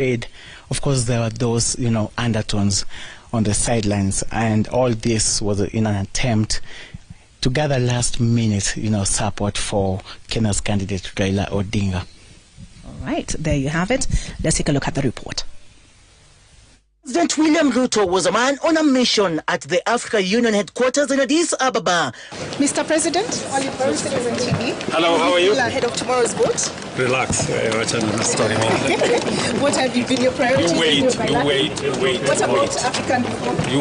Of course, there were those, undertones on the sidelines, and all this was in an attempt to gather last-minute, support for Kenya's candidate Raila Odinga. All right, there you have it. Let's take a look at the report. President William Ruto was a man on a mission at the African Union headquarters in Addis Ababa. Mr. President, Olive Bernstein is on TV. Hello, how are you? Ahead of tomorrow's vote. Relax. What have you been your priorities? You wait. What about African reform? You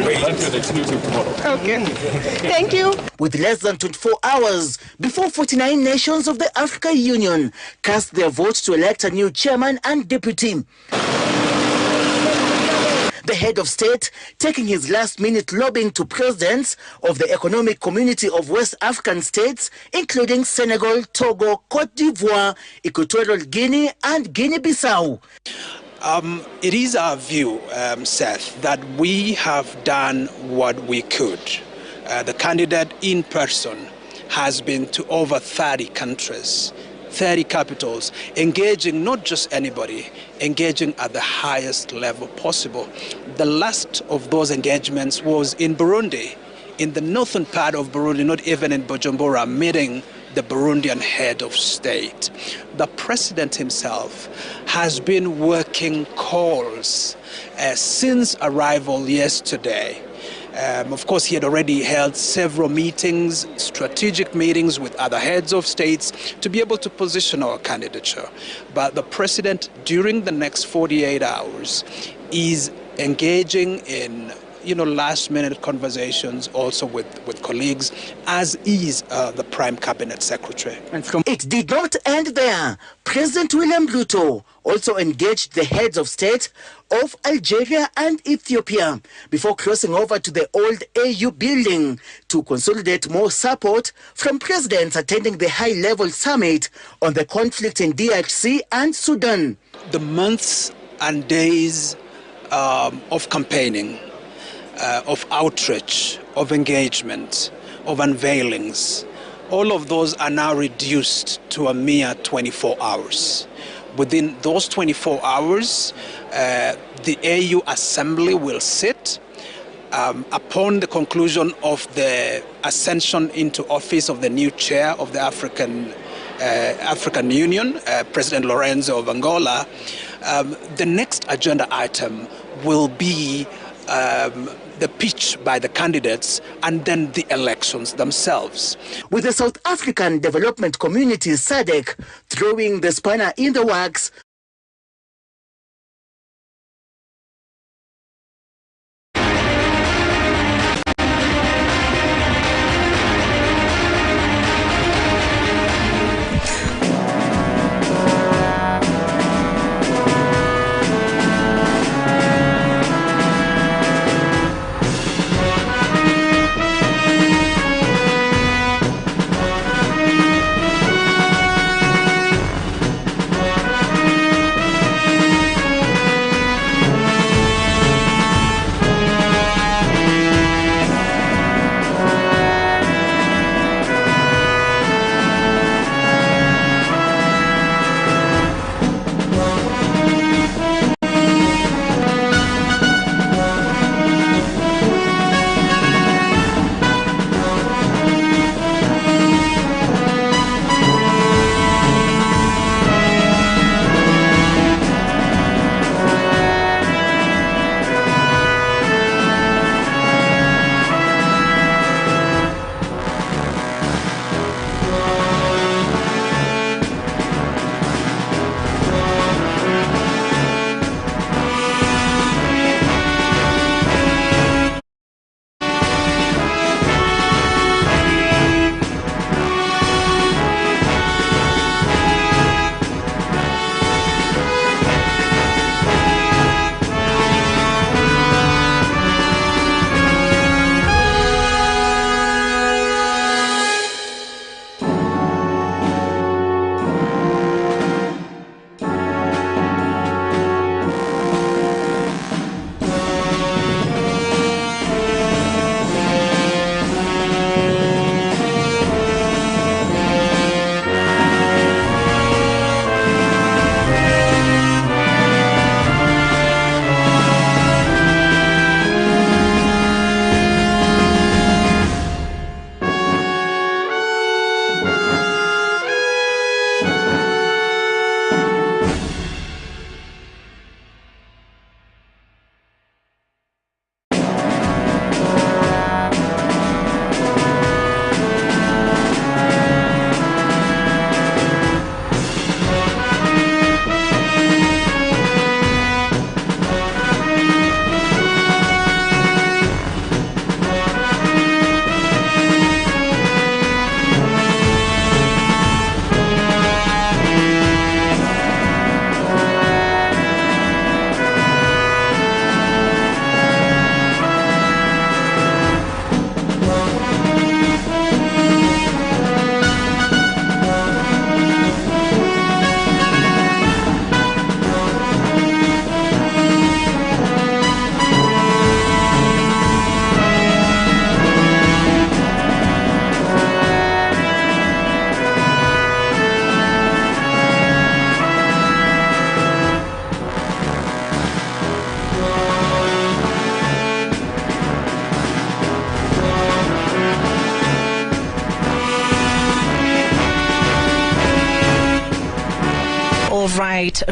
wait until the exclusive tomorrow. Okay. Thank you. With less than 24 hours before 49 nations of the African Union cast their votes to elect a new chairman and deputy. The head of state taking his last-minute lobbying to presidents of the Economic Community of West African states, including Senegal, Togo, Cote d'Ivoire, Equatorial Guinea, and Guinea-Bissau. It is our view, Seth, that we have done what we could. The candidate in person has been to over 30 countries, 30 capitals, engaging not just anybody, engaging at the highest level possible. The last of those engagements was in Burundi, in the northern part of Burundi, not even in Bujumbura, meeting the Burundian head of state. The president himself has been working calls since arrival yesterday. Of course, he had already held several meetings, strategic meetings with other heads of states to be able to position our candidature. But the president, during the next 48 hours, is engaging in last-minute conversations also with colleagues, as is the Prime Cabinet Secretary. It did not end there. President William Ruto also engaged the heads of state of Algeria and Ethiopia before crossing over to the old AU building to consolidate more support from presidents attending the high-level summit on the conflict in DRC and Sudan. The months and days of campaigning, of outreach, of engagement, of unveilings, all of those are now reduced to a mere 24 hours. Within those 24 hours, the AU Assembly will sit upon the conclusion of the ascension into office of the new chair of the African Union, President Lorenzo of Angola. The next agenda item will be the pitch by the candidates and then the elections themselves. With the South African Development Community SADC throwing the spanner in the works,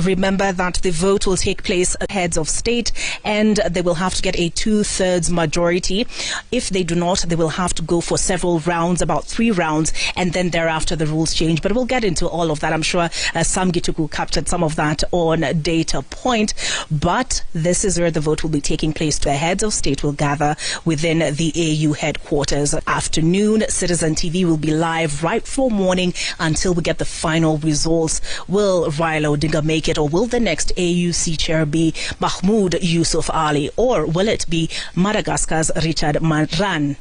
remember that the vote will take place at heads of state, and they will have to get a 2/3 majority. If they do not, they will have to go for several rounds, about 3 rounds, and then thereafter the rules change. But we'll get into all of that. I'm sure Sam Gituku captured some of that on Data Point. But this is where the vote will be taking place. The heads of state will gather within the AU headquarters. Afternoon, Citizen TV will be live right from morning until we get the final results. Will Raila Odinga make it, or will the next AUC chair be Mahamoud Youssouf Ali, or will it be Madagascar's Randriamandrato?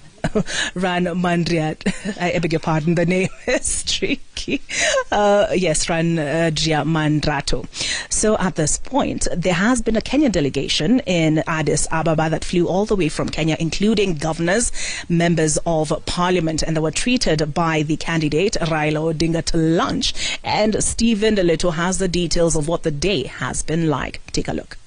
I beg your pardon, the name is tricky. Yes, Randriamandrato. So at this point, there has been a Kenyan delegation in Addis Ababa that flew all the way from Kenya, including governors, members of parliament, and they were treated by the candidate Raila Odinga to lunch. And Stephen Leto has the details of what the day has been like. Take a look.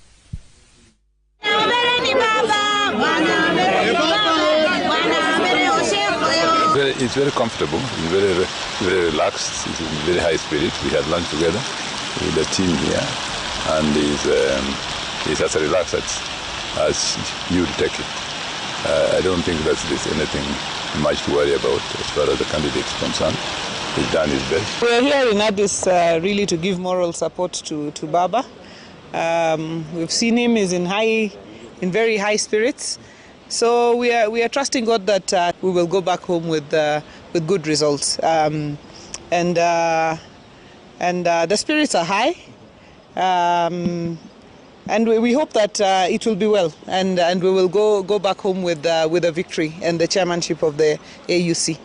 It's very comfortable, it's very relaxed, it's in very high spirit. We had lunch together with the team here, and it's as relaxed as you'd take it. I don't think that there's anything much to worry about as far as the candidate is concerned. He's done his best. We're here in Addis really to give moral support to Baba. We've seen him is in very high spirits. So we are trusting God that we will go back home with good results, and the spirits are high, and we hope that it will be well, and we will go back home with a victory and the chairmanship of the AUC.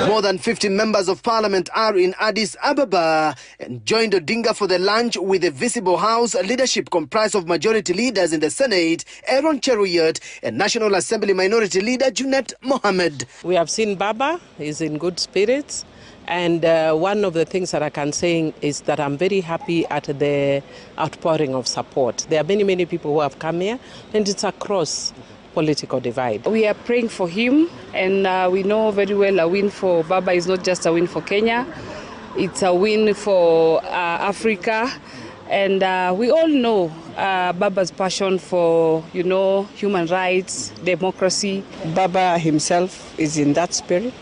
More than 50 members of parliament are in Addis Ababa and joined Odinga for the lunch with a visible House leadership comprised of majority leaders in the Senate, Aaron Cheruyot, and National Assembly Minority Leader Junet Mohammed. We have seen Baba is in good spirits, and one of the things that I can say is that I'm very happy at the outpouring of support. There are many people who have come here, and it's across political divide. We are praying for him, and we know very well a win for Baba is not just a win for Kenya, it's a win for Africa, and we all know Baba's passion for, human rights, democracy. Baba himself is in that spirit.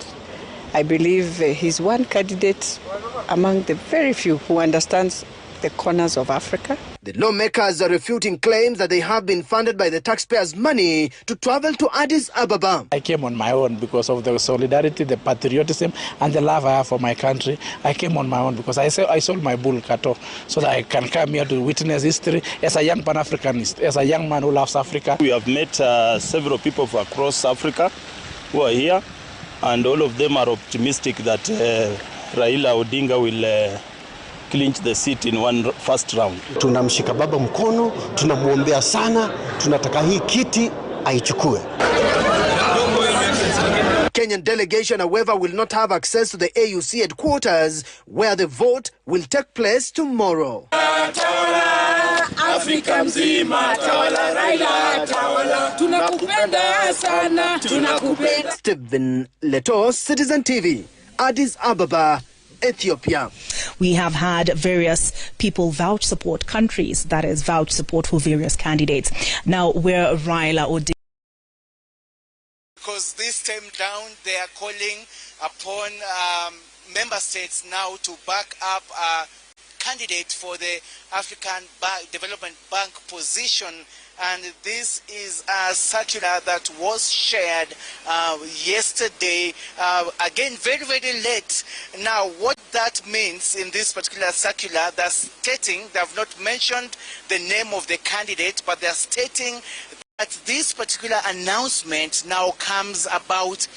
I believe he's one candidate among the very few who understands the corners of Africa. The lawmakers are refuting claims that they have been funded by the taxpayers' money to travel to Addis Ababa. I came on my own because of the solidarity, the patriotism, and the love I have for my country. I came on my own because I sold my bull cattle so that I can come here to witness history as a young Pan-Africanist, as a young man who loves Africa. We have met several people from across Africa who are here, and all of them are optimistic that Raila Odinga will clinch the seat in one first round. Tunamshika baba mkono, tunamuombea sana, tunataka hii kiti aichukue. Kenyan delegation, however, will not have access to the AUC headquarters, where the vote will take place tomorrow. Afrika mzima, tawala Raila, tawala. Tunakupenda sana, tunakupenda. Stephen Leto, Citizen TV, Addis Ababa, Ethiopia. We have had various people vouch support, countries that is vouch support for various candidates. Now, where Raila Odinga, because this time down they are calling upon member states now to back up a candidate for the African Development Bank position. And this is a circular that was shared yesterday, again very late. Now what that means in this particular circular, they're stating, they have not mentioned the name of the candidate, but they're stating that this particular announcement now comes about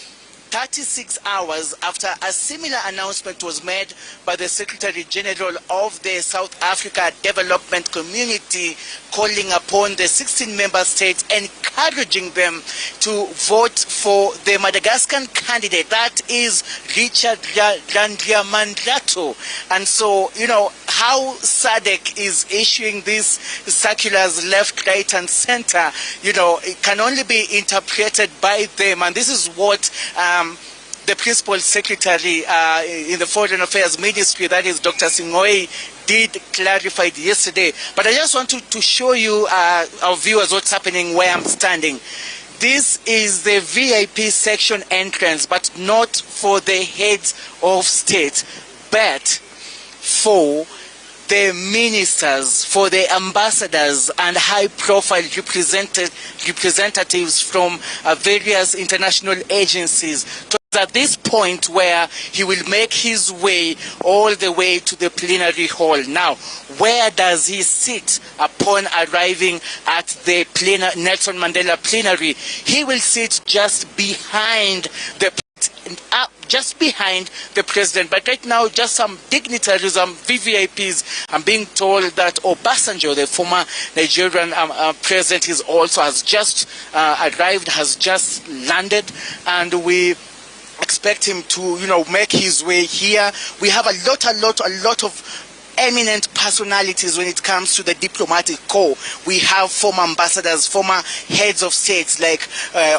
36 hours after a similar announcement was made by the Secretary General of the South Africa Development Community, calling upon the 16 member states, encouraging them to vote for the Madagascar candidate, that is Richard Randriamandrato. And so, how SADC is issuing these circulars left, right, and center, it can only be interpreted by them. And this is what the principal secretary in the Foreign Affairs Ministry, that is Dr. Sing'oei, did clarify it yesterday. But I just want to show you, our viewers, what's happening where I'm standing. This is the VIP section entrance, but not for the heads of state, but for the ministers, for the ambassadors and high-profile representatives from various international agencies. At this point where he will make his way all the way to the plenary hall. Now, where does he sit upon arriving at the Nelson Mandela plenary? He will sit just behind the president. But right now, just some dignitaries, VVIPs, I'm being told that Obasanjo, the former Nigerian president, has just arrived, has just landed, and we expect him to, make his way here. We have a lot of eminent personalities when it comes to the diplomatic corps. We have former ambassadors, former heads of states like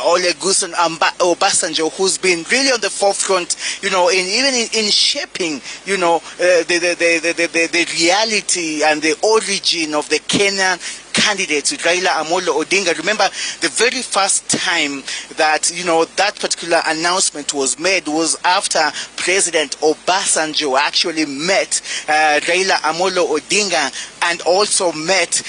Olusegun Obasanjo, who's been really on the forefront, in shaping, the reality and the origin of the Kenyan candidates, Raila Amolo Odinga. Remember, the very first time that, that particular announcement was made was after President Obasanjo actually met Raila Amolo Odinga and also met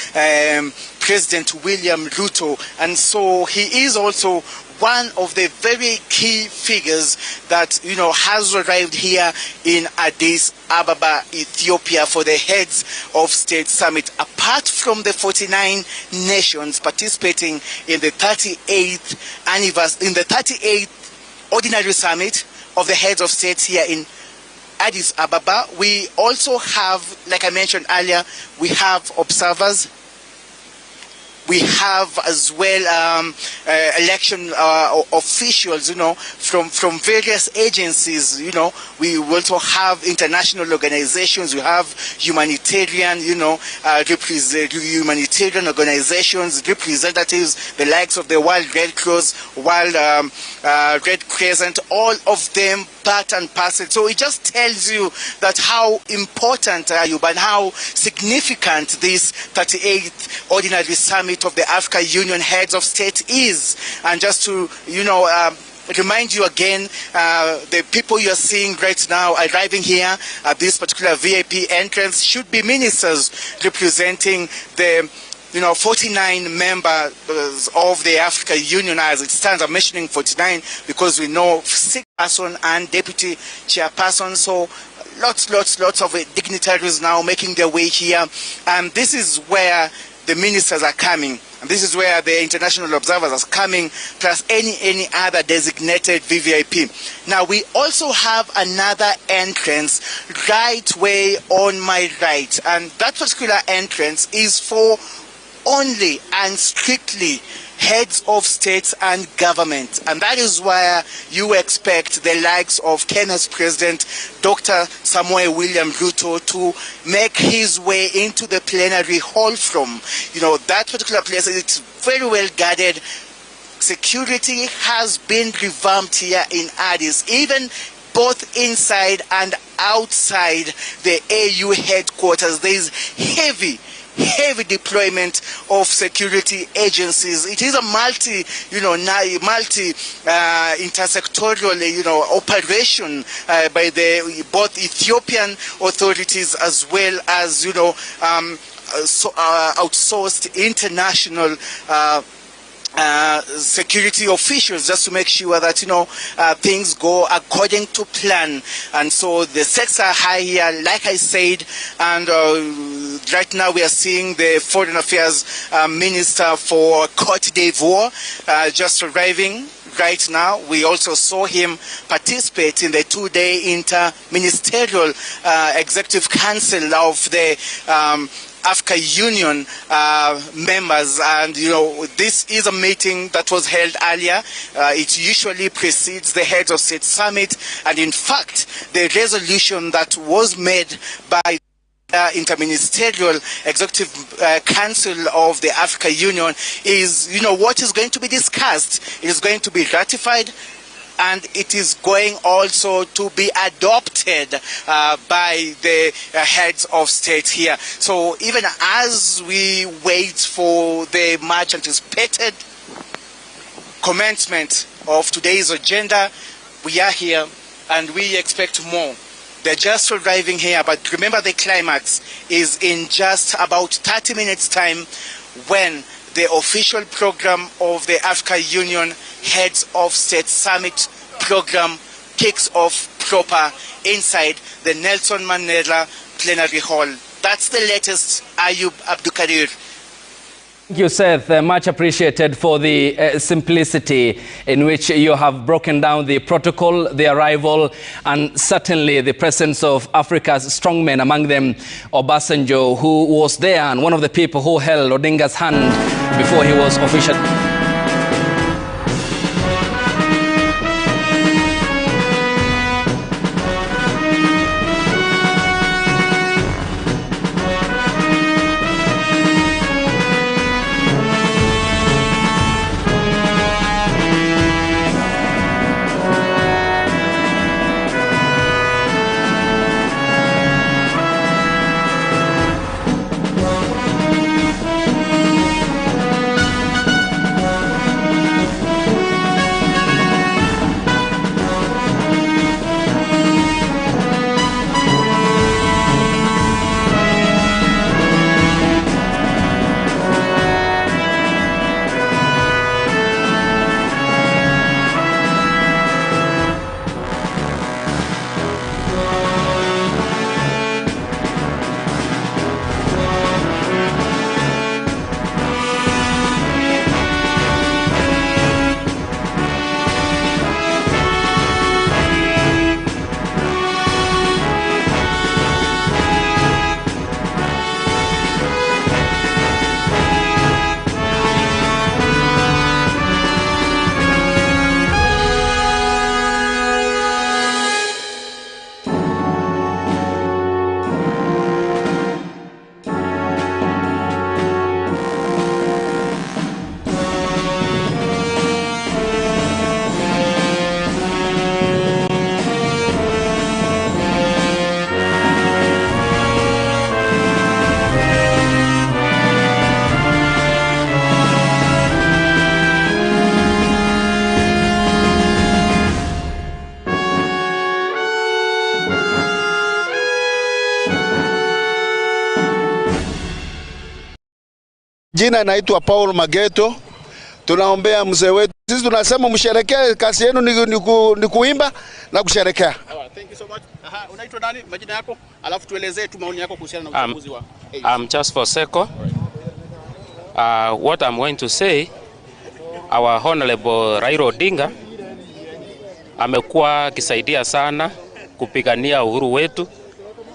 President William Ruto. And so he is also one of the very key figures that, has arrived here in Addis Ababa, Ethiopia, for the Heads of State Summit. Apart from the 49 nations participating in the 38th Ordinary Summit of the Heads of States here in Addis Ababa, we also have, like I mentioned earlier, we have observers. We have as well election officials, from various agencies. We also have international organizations. We have humanitarian, humanitarian organizations, representatives, the likes of the World Red Cross, World Red Crescent, all of them part and parcel. So it just tells you that how important and how significant this 38th Ordinary Summit of the African Union Heads of State is. And just to, remind you again, the people you're seeing right now arriving here at this particular VIP entrance should be ministers representing the 49 members of the African Union as it stands. I'm mentioning 49 because we know 6 person and deputy chairperson. So lots of dignitaries now making their way here. And this is where the ministers are coming. And this is where the international observers are coming, plus any other designated VVIP. Now, we also have another entrance right way on my right. And that particular entrance is for only and strictly heads of states and government. And that is where you expect the likes of Kenya's President, Dr. Samuel William Ruto, to make his way into the plenary hall from. That particular place, it's very well guarded. Security has been revamped here in Addis, even both inside and outside the AU headquarters. There is heavy deployment of security agencies. It is a intersectoral, operation by the both Ethiopian authorities as well as, outsourced international security officials, just to make sure that things go according to plan. And so the stakes are high here, like I said, and right now we are seeing the Foreign Affairs Minister for Côte d'Ivoire just arriving. Right now, we also saw him participate in the 2-day inter-ministerial executive council of the African Union members, and this is a meeting that was held earlier. It usually precedes the Heads of State Summit, and in fact, the resolution that was made by Interministerial Executive Council of the African Union is, what is going to be discussed. It is going to be ratified and it is going also to be adopted by the heads of state here. So even as we wait for the much anticipated commencement of today's agenda, we are here and we expect more. They're just arriving here, but remember the climax is in just about 30 minutes time, when the official program of the Africa Union Heads of State Summit program kicks off proper inside the Nelson Mandela Plenary Hall. That's the latest. Ayub Abdukadir. Thank you, Seth. Much appreciated for the simplicity in which you have broken down the protocol, the arrival, and certainly the presence of Africa's strongmen, among them Obasanjo, who was there and one of the people who held Odinga's hand before he was officially... Jina naitwa Paul Mageto. Tunaombea mzee wetu. Sisi tunasema msherekee, kazi yenu ni kuimba na kusherekea. Thank you so much. Unaitwa nani? Majina yako? Alafu tuelezee tu maoni yako kuhusiana na uchaguzi wa I'm just for Seko. What I'm going to say, our honorable Raila Odinga amekuwa akisaidia sana kupigania uhuru wetu.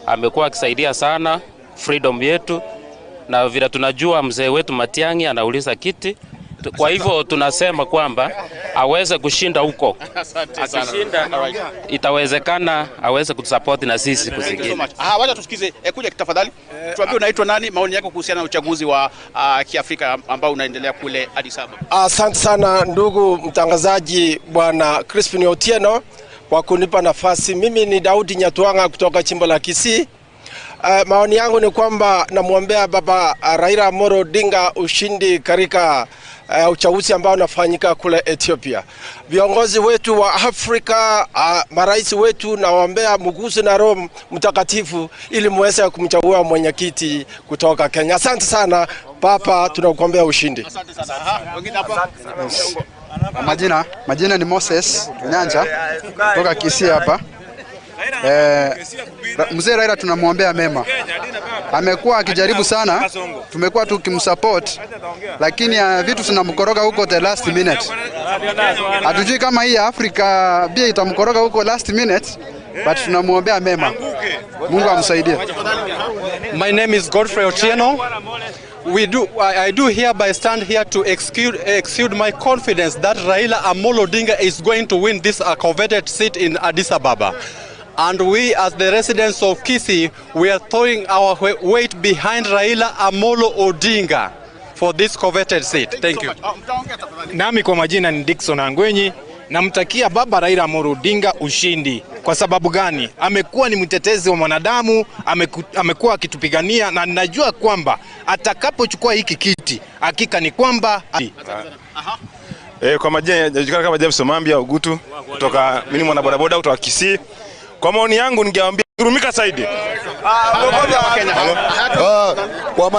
Amekuwa akisaidia sana freedom yetu, na vile tunajua mzee wetu Matiang'i anauliza kiti. Kwa hivyo tunasema kwamba aweze kushinda huko. Akishinda itawezekana aweze kutusupport na sisi kuzingine. Wacha tusikize, kuja tafadhali. Tuambie unaitwa nani, maoni yako kuhusiana na uchaguzi wa Kiafrika ambao unaendelea kule Addis Ababa. Asante sana ndugu mtangazaji Bwana Crispin Otieno kwa kunipa nafasi. Mimi ni Daudi Nyatuanga kutoka Chimbo la Kisii. Maoni yangu ni kwamba namwombea baba Raila Amolo Odinga ushindi katika uchaguzi ambao unafanyika kule Ethiopia. Viongozi wetu wa Afrika, marais wetu, nawaombea mguso na Roho Mtakatifu ili muweze kumchagua mwenyekiti kutoka Kenya. Asante sana papa, tunakuombea ushindi. Asante sana. Wengine hapa? Majina ni Moses Nyanja kutoka Kisii hapa. Mzee Raila tunamwombea mema. Amekuwa akijaribu sana, tumekuwa tukimsupport, lakini vitu tunamkoroga huko the last minute. Hatujui kama hii Afrika pia itamkoroga huko last minute, but tunamwombea mema. Mungu amsaidie. My name is Godfrey Otieno. I do hereby stand here to exude my confidence that Raila Amolo Odinga is going to win this coveted seat in Addis Ababa. And we, as the residents of Kisii, we are throwing our weight behind Raila Amolo Odinga for this coveted seat. Thank you. Nami kwa majina ni Dickson Angwenyi. Namtakia baba Raila Amolo Odinga ushindi. Kwa sababu gani? Amekuwa ni mtetezi wa mwanadamu, amekuwa akitupigania, na ninajua kwamba atakapochukua hiki kiti hakika ni kwamba kwa majina najulikana kama James Omambia Ogutu kutoka mimi mwana bodaboda kutoka Kisii. Kwa maoni yangu ningeambia hurumika zaidi. Kwa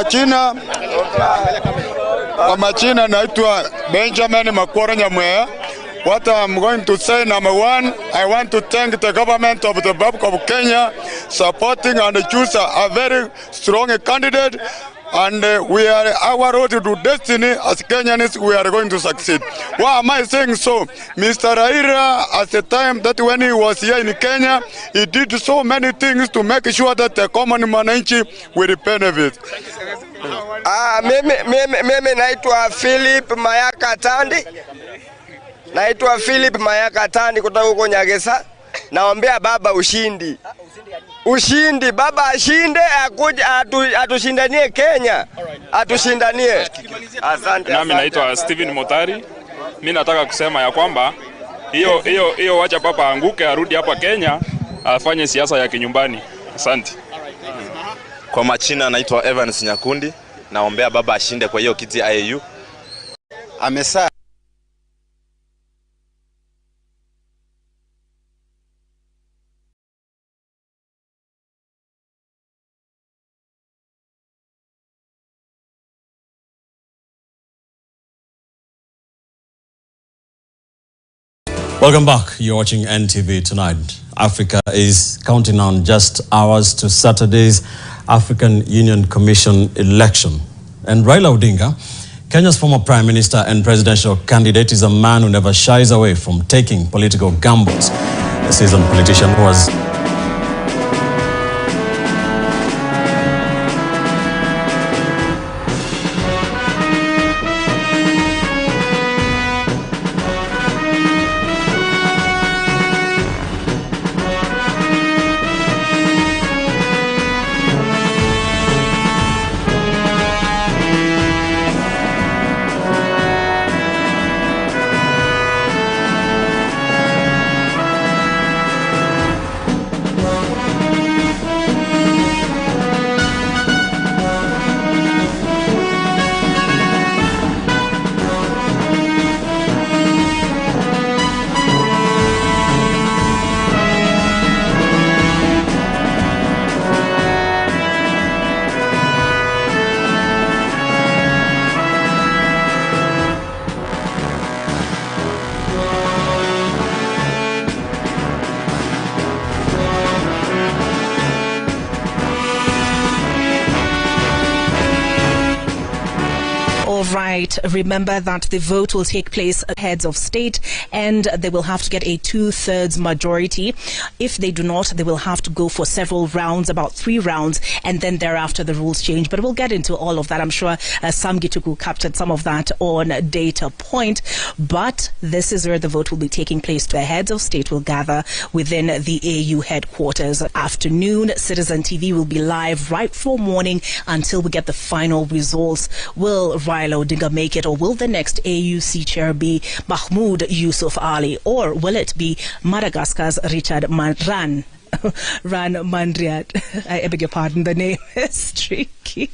majina naitwa Benjamin Makwara Nyamwea. What I'm going to say, number one, I want to thank the government of the Republic of Kenya supporting and choose a very strong candidate. And we are our road to destiny as Kenyans, we are going to succeed. Why am I saying so? Mr. Raila, at the time that when he was here in Kenya, he did so many things to make sure that the common mananchi will benefit. Mimi naitwa Philip Mayaka Tandi kutoka huko Nyagesa. Naombea baba ushindi. Ushindi, baba ashinde, akuje atushindanie Kenya. Atushindanie. Asante. Nami naitwa Steven Motari. Mimi nataka kusema ya kwamba hiyo wacha papa anguke arudi hapa Kenya afanye siasa ya kinyumbani. Asante. Kwa majina naitwa Evans Nyakundi. Naombea baba ashinde kwa hiyo kiti IAU. Amesa Welcome back. You're watching NTV tonight. Africa is counting on just hours to Saturday's African Union Commission election. And Raila Odinga, Kenya's former Prime Minister and presidential candidate, is a man who never shies away from taking political gambles. A seasoned politician who was Right. Remember that the vote will take place at heads of state and they will have to get a 2/3 majority. If they do not, they will have to go for several rounds, about 3 rounds, and then thereafter the rules change. But we'll get into all of that. I'm sure Sam Gituku captured some of that on Data Point. But this is where the vote will be taking place. The heads of state will gather within the AU headquarters. Afternoon, Citizen TV will be live right from morning until we get the final results. Will Raila Odinga make it, or will the next AUC chair be Mahamoud Youssouf Ali, or will it be Madagascar's Randriamandrato? I beg your pardon, the name is tricky.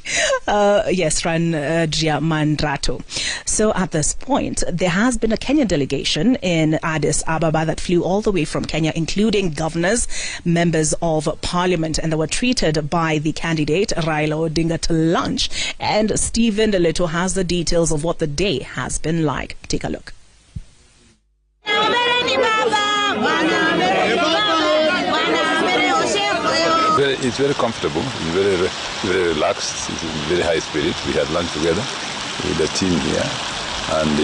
Yes, Randriamandrato. So at this point, there has been a Kenyan delegation in Addis Ababa that flew all the way from Kenya, including governors, members of parliament, and they were treated by the candidate Raila Odinga to lunch. And Stephen Leto has the details of what the day has been like. Take a look. It's very comfortable, very relaxed, it's in very high spirit. We had lunch together with the team here, and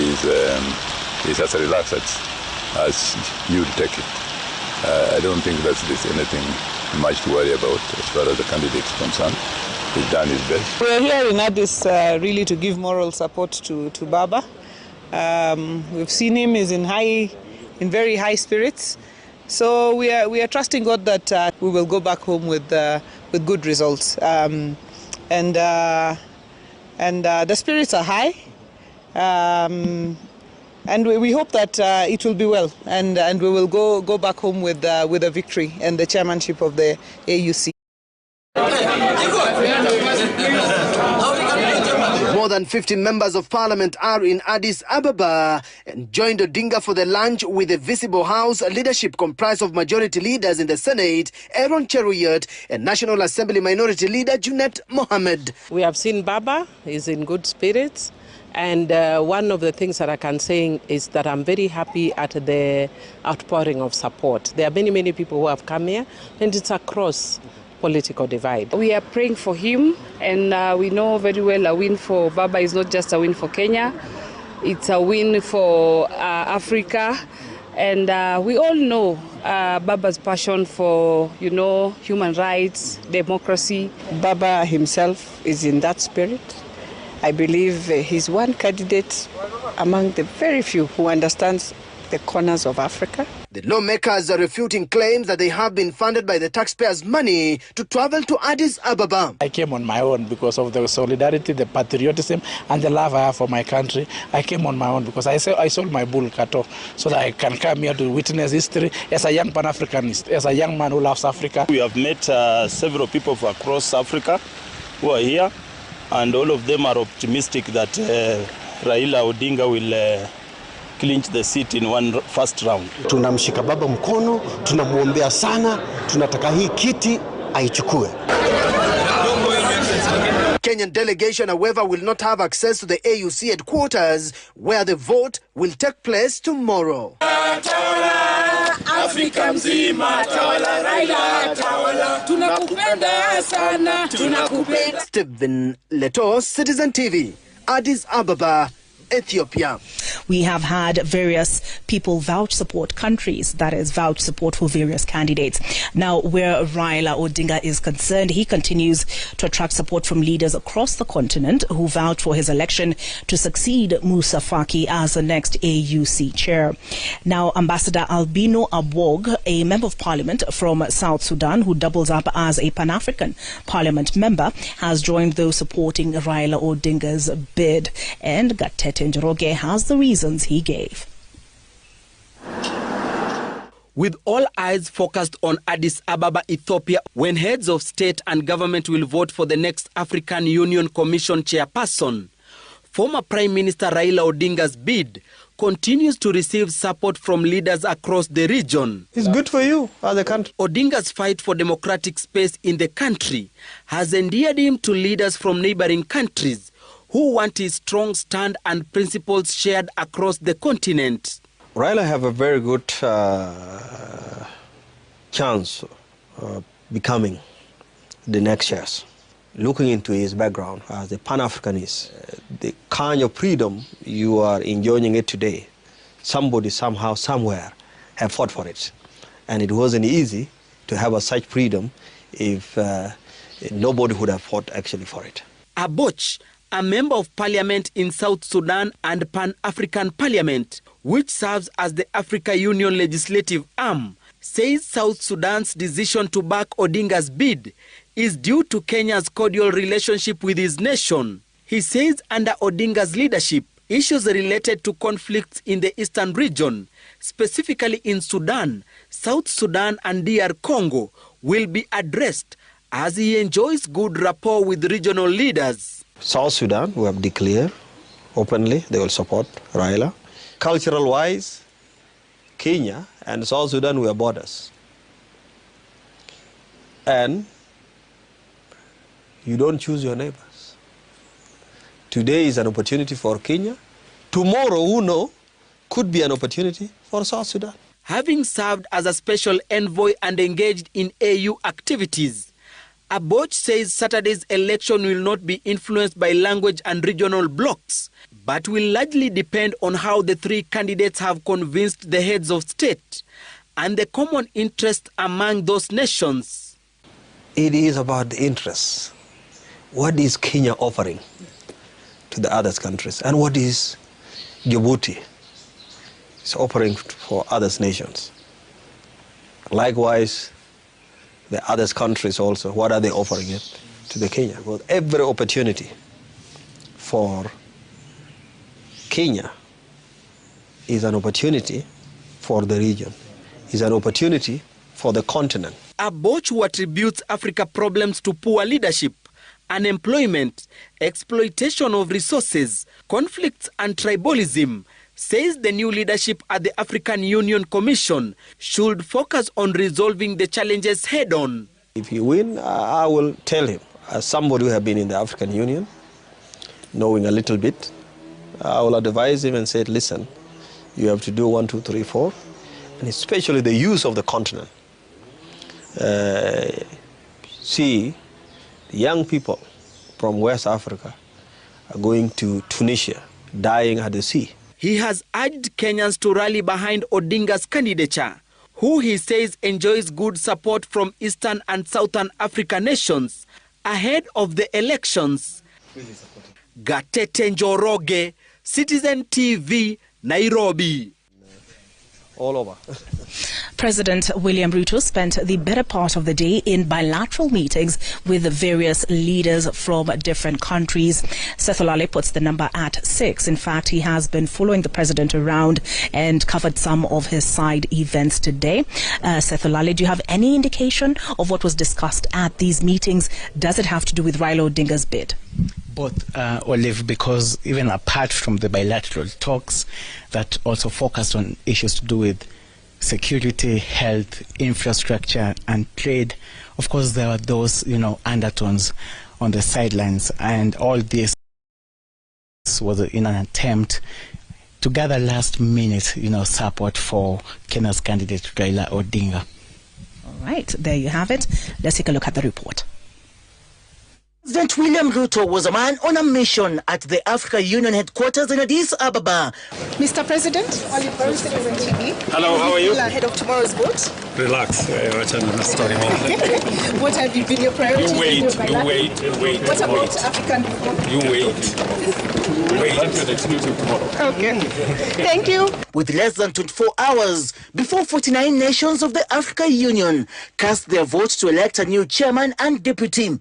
he's as relaxed as you'd take it. I don't think that there's anything much to worry about as far as the candidate is concerned. He's done his best. We're here in Addis really to give moral support to Baba. We've seen him is in very high spirits. So we are trusting God that we will go back home with good results, and the spirits are high. And we hope that it will be well, and we will go back home with a victory and the chairmanship of the AUC. More than 50 members of parliament are in Addis Ababa and joined Odinga for the lunch with a visible House leadership comprised of majority leaders in the Senate, Aaron Cheruyot, and National Assembly Minority Leader Junet Mohamed. We have seen Baba is in good spirits. And one of the things that I can say is that I'm very happy at the outpouring of support. There are many people who have come here, and it's across political divide. We are praying for him, and we know very well a win for Baba is not just a win for Kenya, it's a win for Africa. And we all know Baba's passion for, human rights, democracy. Baba himself is in that spirit. I believe he's one candidate among the very few who understands the corners of Africa. The lawmakers are refuting claims that they have been funded by the taxpayers' money to travel to Addis Ababa. I came on my own because of the solidarity, the patriotism, and the love I have for my country. I came on my own because I sold my bull cattle so that I can come here to witness history as a young Pan-Africanist, as a young man who loves Africa. We have met several people from across Africa who are here, and all of them are optimistic that Raila Odinga will clinch the seat in one first round. Tunamshika baba mkono, tunamuombea sana, tunataka hii kiti aichukue. Kenyan delegation, however, will not have access to the AUC headquarters, where the vote will take place tomorrow. Afrika mzima tawala Raila tawala, tunakupenda sana, tunakupenda. Stephen Leto, Citizen TV, Addis Ababa, Ethiopia. We have had various people vouch support countries, that is, vouch support for various candidates. Now, where Raila Odinga is concerned, he continues to attract support from leaders across the continent who vouch for his election to succeed Musa Faki as the next AUC chair. Now, Ambassador Albino Abwog, a member of parliament from South Sudan who doubles up as a Pan-African parliament member, has joined those supporting Raila Odinga's bid, and Gatete Njoroge has the reasons he gave. With all eyes focused on Addis Ababa, Ethiopia, when heads of state and government will vote for the next African Union Commission chairperson, former Prime Minister Raila Odinga's bid continues to receive support from leaders across the region. It's good for you as a country. Odinga's fight for democratic space in the country has endeared him to leaders from neighboring countries who want his strong stand and principles shared across the continent. Raila have a very good chance of becoming the next chair. Looking into his background as a Pan-Africanist, the kind of freedom you are enjoying it today, somebody somehow, somewhere have fought for it. And it wasn't easy to have such freedom if nobody would have fought actually for it. Aboch, a member of parliament in South Sudan and Pan-African Parliament, which serves as the Africa Union legislative arm, says South Sudan's decision to back Odinga's bid is due to Kenya's cordial relationship with his nation. He says under Odinga's leadership, issues related to conflicts in the eastern region, specifically in Sudan, South Sudan and DR Congo, will be addressed as he enjoys good rapport with regional leaders. South Sudan, we have declared openly they will support Raila. Cultural-wise, Kenya and South Sudan were borders. And you don't choose your neighbors. Today is an opportunity for Kenya. Tomorrow, who knows, could be an opportunity for South Sudan. Having served as a special envoy and engaged in AU activities, Aboch says Saturday's election will not be influenced by language and regional blocs, but will largely depend on how the three candidates have convinced the heads of state and the common interest among those nations. It is about the interests. What is Kenya offering to the other countries, and what is Djibouti is offering for other nations? Likewise, the other countries also, what are they offering it to the Kenya? Because every opportunity for Kenya is an opportunity for the region, is an opportunity for the continent. Aboch, who attributes Africa problems to poor leadership, unemployment, exploitation of resources, conflicts and tribalism, says the new leadership at the African Union Commission should focus on resolving the challenges head-on. If you win, I will tell him, as somebody who has been in the African Union, knowing a little bit, I will advise him and say, listen, you have to do 1, 2, 3, 4, and especially the use of the continent. See, young people from West Africa are going to Tunisia, dying at the sea. He has urged Kenyans to rally behind Odinga's candidature, who he says enjoys good support from Eastern and Southern African nations ahead of the elections. Gatete Njoroge, Citizen TV, Nairobi. All over. President William Ruto spent the better part of the day in bilateral meetings with the various leaders from different countries. Seth Olale puts the number at 6. In fact, he has been following the president around and covered some of his side events today. Seth Olale, do you have any indication of what was discussed at these meetings? Does it have to do with Raila Odinga's bid? Both, Olive, because even apart from the bilateral talks that also focused on issues to do with security, health, infrastructure, and trade, of course, there were those, undertones on the sidelines, and all this was in an attempt to gather last-minute, support for Kenya's candidate Raila Odinga. All right, there you have it. Let's take a look at the report. President William Ruto was a man on a mission at the Africa Union headquarters in Addis Ababa. Mr. President, Oliver, Citizen TV. Hello, how are you? Ahead of tomorrow's vote. Relax. What have been your priorities? You wait. What about African reform? You wait until exclusive tomorrow. Okay. Thank you. With less than 24 hours before 49 nations of the Africa Union cast their votes to elect a new chairman and deputy.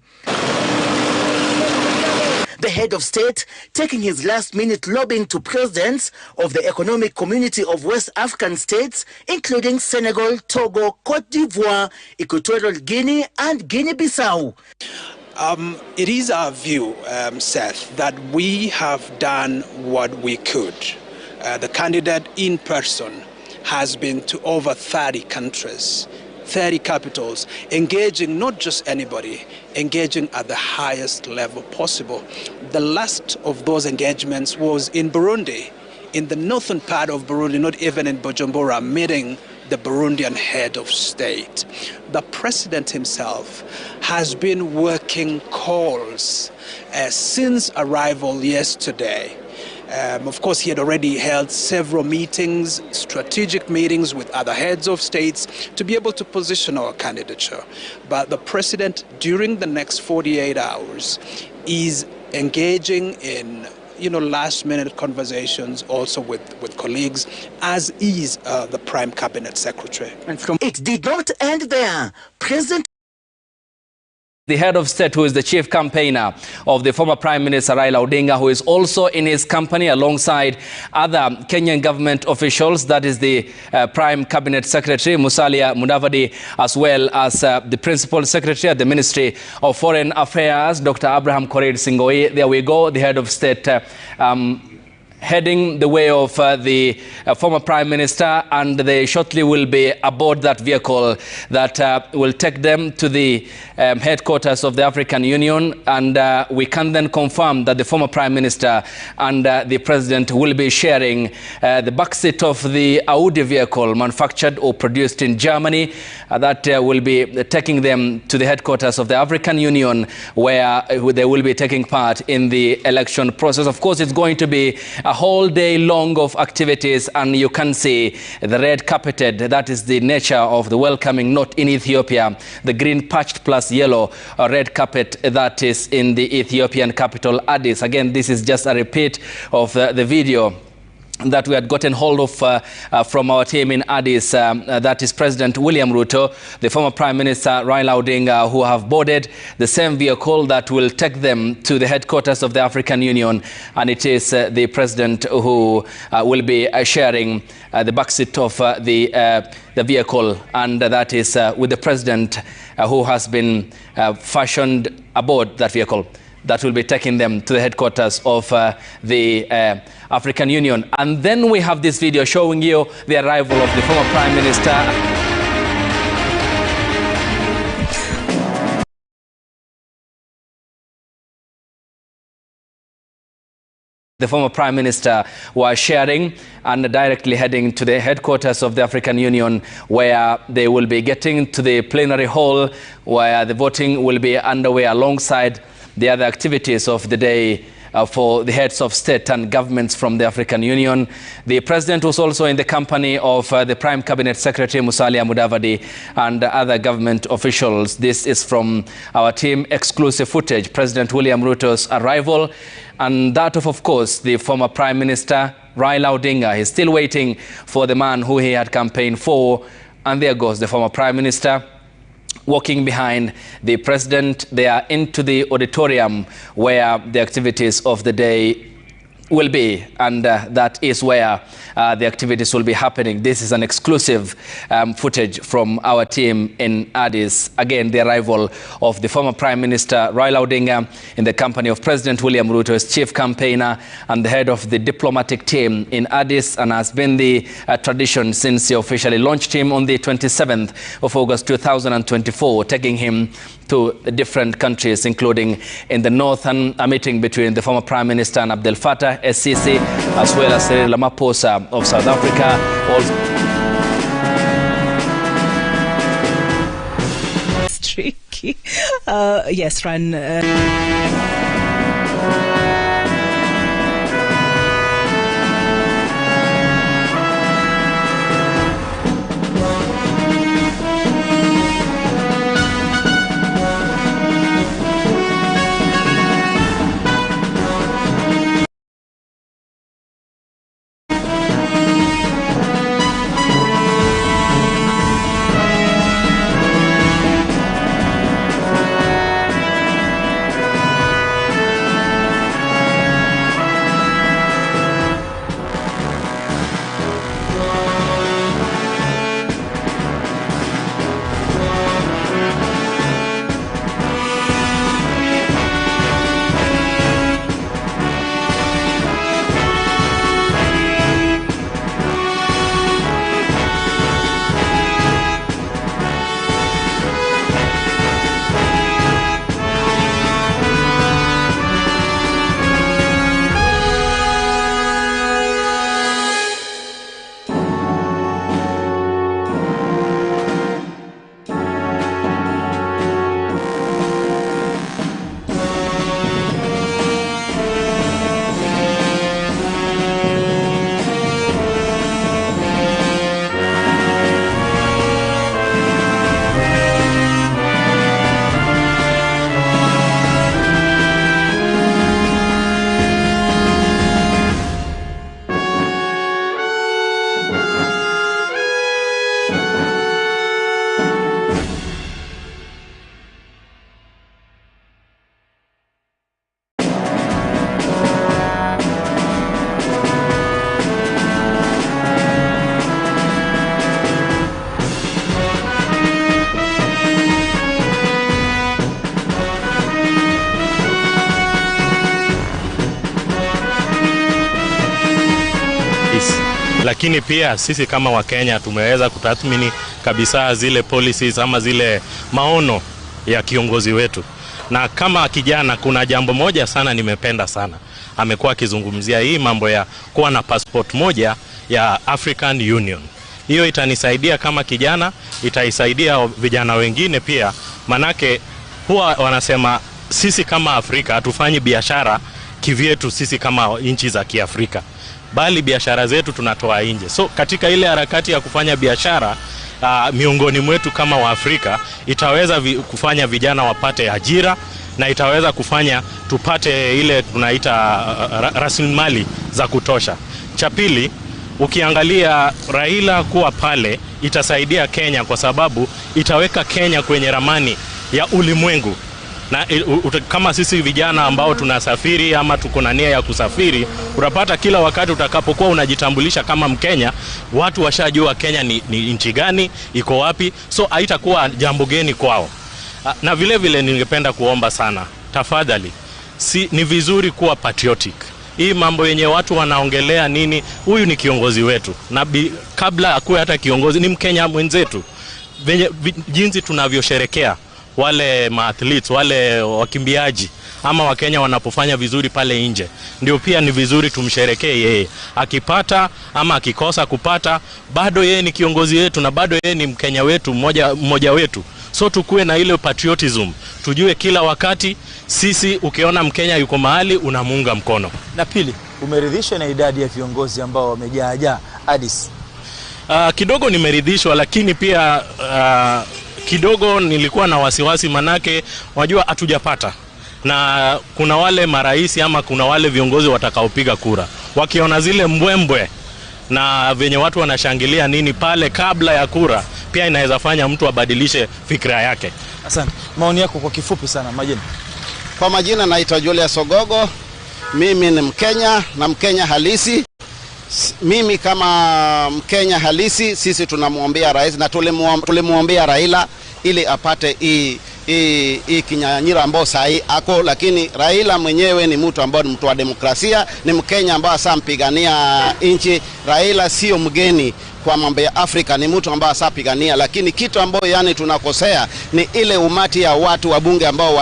The head of state taking his last-minute lobbying to presidents of the Economic Community of West African states, including Senegal, Togo, Cote d'Ivoire, Equatorial Guinea, and Guinea-Bissau. It is our view, Seth, that we have done what we could. The candidate in person has been to over 30 countries, 30 capitals, engaging not just anybody, engaging at the highest level possible. The last of those engagements was in Burundi, in the northern part of Burundi, not even in Bujumbura, meeting the Burundian head of state. The president himself has been working calls since arrival yesterday. Of course, he had already held several meetings, strategic meetings with other heads of states to be able to position our candidature. But the president, during the next 48 hours, is engaging in last-minute conversations also with colleagues, as is the Prime Cabinet Secretary. It did not end there. President the head of state, who is the chief campaigner of the former Prime Minister Raila Odinga, who is also in his company alongside other Kenyan government officials, that is the Prime Cabinet Secretary Musalia Mudavadi, as well as the Principal Secretary at the Ministry of Foreign Affairs, Dr. Abraham Korir Singoi. There we go, the head of state heading the way of the former Prime Minister, and they shortly will be aboard that vehicle that will take them to the headquarters of the African Union, and we can then confirm that the former Prime Minister and the President will be sharing the backseat of the Audi vehicle manufactured or produced in Germany that will be taking them to the headquarters of the African Union, where they will be taking part in the election process. Of course, it's going to be a whole day long of activities, and you can see the red carpeted. That is the nature of the welcoming, not in Ethiopia. The green patched plus yellow red carpet that is in the Ethiopian capital, Addis. Again, this is just a repeat of the video that we had gotten hold of from our team in Addis, that is President William Ruto, the former Prime Minister Raila Odinga, who have boarded the same vehicle that will take them to the headquarters of the African Union, and it is the President who will be sharing the backseat of the vehicle, and that is with the President who has been fashioned aboard that vehicle that will be taking them to the headquarters of the African Union. And then we have this video showing you the arrival of the former Prime Minister. The former Prime Minister was sharing and directly heading to the headquarters of the African Union, where they will be getting to the plenary hall, where the voting will be underway alongside the other activities of the day for the heads of state and governments from the African Union. The President was also in the company of the Prime Cabinet Secretary Musalia Mudavadi and other government officials. This is from our team exclusive footage, President William Ruto's arrival, and that of course, the former Prime Minister Raila Odinga. He's still waiting for the man who he had campaigned for, and there goes the former Prime Minister walking behind the President. They are into the auditorium where the activities of the day will be, and that is where the activities will be happening. This is an exclusive footage from our team in Addis. Again, the arrival of the former Prime Minister Raila Odinga in the company of President William Ruto, his chief campaigner and the head of the diplomatic team in Addis, and has been the tradition since he officially launched him on the 27th of August 2024, taking him to different countries, including in the north, and a meeting between the former Prime Minister and Abdel Fattah el-Sisi, as well as Cyril Ramaphosa of South Africa. It's tricky. Yes, Ran. Lakini pia sisi kama Wakenya tumeweza kutathmini kabisa zile policies ama zile maono ya kiongozi wetu. Na kama kijana kuna jambo moja sana nimependa sana. Amekuwa akizungumzia hii mambo ya kuwa na passport moja ya African Union. Hiyo itanisaidia kama kijana, itaisaidia vijana wengine pia, manake huwa wanasema sisi kama Afrika hatufanyi biashara kivyetu sisi kama nchi za Kiafrika, bali biashara zetu tunatoa nje. So katika ile harakati ya kufanya biashara miongoni mwetu kama Waafrika, itaweza kufanya vijana wapate ajira na itaweza kufanya tupate ile tunaita rasilimali za kutosha. Cha pili, ukiangalia Raila kuwa pale itasaidia Kenya kwa sababu itaweka Kenya kwenye ramani ya ulimwengu. Na kama sisi vijana ambao tunasafiri ama tuko na nia ya kusafiri, utapata kila wakati utakapokuwa unajitambulisha kama Mkenya, watu washajua Kenya ni nchi gani, iko wapi, so haitakuwa jambo geni kwao. Na vile vile ningependa kuomba sana, tafadhali, ni vizuri kuwa patriotic. Hii mambo yenye watu wanaongelea nini, huyu ni kiongozi wetu, na kabla akuwe hata kiongozi ni Mkenya mwenzetu. Jinsi tunavyosherekea wale maathletes, wale wakimbiaji ama Wakenya wanapofanya vizuri pale nje, ndio pia ni vizuri tumsherekee yeye. Akipata ama akikosa kupata, bado yeye ni kiongozi wetu na bado yeye ni Mkenya wetu, mmoja wetu. So tukue na ile patriotism, tujue kila wakati sisi ukiona Mkenya yuko mahali unamuunga mkono. Na pili, umeridhishwa na idadi ya viongozi ambao wamejaa Addis? Kidogo nimeridhishwa, lakini pia kidogo nilikuwa na wasiwasi, manake wajua hatujapata. Na kuna wale maraisi ama kuna wale viongozi watakaopiga kura, wakiona zile mbwembwe na venye watu wanashangilia nini pale kabla ya kura, pia inaweza fanya mtu abadilishe fikra yake. Asante. Maoni yako kwa kifupi sana, majina? Kwa majina naitwa Julius Ogogo. Mimi ni Mkenya na Mkenya halisi. Mimi kama Mkenya halisi, sisi tunamwombea rais na tulimwombea Raila ili apate hii kinyanyira ambao sahi ako, lakini Raila mwenyewe ni mtu ambao ni mtu wa demokrasia, ni Mkenya ambao asampigania nchi. Raila sio mgeni kwa mambo ya Afrika, ni mtu ambao asapigania, lakini kitu ambao yani tunakosea ni ile umati ya watu wa bunge ambao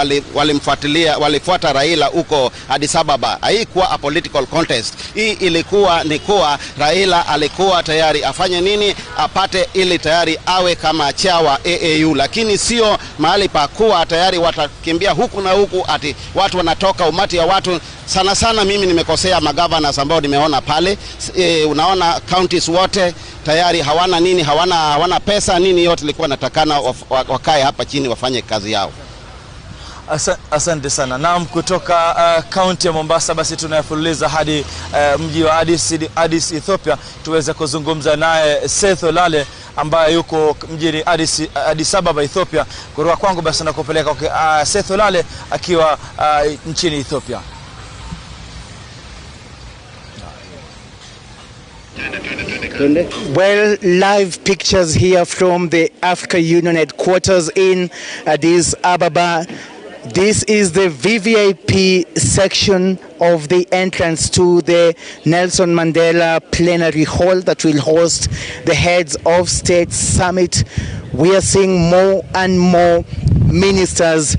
walifuata Raila huko Addis Ababa. Haikuwa a political contest. Hii ilikuwa ni kuwa Raila alikuwa tayari afanye nini, apate ili tayari awe kama chawa AAU, lakini sio mahali pa kuwa tayari watakimbia huku na huku ati watu wanatoka umati ya watu. Sana sana mimi nimekosea magovernors ambao nimeona pale. Unaona counties wote tayari hawana pesa nini, yote ilikuwa natakana wakae hapa chini wafanye kazi yao. Asante sana. Naam, kutoka county ya Mombasa basi tunayafululiza hadi mji wa Addis Ethiopia, tuweze kuzungumza naye Seth Olale ambaye yuko mjini Addis Ababa Ethiopia. Kutoka kwangu basi nakupeleka Seth Olale akiwa nchini Ethiopia. Well, live pictures here from the Africa Union headquarters in Addis Ababa. This is the VVIP section of the entrance to the Nelson Mandela Plenary Hall that will host the Heads of State Summit. We are seeing more and more ministers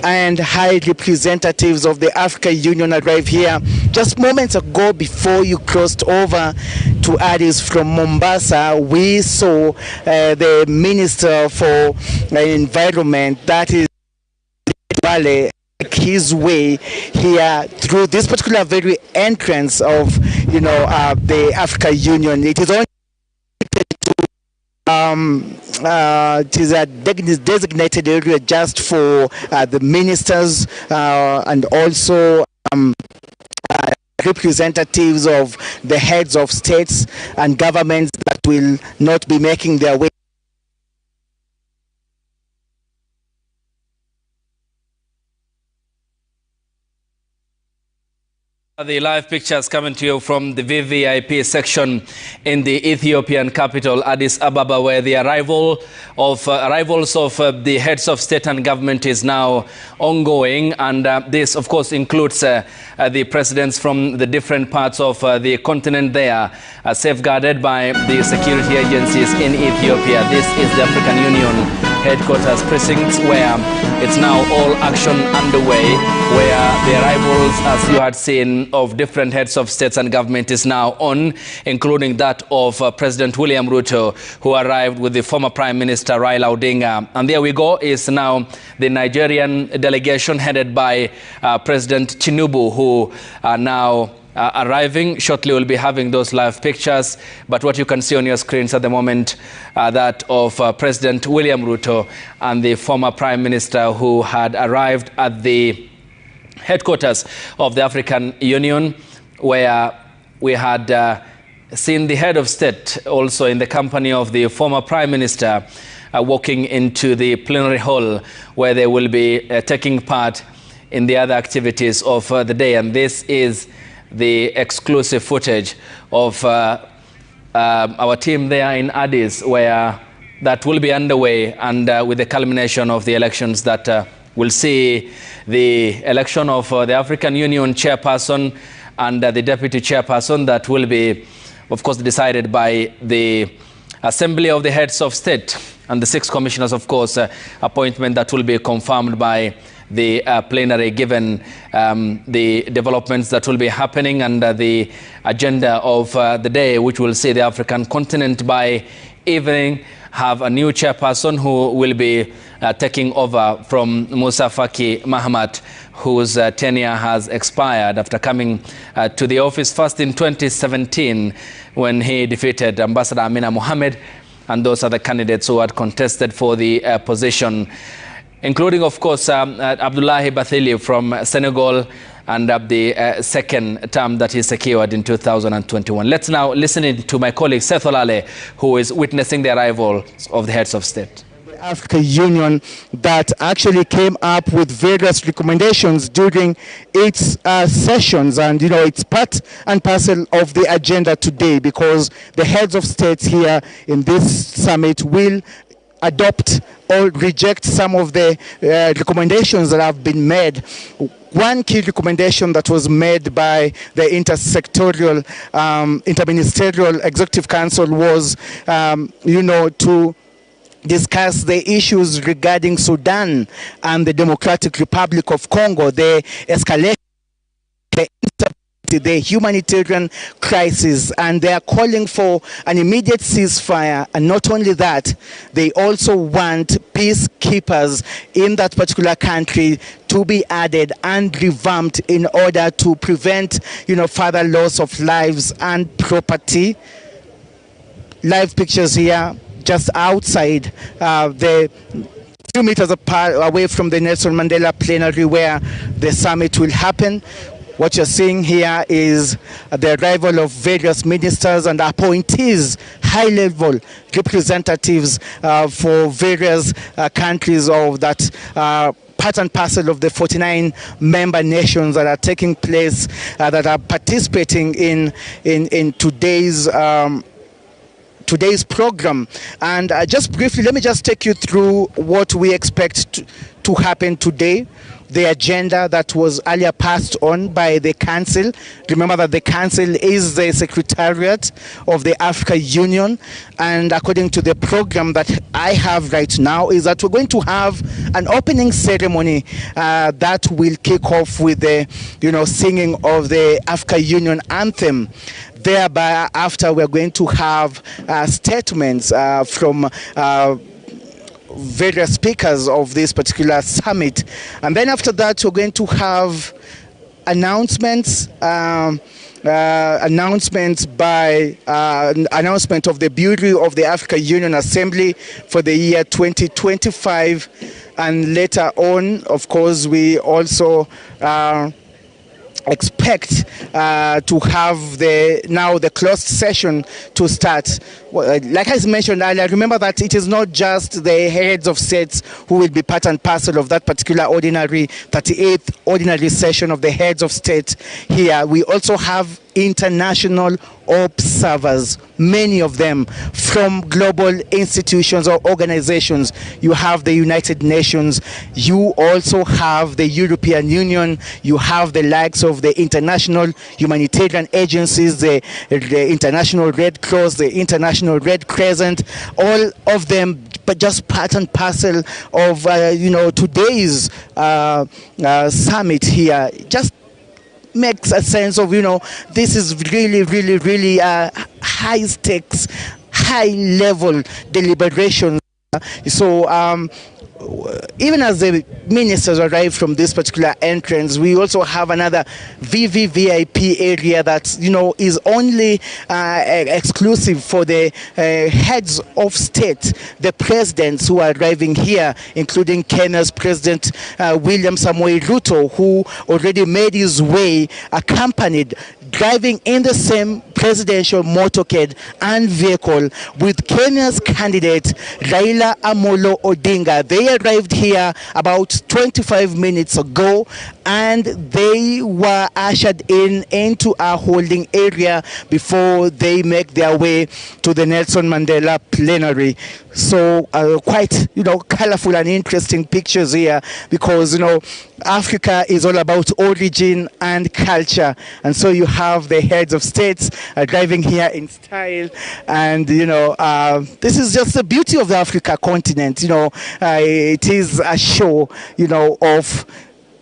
and high representatives of the Africa Union arrive here just moments ago. Before you crossed over to Addis from Mombasa, we saw the Minister for Environment, that is Vale, his way here through this particular very entrance of the Africa Union. It is only it is a designated area just for the ministers and also representatives of the heads of states and governments that will not be making their way. The live pictures coming to you from the VVIP section in the Ethiopian capital, Addis Ababa, where the arrivals of the heads of state and government is now ongoing. And this, of course, includes the presidents from the different parts of the continent there, safeguarded by the security agencies in Ethiopia. This is the African Union headquarters precincts, where it's now all action underway, where the arrivals, as you had seen, of different heads of states and government is now on, including that of President William Ruto, who arrived with the former Prime Minister Raila Odinga. And there we go, is now the Nigerian delegation headed by President Tinubu, who are now arriving. Shortly we'll be having those live pictures, but what you can see on your screens at the moment that of President William Ruto and the former Prime Minister who had arrived at the headquarters of the African Union, where we had seen the head of state also in the company of the former Prime Minister walking into the plenary hall where they will be taking part in the other activities of the day. And this is the exclusive footage of our team there in Addis, where that will be underway, and with the culmination of the elections that will see the election of the African Union chairperson and the deputy chairperson that will be, of course, decided by the Assembly of the Heads of State and the 6 commissioners, of course, appointment that will be confirmed by the plenary, given the developments that will be happening and the agenda of the day, which will see the African continent by evening have a new chairperson who will be taking over from Musa Faki Mahamoud, whose tenure has expired after coming to the office first in 2017 when he defeated Ambassador Amina Mohamed and those other candidates who had contested for the position, including, of course, Abdullahi Bathily from Senegal, and the second term that he secured in 2021. Let's now listen in to my colleague Seth Olale, who is witnessing the arrival of the heads of state. The African Union that actually came up with various recommendations during its sessions, and it's part and parcel of the agenda today, because the heads of states here in this summit will adopt or reject some of the recommendations that have been made. One key recommendation that was made by the intersectorial, interministerial executive council was, to discuss the issues regarding Sudan and the Democratic Republic of Congo, the escalation, the humanitarian crisis, and they are calling for an immediate ceasefire. And not only that, they also want peacekeepers in that particular country to be added and revamped in order to prevent, further loss of lives and property. Live pictures here just outside the few meters apart, away from the Nelson Mandela plenary where the summit will happen. What you're seeing here is the arrival of various ministers and appointees, high-level representatives for various countries of that part and parcel of the 49 member nations that are taking place, that are participating in today's program. And just briefly, let me just take you through what we expect to happen today. The agenda that was earlier passed on by the Council. Remember that the Council is the Secretariat of the African Union, and according to the program that I have right now is that we're going to have an opening ceremony that will kick off with the singing of the African Union anthem. Thereby, after, we're going to have statements from various speakers of this particular summit, and then after that we're going to have announcements by announcement of the Bureau of the African Union Assembly for the year 2025, and later on, of course, we also expect to have the closed session to start. Like I mentioned earlier, remember that it is not just the heads of states who will be part and parcel of that particular 38th ordinary session of the heads of state here. We also have international observers, many of them from global institutions or organizations. You have the United Nations, you also have the European Union, you have the likes of the international humanitarian agencies, the International Red Cross, the International Red Crescent, all of them, but just part and parcel of today's summit here. Just makes a sense of, this is really high stakes, high level deliberations. So even as the ministers arrive from this particular entrance, we also have another VVVIP area that is only exclusive for the heads of state, the presidents who are arriving here, including Kenya's President William Samoei Ruto, who already made his way, accompanied driving in the same presidential motorcade and vehicle with Kenya's candidate Raila Amolo Odinga. They arrived here about 25 minutes ago, and they were ushered into a holding area before they make their way to the Nelson Mandela plenary. So quite, colorful and interesting pictures here, because, Africa is all about origin and culture. And so you have the heads of states driving here in style. And, this is just the beauty of the Africa continent. It is a show, of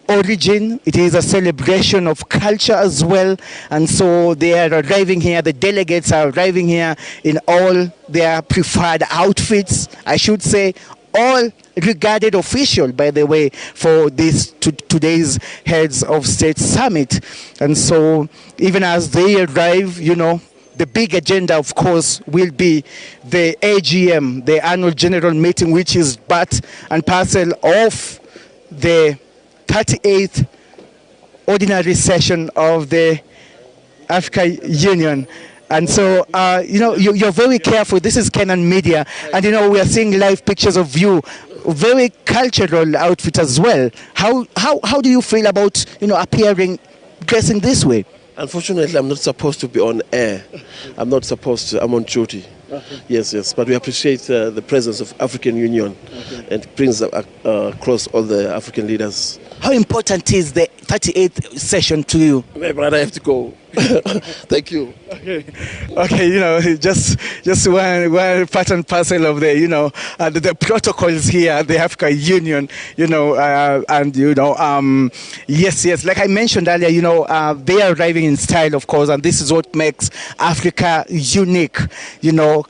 origin. It is a celebration of culture as well. And so they are arriving here, the delegates are arriving here in all their preferred outfits, I should say, all regarded official, by the way, for this today's Heads of State Summit. And so even as they arrive, the big agenda, of course, will be the AGM, the annual general meeting, which is part and parcel of the 38th ordinary session of the Africa Union. And so, you're very careful. This is Kenyan media. And, we are seeing live pictures of you, very cultural outfit as well. How do you feel about, appearing, dressing this way? Unfortunately, I'm not supposed to be on air. I'm not supposed to. I'm on duty. Yes. But we appreciate the presence of African Union, and it brings across all the African leaders. How important is the 38th session to you? My brother, I have to go. Thank you. Okay, just one part and parcel of the protocols here at the Africa Union, yes, like I mentioned earlier, they are arriving in style, of course, and this is what makes Africa unique,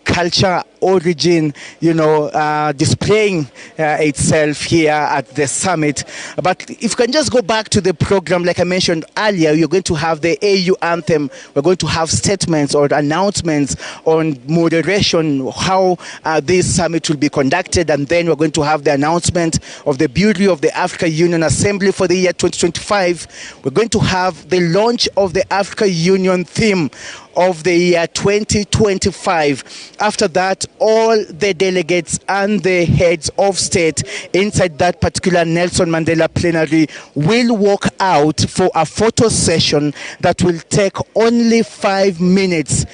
culture, origin, displaying itself here at the summit. But if you can just go back to the program, like I mentioned earlier, you're going to have the AU anthem. We're going to have statements or announcements on moderation, how this summit will be conducted, and then we're going to have the announcement of the Bureau of the Africa Union Assembly for the year 2025. We're going to have the launch of the Africa Union theme of the year 2025. After that, all the delegates and the heads of state inside that particular Nelson Mandela plenary will walk out for a photo session that will take only 5 minutes.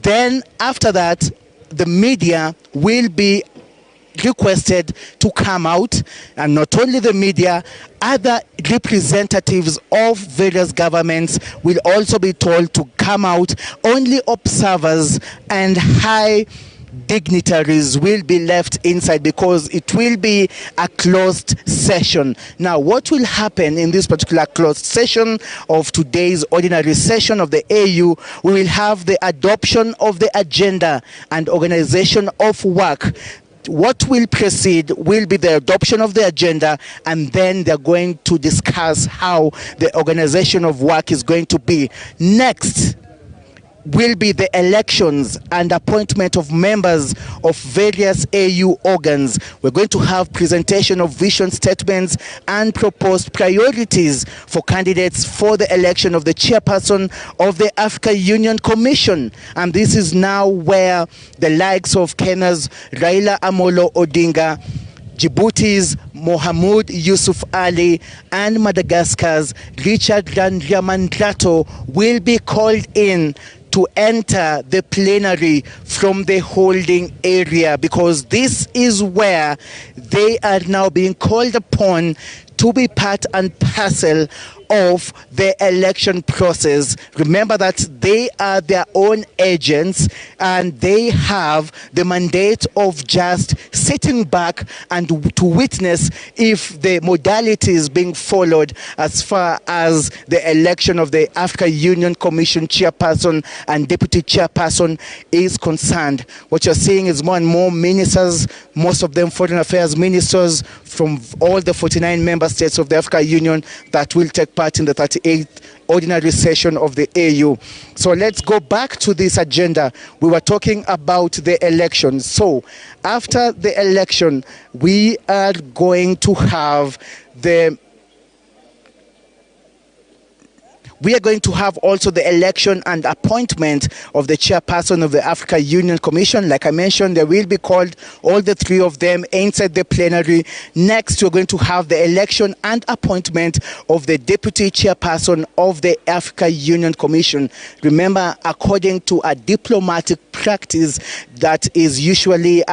Then after that, the media will be requested to come out, and not only the media, other representatives of various governments will also be told to come out. Only observers and high dignitaries will be left inside, because it will be a closed session. Now, what will happen in this particular closed session of today's ordinary session of the AU, we will have the adoption of the agenda and organization of work. What will precede will be the adoption of the agenda, and then they're going to discuss how the organization of work is going to be. Next will be the elections and appointment of members of various AU organs. We're going to have presentation of vision statements and proposed priorities for candidates for the election of the chairperson of the Africa Union Commission. And this is now where the likes of Kenya's Raila Amolo Odinga, Djibouti's Mahamoud Youssouf Ali, and Madagascar's Randriamandrato will be called in to enter the plenary from the holding area, because this is where they are now being called upon to be part and parcel of the election process. Remember that they are their own agents, and they have the mandate of just sitting back and to witness if the modality is being followed as far as the election of the Africa Union Commission chairperson and deputy chairperson is concerned. What you're seeing is more and more ministers, most of them foreign affairs ministers from all the 49 member states of the Africa Union, that will take part in the 38th ordinary session of the AU. So let's go back to this agenda. We were talking about the election. So after the election, we are going to have We are going to have also the election and appointment of the chairperson of the Africa Union Commission. Like I mentioned, they will be called, all the three of them, inside the plenary. Next, we're going to have the election and appointment of the deputy chairperson of the Africa Union Commission. Remember, according to a diplomatic practice that is usually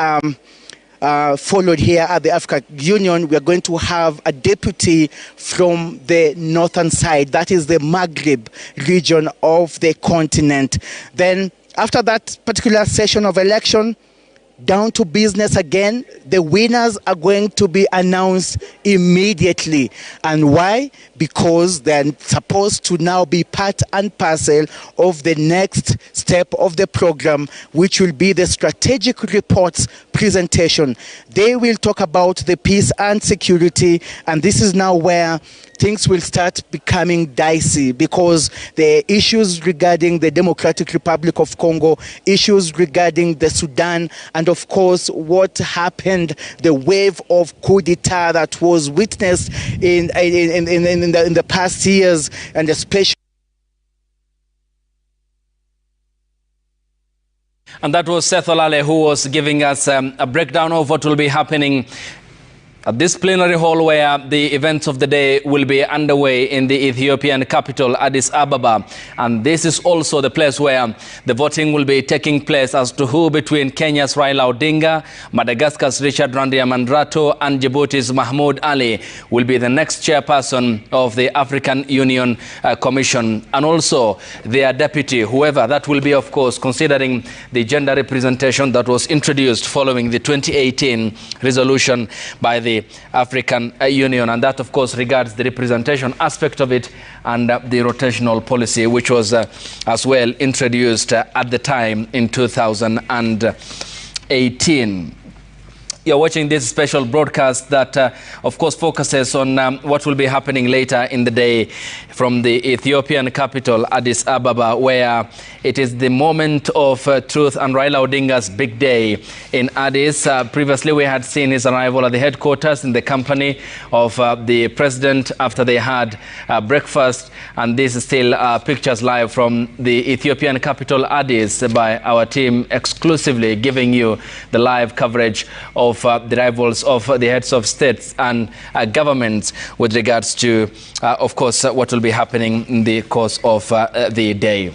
followed here at the Africa Union, we are going to have a deputy from the northern side, that is the Maghreb region of the continent. Then after that particular session of election, down to business again. The winners are going to be announced immediately. And why? Because they're supposed to now be part and parcel of the next step of the program, which will be the strategic reports presentation. They will talk about the peace and security, and this is now where things will start becoming dicey, because the issues regarding the Democratic Republic of Congo, issues regarding the Sudan, and of course what happened, the wave of coup d'etat that was witnessed in the past years, and especially. And that was Seth Olale, who was giving us a breakdown of what will be happening at this plenary hall, where the events of the day will be underway in the Ethiopian capital, Addis Ababa. And this is also the place where the voting will be taking place as to who between Kenya's Raila Odinga, Madagascar's Randriamandrato, and Djibouti's Mahamoud Ali will be the next chairperson of the African Union Commission, and also their deputy, whoever that will be, of course, considering the gender representation that was introduced following the 2018 resolution by the African Union, and that of course regards the representation aspect of it and the rotational policy, which was as well introduced at the time in 2018. You're watching this special broadcast that, of course, focuses on what will be happening later in the day from the Ethiopian capital, Addis Ababa, where it is the moment of truth and Raila Odinga's big day in Addis. Previously, we had seen his arrival at the headquarters in the company of the president after they had breakfast. And this is still pictures live from the Ethiopian capital, Addis, by our team, exclusively giving you the live coverage of the arrivals of the heads of states and governments with regards to, of course, what will be happening in the course of the day.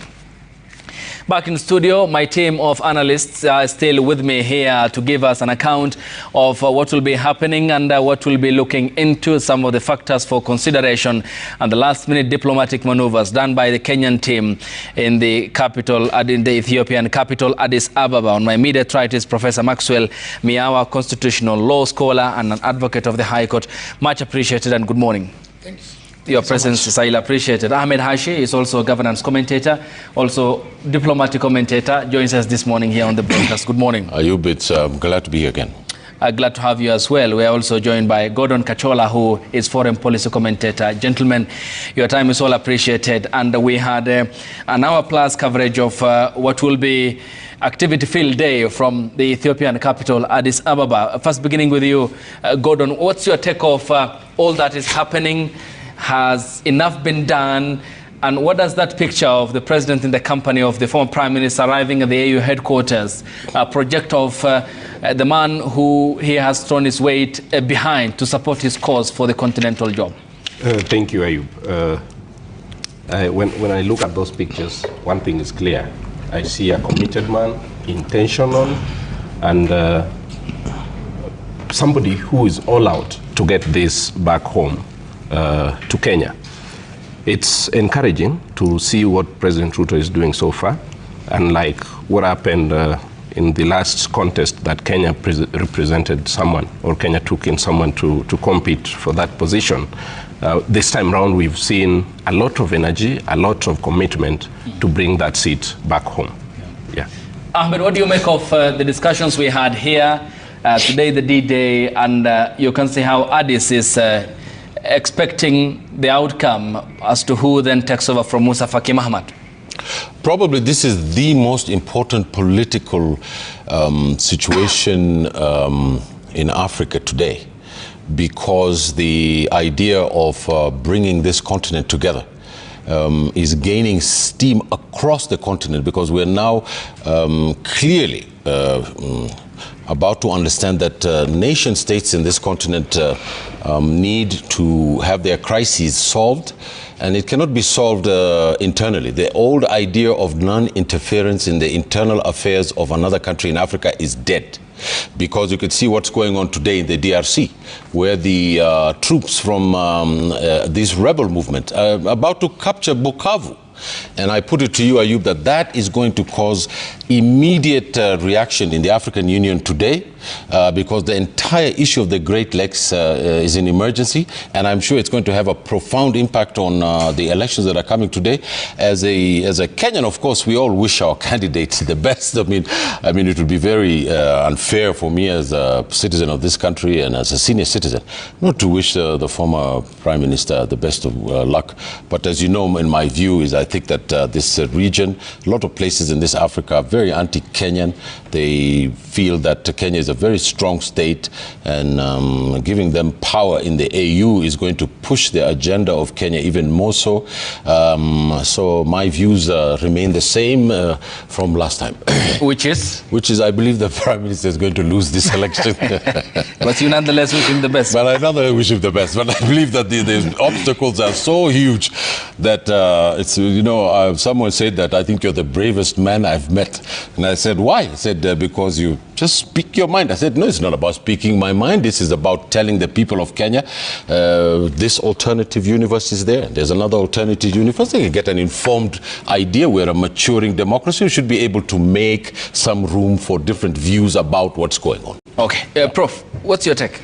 Back in studio, my team of analysts are still with me here to give us an account of what will be happening and what will be looking into some of the factors for consideration and the last-minute diplomatic maneuvers done by the Kenyan team in the capital, in the Ethiopian capital, Addis Ababa. On my immediate right is Professor Maxwell Miawa, constitutional law scholar and an advocate of the High Court. Much appreciated and good morning. Thanks. Your presence is highly appreciated. Ahmed Hashi is also a governance commentator, also diplomatic commentator, joins us this morning here on the broadcast. Good morning. Ayub, it's glad to be here again. Glad to have you as well. We are also joined by Gordon Kachola, who is foreign policy commentator. Gentlemen, your time is all appreciated. And we had an hour-plus coverage of what will be activity field day from the Ethiopian capital, Addis Ababa. First, beginning with you, Gordon, what's your take of all that is happening? Has enough been done? And what does that picture of the president in the company of the former prime minister arriving at the AU headquarters project of the man who he has thrown his weight behind to support his cause for the continental job? Thank you, Ayub. When I look at those pictures, one thing is clear. I see a committed man, intentional, and somebody who is all out to get this back home to Kenya. It's encouraging to see what President Ruto is doing so far, unlike what happened in the last contest that Kenya represented someone, or Kenya took in someone to compete for that position. This time around, we've seen a lot of energy, a lot of commitment to bring that seat back home. Yeah. Ahmed, what do you make of the discussions we had here today, the D-Day, and you can see how Addis is expecting the outcome as to who then takes over from Musa Faki Mahamat? Probably this is the most important political situation in Africa today, because the idea of bringing this continent together is gaining steam across the continent, because we're now clearly about to understand that nation states in this continent need to have their crises solved, and it cannot be solved internally. The old idea of non-interference in the internal affairs of another country in Africa is dead. Because you could see what's going on today in the DRC, where the troops from this rebel movement are about to capture Bukavu. And I put it to you, Ayub, that is going to cause immediate reaction in the African Union today, because the entire issue of the Great Lakes is an emergency, and I'm sure it's going to have a profound impact on the elections that are coming today. As a Kenyan, of course, we all wish our candidates the best. I mean, it would be very unfair for me as a citizen of this country and as a senior citizen not to wish the former Prime Minister the best of luck. But as you know, in my view, I think that this region, a lot of places in this Africa are very anti-Kenyan. They feel that Kenya is a very strong state, and giving them power in the AU is going to push the agenda of Kenya even more so. So my views remain the same from last time. Which is? Which is, I believe the Prime Minister is going to lose this election. But you nonetheless wish him the best. But I nonetheless wish him the best. But I believe that the obstacles are so huge that it's, you know, someone said that I think you're the bravest man I've met. And I said, why? I said, because you just speak your mind. I said, no, it's not about speaking my mind. This is about telling the people of Kenya, this alternative universe is there. There's another alternative universe. They can get an informed idea. We're a maturing democracy. We should be able to make some room for different views about what's going on. Okay. Prof, what's your take?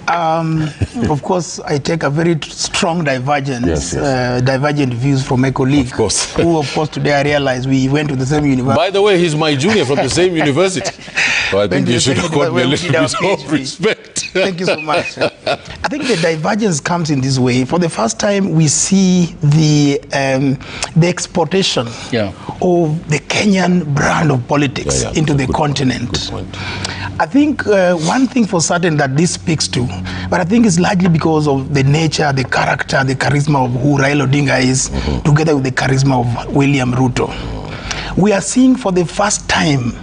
Of course, I take a very strong divergence, divergent views from my colleague. Of course. Who, of course, today I realize we went to the same university. By the way, he's my junior from the same university. So I think you should accord me a little bit of respect. Thank you so much. I think the divergence comes in this way. For the first time, we see the exportation of the Kenyan brand of politics into the continent. I think one thing for certain that this speaks to, but I think it's largely because of the nature, the character, the charisma of who Raila Odinga is, together with the charisma of William Ruto. We are seeing for the first time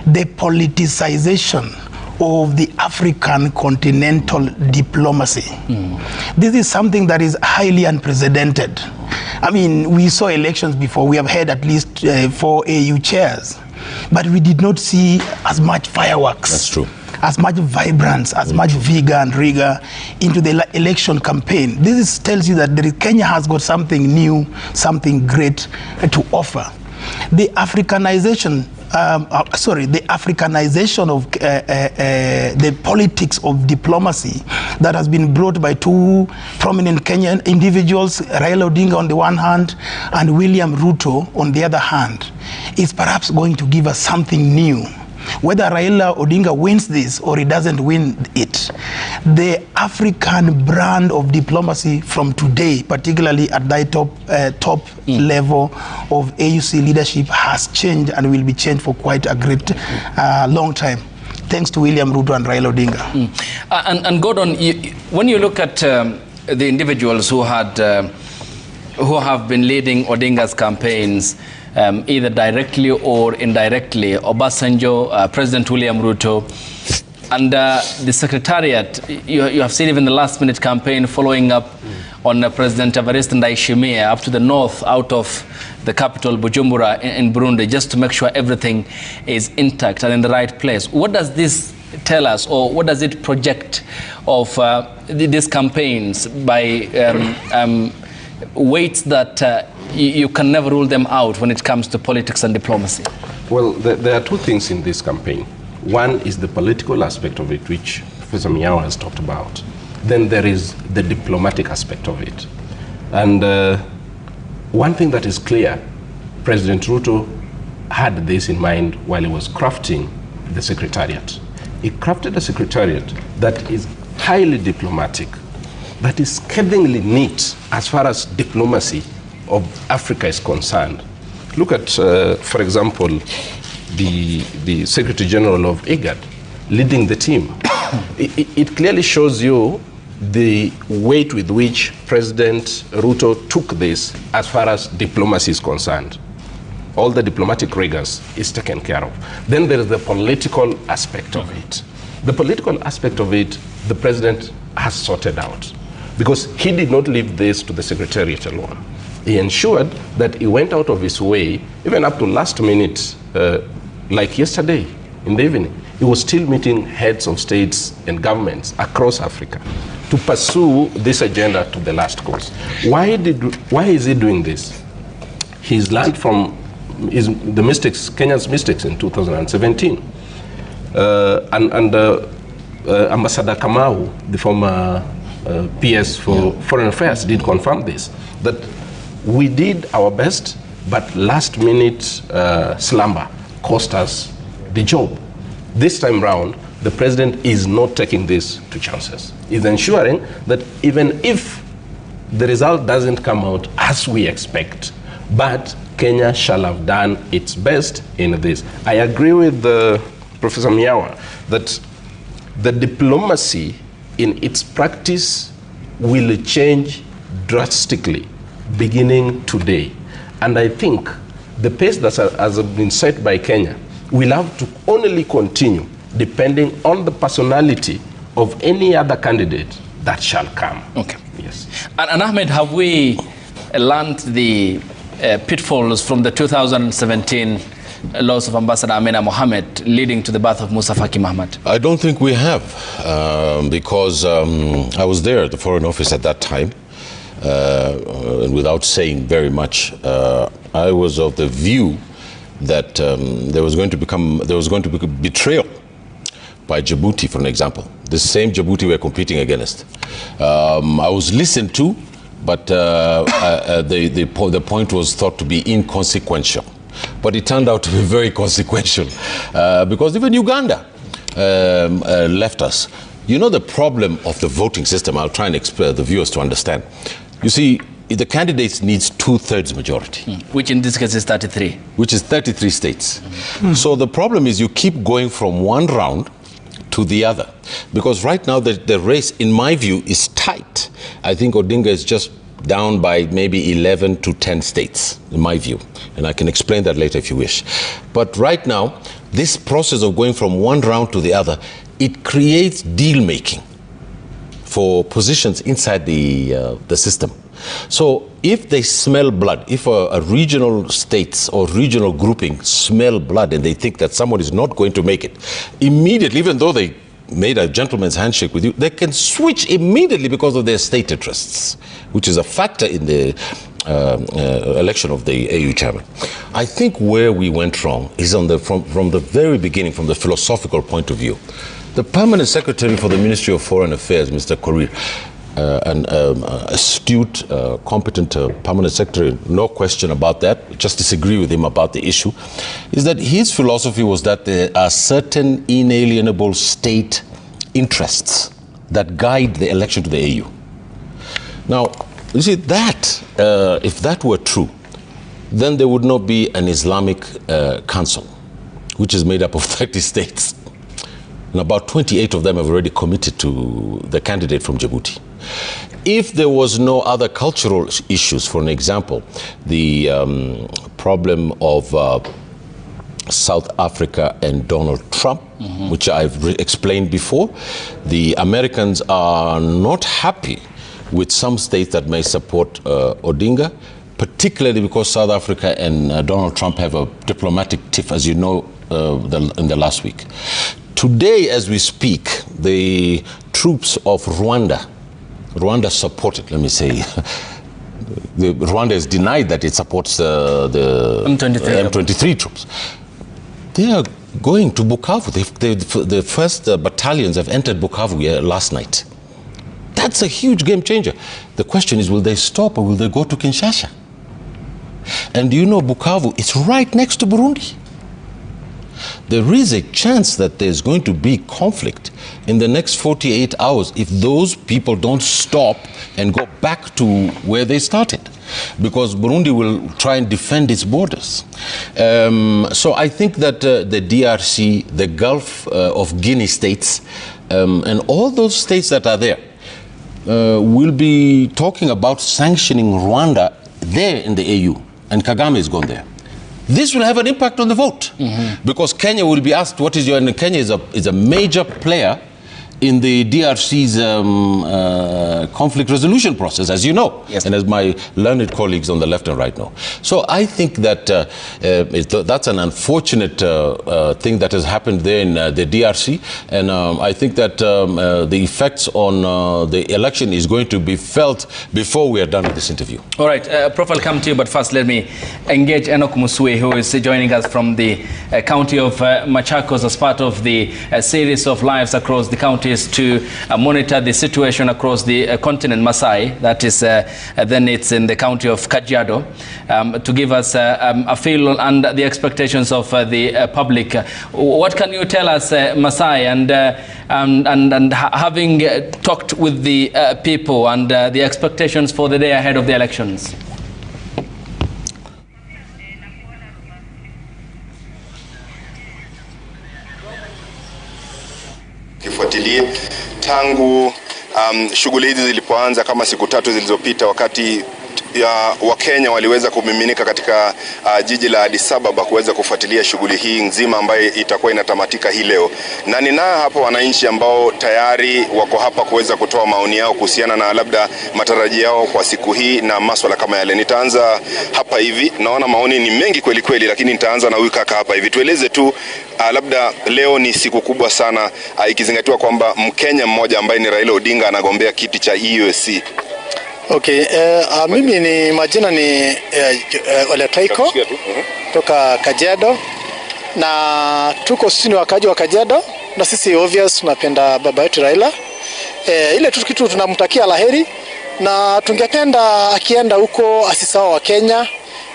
the politicization of the African continental diplomacy. This is something that is highly unprecedented. I mean, we saw elections before. We have had at least 4 AU chairs. But we did not see as much fireworks. That's true. As much vibrance, as much vigor and rigor into the election campaign. This tells you that Kenya has got something new, something great to offer. The Africanization, the Africanization of the politics of diplomacy that has been brought by 2 prominent Kenyan individuals, Raila Odinga on the one hand and William Ruto on the other hand, is perhaps going to give us something new. Whether Raila Odinga wins this or he doesn't win it, the African brand of diplomacy from today, particularly at the top level of AUC leadership, has changed and will be changed for quite a great long time, thanks to William Ruto and Raila Odinga. And Gordon, when you look at the individuals who have been leading Odinga's campaigns, either directly or indirectly, Obasanjo, President William Ruto, and the Secretariat, you have seen even the last-minute campaign following up on President Evariste Ndayishimiye up to the north, out of the capital, Bujumbura, in Burundi, just to make sure everything is intact and in the right place. What does this tell us, or what does it project of these campaigns by weights that you can never rule them out when it comes to politics and diplomacy? Well, there are 2 things in this campaign. One is the political aspect of it, which Professor Miao has talked about. Then there is the diplomatic aspect of it. And one thing that is clear, President Ruto had this in mind while he was crafting the Secretariat. He crafted a Secretariat that is highly diplomatic, that is scathingly neat as far as diplomacy of Africa is concerned. Look at, for example, the Secretary General of IGAD leading the team. It clearly shows you the weight with which President Ruto took this as far as diplomacy is concerned. All the diplomatic rigors is taken care of. Then there is the political aspect of it. The political aspect of it, the president has sorted out, because he did not leave this to the Secretariat alone. He ensured that he went out of his way, even up to last minute, like yesterday in the evening. He was still meeting heads of states and governments across Africa to pursue this agenda to the last course. Why is he doing this? He's learned from the mistakes, Kenya's mistakes in 2017. Ambassador Kamau, the former PS for Foreign Affairs, did confirm this, that we did our best, but last minute slumber cost us the job. This time round, the president is not taking this to chances. He's ensuring that even if the result doesn't come out as we expect, but Kenya shall have done its best in this. I agree with Professor Miawa that the diplomacy in its practice will change drastically beginning today. And I think the pace that has been set by Kenya will have to only continue depending on the personality of any other candidate that shall come. Okay. Yes. And Ahmed, have we learned the pitfalls from the 2017 loss of Ambassador Amina Mohamed leading to the birth of Musa Faki Mahamat? I don't think we have, because I was there at the Foreign Office at that time, and without saying very much, I was of the view that there was going to be betrayal by Djibouti, for an example. The same Djibouti we're competing against. I was listened to, but the point was thought to be inconsequential. But it turned out to be very consequential, because even Uganda left us. You know the problem of the voting system, I'll try and explain the viewers to understand. You see, the candidates needs 2/3 majority. Which in this case is 33. Which is 33 states. So the problem is you keep going from one round to the other. Because right now the race, in my view, is tight. I think Odinga is just down by maybe 11 to 10 states, in my view. And I can explain that later if you wish. But right now, this process of going from one round to the other, it creates deal-making for positions inside the system. So if they smell blood, if a regional states or regional grouping smell blood and they think that someone is not going to make it, immediately, even though they made a gentleman's handshake with you, they can switch immediately because of their state interests, which is a factor in the election of the AU chairman. I think where we went wrong is from the very beginning, from the philosophical point of view. The permanent secretary for the Ministry of Foreign Affairs, Mr. Korir, an astute, competent permanent secretary, no question about that, just disagree with him about the issue, is that his philosophy was that there are certain inalienable state interests that guide the election to the AU. Now, you see, that, if that were true, then there would not be an Islamic council, which is made up of 30 states. And about 28 of them have already committed to the candidate from Djibouti. If there was no other cultural issues, for an example, the problem of South Africa and Donald Trump, which I've explained before, the Americans are not happy with some states that may support Odinga, particularly because South Africa and Donald Trump have a diplomatic tiff, as you know, in the last week. Today, as we speak, the troops of Rwanda supported, let me say, Rwanda has denied that it supports the M23 troops. They are going to Bukavu. The first battalions have entered Bukavu last night. That's a huge game changer. The question is, will they stop or will they go to Kinshasa? And you know Bukavu is right next to Burundi. There is a chance that there's going to be conflict in the next 48 hours if those people don't stop and go back to where they started, because Burundi will try and defend its borders. So I think that the DRC, the Gulf of Guinea states, and all those states that are there, will be talking about sanctioning Rwanda there in the AU, and Kagame is gone there. This will have an impact on the vote, because Kenya will be asked, what is your... And Kenya is a major player in the DRC's conflict resolution process, as you know, and as my learned colleagues on the left and right know. So I think that that's an unfortunate thing that has happened there in the DRC, and I think that the effects on the election is going to be felt before we are done with this interview. All right, Prof, I'll come to you, but first let me engage Enoch Muswe, who is joining us from the county of Machakos as part of the series of lives across the county to monitor the situation across the continent, Masai, that is, then it's in the county of Kajiado, to give us a feel and the expectations of the public. What can you tell us, Masai, and having talked with the people and the expectations for the day ahead of the elections? Kifuatilie tangu shughuli hizi zilipoanza kama siku 3 zilizopita, wakati Wakenya waliweza kumiminika katika jiji la Addis Ababa kuweza kufuatilia shughuli hii nzima ambayo itakuwa inatamatika hii leo. Na ninao hapa wananchi ambao tayari wako hapa kuweza kutoa maoni yao kuhusiana na labda matarajio yao kwa siku hii na masuala kama yale. Nitaanza hapa hivi, naona maoni ni mengi kweli kweli, lakini nitaanza na huyu kaka hapa hivi. Tueleze tu labda leo ni siku kubwa sana ikizingatiwa kwamba Mkenya mmoja ambaye ni Raila Odinga anagombea kiti cha EAC. Okay, mimi ni majina ni Ole Taiko toka Kajiado, na tuko sisi ni wakaji wa Kajiado, na sisi obvious tunapenda baba yetu Raila. Ile tu kitu tunamtakia laheri, na tungependa akienda huko asisahau wa Kenya,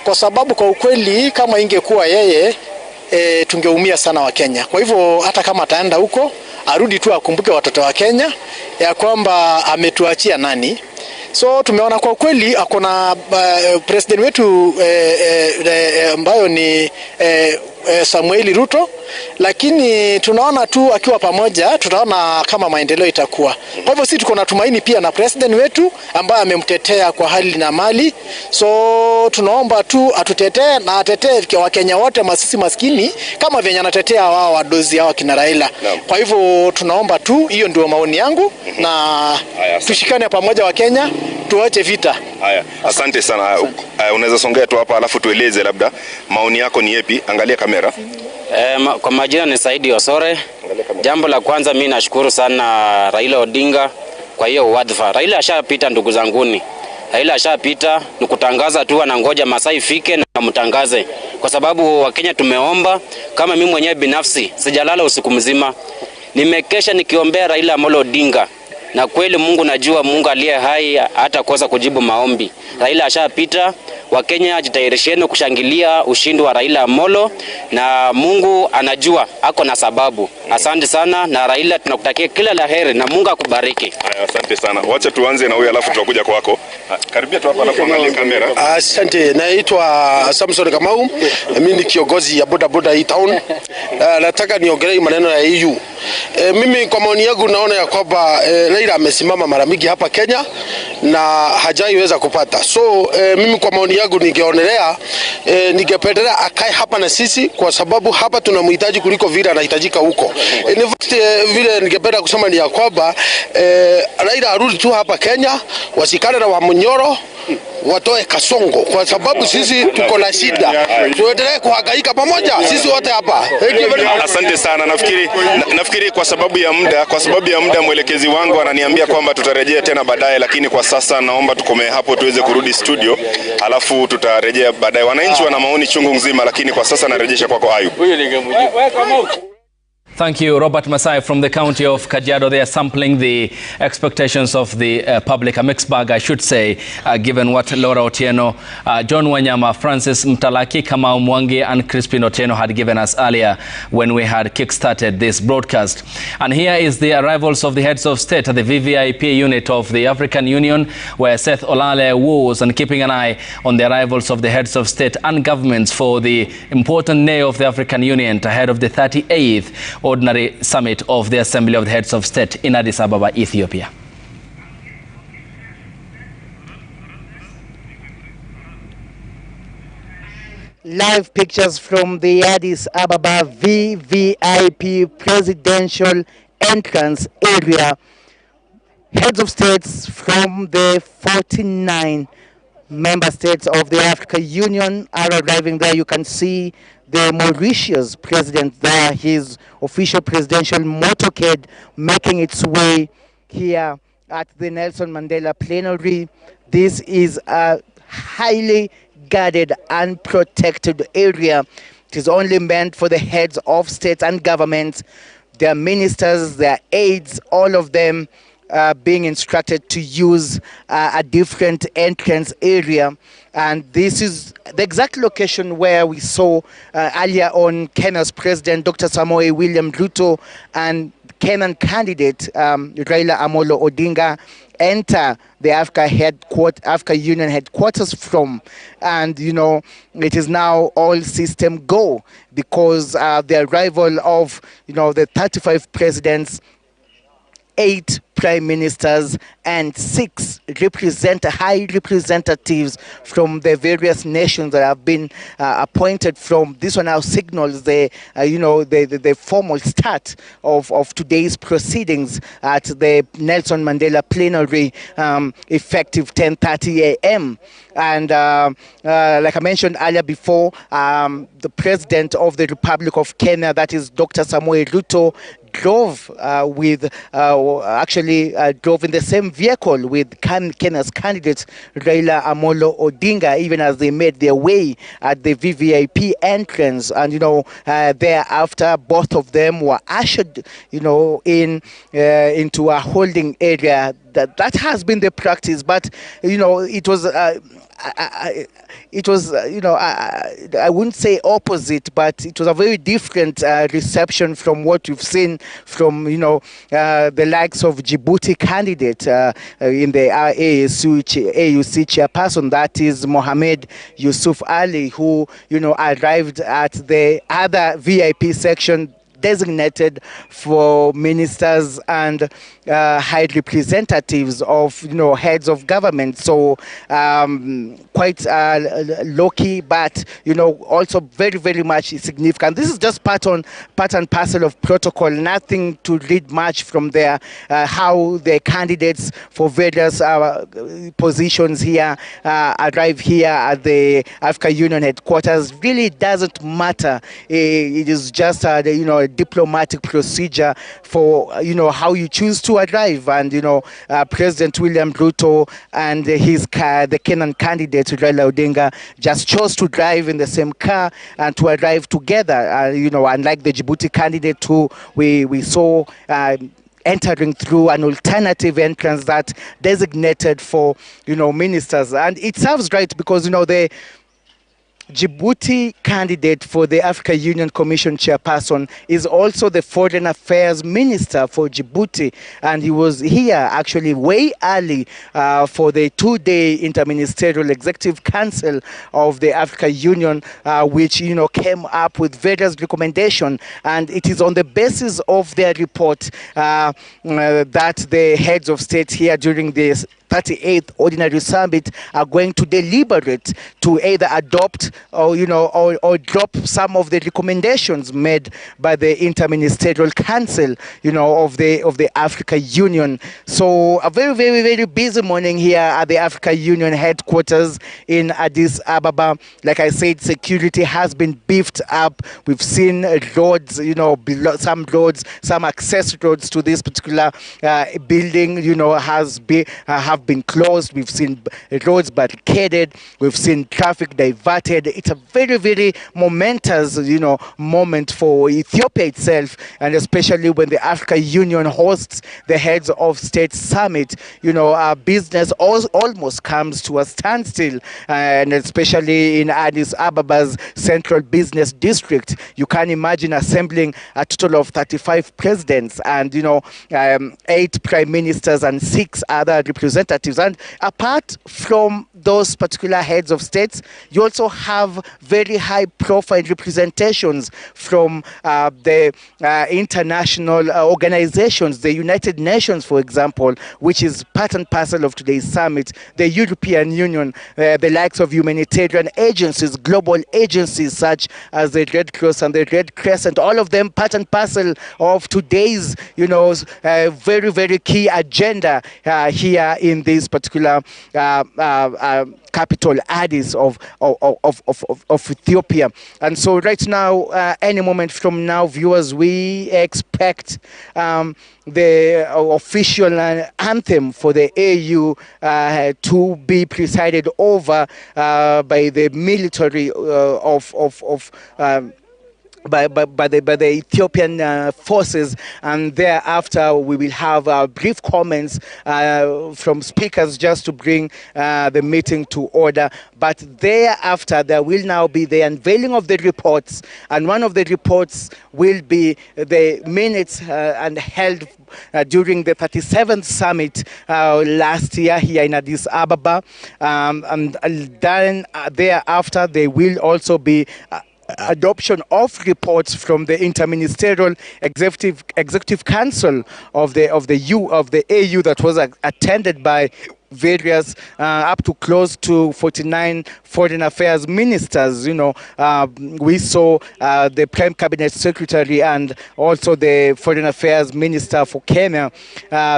kwa sababu kwa ukweli kama ingekuwa yeye tungeumia sana wa Kenya. Kwa hivyo hata kama ataenda huko arudi tu akumbuke watoto wa Kenya ya kwamba ametuachia nani. So tumeona kwa kweli akona president wetu ambayo ni Samuel Ruto, lakini tunaona tu akiwa pamoja tutaona kama maendeleo itakuwa. Kwa hivyo sisi tuko na tumaini pia na president wetu ambaye amemtetea kwa hali na mali. So tunaomba tu atutetee na atetee kwa Wakenya wote masisi maskini kama venye anatetea wao wadozi hao kina Raila. Kwa hivyo tunaomba tu, hiyo ndio maoni yangu, na tushikane pamoja wa Kenya, tuache vita. Haya, asante sana. Unaweza songea tu hapa alafu tueleze labda maoni yako ni yapi? Angalia kamera. Kwa majina ni Saidi Osore. Jambo la kwanza mimi nashukuru sana Raila Odinga kwa hiyo wadhifa. Raila ashapita ndugu zanguni. Raila ashapita, ni kutangaza tu, anangoja masaa ifike na mtangaze. Kwa sababu Wakenya tumeomba, kama mimi mwenyewe binafsi sijalala usiku mzima. Nimekesha nikiombea Raila Amolo Odinga. Na kweli Mungu najua Mungu aliye hai hata kosa kujibu maombi. Raila ashapita, Wakenya jitayarisheni kushangilia ushindi wa Raila Amolo, na Mungu anajua ako na sababu. Asante sana, na Raila tunakutakia kila laheri na Mungu akubariki. Haya, asante sana. Wacha tuanze na huyu alafu tutakuja kwako. Karibia tu hapa alafu angalia kamera. Asante, naitwa Samson Kamau. Mimi ni kiongozi ya boda boda hii town. Nataka niongelee maneno ya EU. Mimi kwa maoni yangu naona ya kwamba Raila amesimama mara mingi hapa Kenya na hajaiweza kupata. So mimi kwa maoni yangu ningeonelea ningependelea akae hapa na sisi, kwa sababu hapa tunamhitaji kuliko vile anahitajika huko. Vile ningependa kusema ni ya kwamba Raila arudi tu hapa Kenya, wasikane na Wamunyoro, watoe Kasongo, kwa sababu sisi tuko na shida. Tuendelee kuhangaika pamoja sisi wote hapa. Asante sana. Nafikiri kwa sababu ya muda mwelekezi wangu ananiambia kwamba tutarejea tena baadaye, lakini kwa sasa naomba tukomee hapo tuweze kurudi studio, alafu tutarejea baadaye. Wananchi wana maoni chungu nzima, lakini kwa sasa narejesha kwako Ayub. Thank you, Robert Masai from the county of Kajiado. They are sampling the expectations of the public. A mixed bag, I should say, given what Laura Otieno, John Wanyama, Francis Mtalaki, Kamau Mwangi, and Crispin Otieno had given us earlier when we had kick-started this broadcast. And here is the arrivals of the heads of state at the VVIP unit of the African Union, where Seth Olale was and keeping an eye on the arrivals of the heads of state and governments for the important day of the African Union ahead of the 38th Ordinary Summit of the Assembly of the Heads of State in Addis Ababa, Ethiopia. live pictures from the Addis Ababa VVIP presidential entrance area. Heads of states from the 49 member states of the African Union are arriving there. You can see the Mauritius president there, his official presidential motorcade making its way here at the Nelson Mandela plenary. This is a highly guarded and protected area. It is only meant for the heads of states and governments, their ministers, their aides, all of them being instructed to use a different entrance area. And this is the exact location where we saw earlier on Kenya's president, Dr. Samoei William Ruto, and Kenyan candidate Raila Amolo Odinga enter the Africa Union headquarters from. And, you know, it is now all system go, because the arrival of, you know, the 35 presidents, 8 prime ministers, and 6 high representatives from the various nations that have been appointed from. This one now signals the formal start of today's proceedings at the Nelson Mandela plenary, effective 10:30 a.m. And like I mentioned earlier before, the president of the Republic of Kenya, that is Dr. Samoei Ruto, drove drove in the same vehicle with Kenya's candidate Raila Amolo Odinga, even as they made their way at the VVIP entrance. And, you know, thereafter, both of them were ushered, you know, into a holding area. That has been the practice, but, you know, it was I wouldn't say opposite, but it was a very different reception from what we've seen from, you know, the likes of Djibouti candidate in the AUC chairperson, that is Mohamed Youssouf Ali, who, you know, arrived at the other VIP section designated for ministers and high representatives of, you know, heads of government. So quite low-key, but, you know, also very, very much significant. This is just part and parcel of protocol, nothing to read much from there. How the candidates for various positions here arrive here at the African Union headquarters really doesn't matter. It is just you know, diplomatic procedure for, you know, how you choose to arrive. And, you know, President William Ruto and the Kenyan candidate Raila Odinga just chose to drive in the same car and to arrive together, you know, unlike the Djibouti candidate who we saw entering through an alternative entrance that designated for, you know, ministers. And it serves right, because, you know, the Djibouti candidate for the Africa Union Commission chairperson is also the Foreign Affairs Minister for Djibouti, and he was here actually way early for the 2-day Interministerial Executive Council of the Africa Union, which, you know, came up with various recommendations, and it is on the basis of their report that the heads of state here during this 38th Ordinary Summit are going to deliberate to either adopt or, you know, or drop some of the recommendations made by the Interministerial Council, you know, of the Africa Union. So a very, very, very busy morning here at the Africa Union headquarters in Addis Ababa. Like I said, security has been beefed up. We've seen roads, you know, some roads, some access roads to this particular building, you know, have been closed. We've seen roads barricaded. We've seen traffic diverted. It's a very, very momentous, you know, moment for Ethiopia itself, and especially when the Africa Union hosts the Heads of State Summit. You know, our business almost comes to a standstill, and especially in Addis Ababa's central business district. You can imagine assembling a total of 35 presidents and, you know, 8 prime ministers and 6 other representatives representatives. And apart from those particular heads of states, you also have very high-profile representations from the international organizations, the United Nations, for example, which is part and parcel of today's summit, the European Union, the likes of humanitarian agencies, global agencies such as the Red Cross and the Red Crescent, all of them part and parcel of today's, very, very key agenda here in this particular capital, Addis of Ethiopia. And so right now, any moment from now, viewers, we expect the official anthem for the AU to be presided over by the military by the Ethiopian forces, and thereafter we will have brief comments from speakers just to bring the meeting to order. But thereafter there will now be the unveiling of the reports, and one of the reports will be the minutes and held during the 37th summit last year here in Addis Ababa, and then thereafter there will also be adoption of reports from the Interministerial Executive Council of the AU that was attended by various up to close to 49 foreign affairs ministers. We saw the Prime Cabinet Secretary and also the Foreign Affairs Minister for Kenya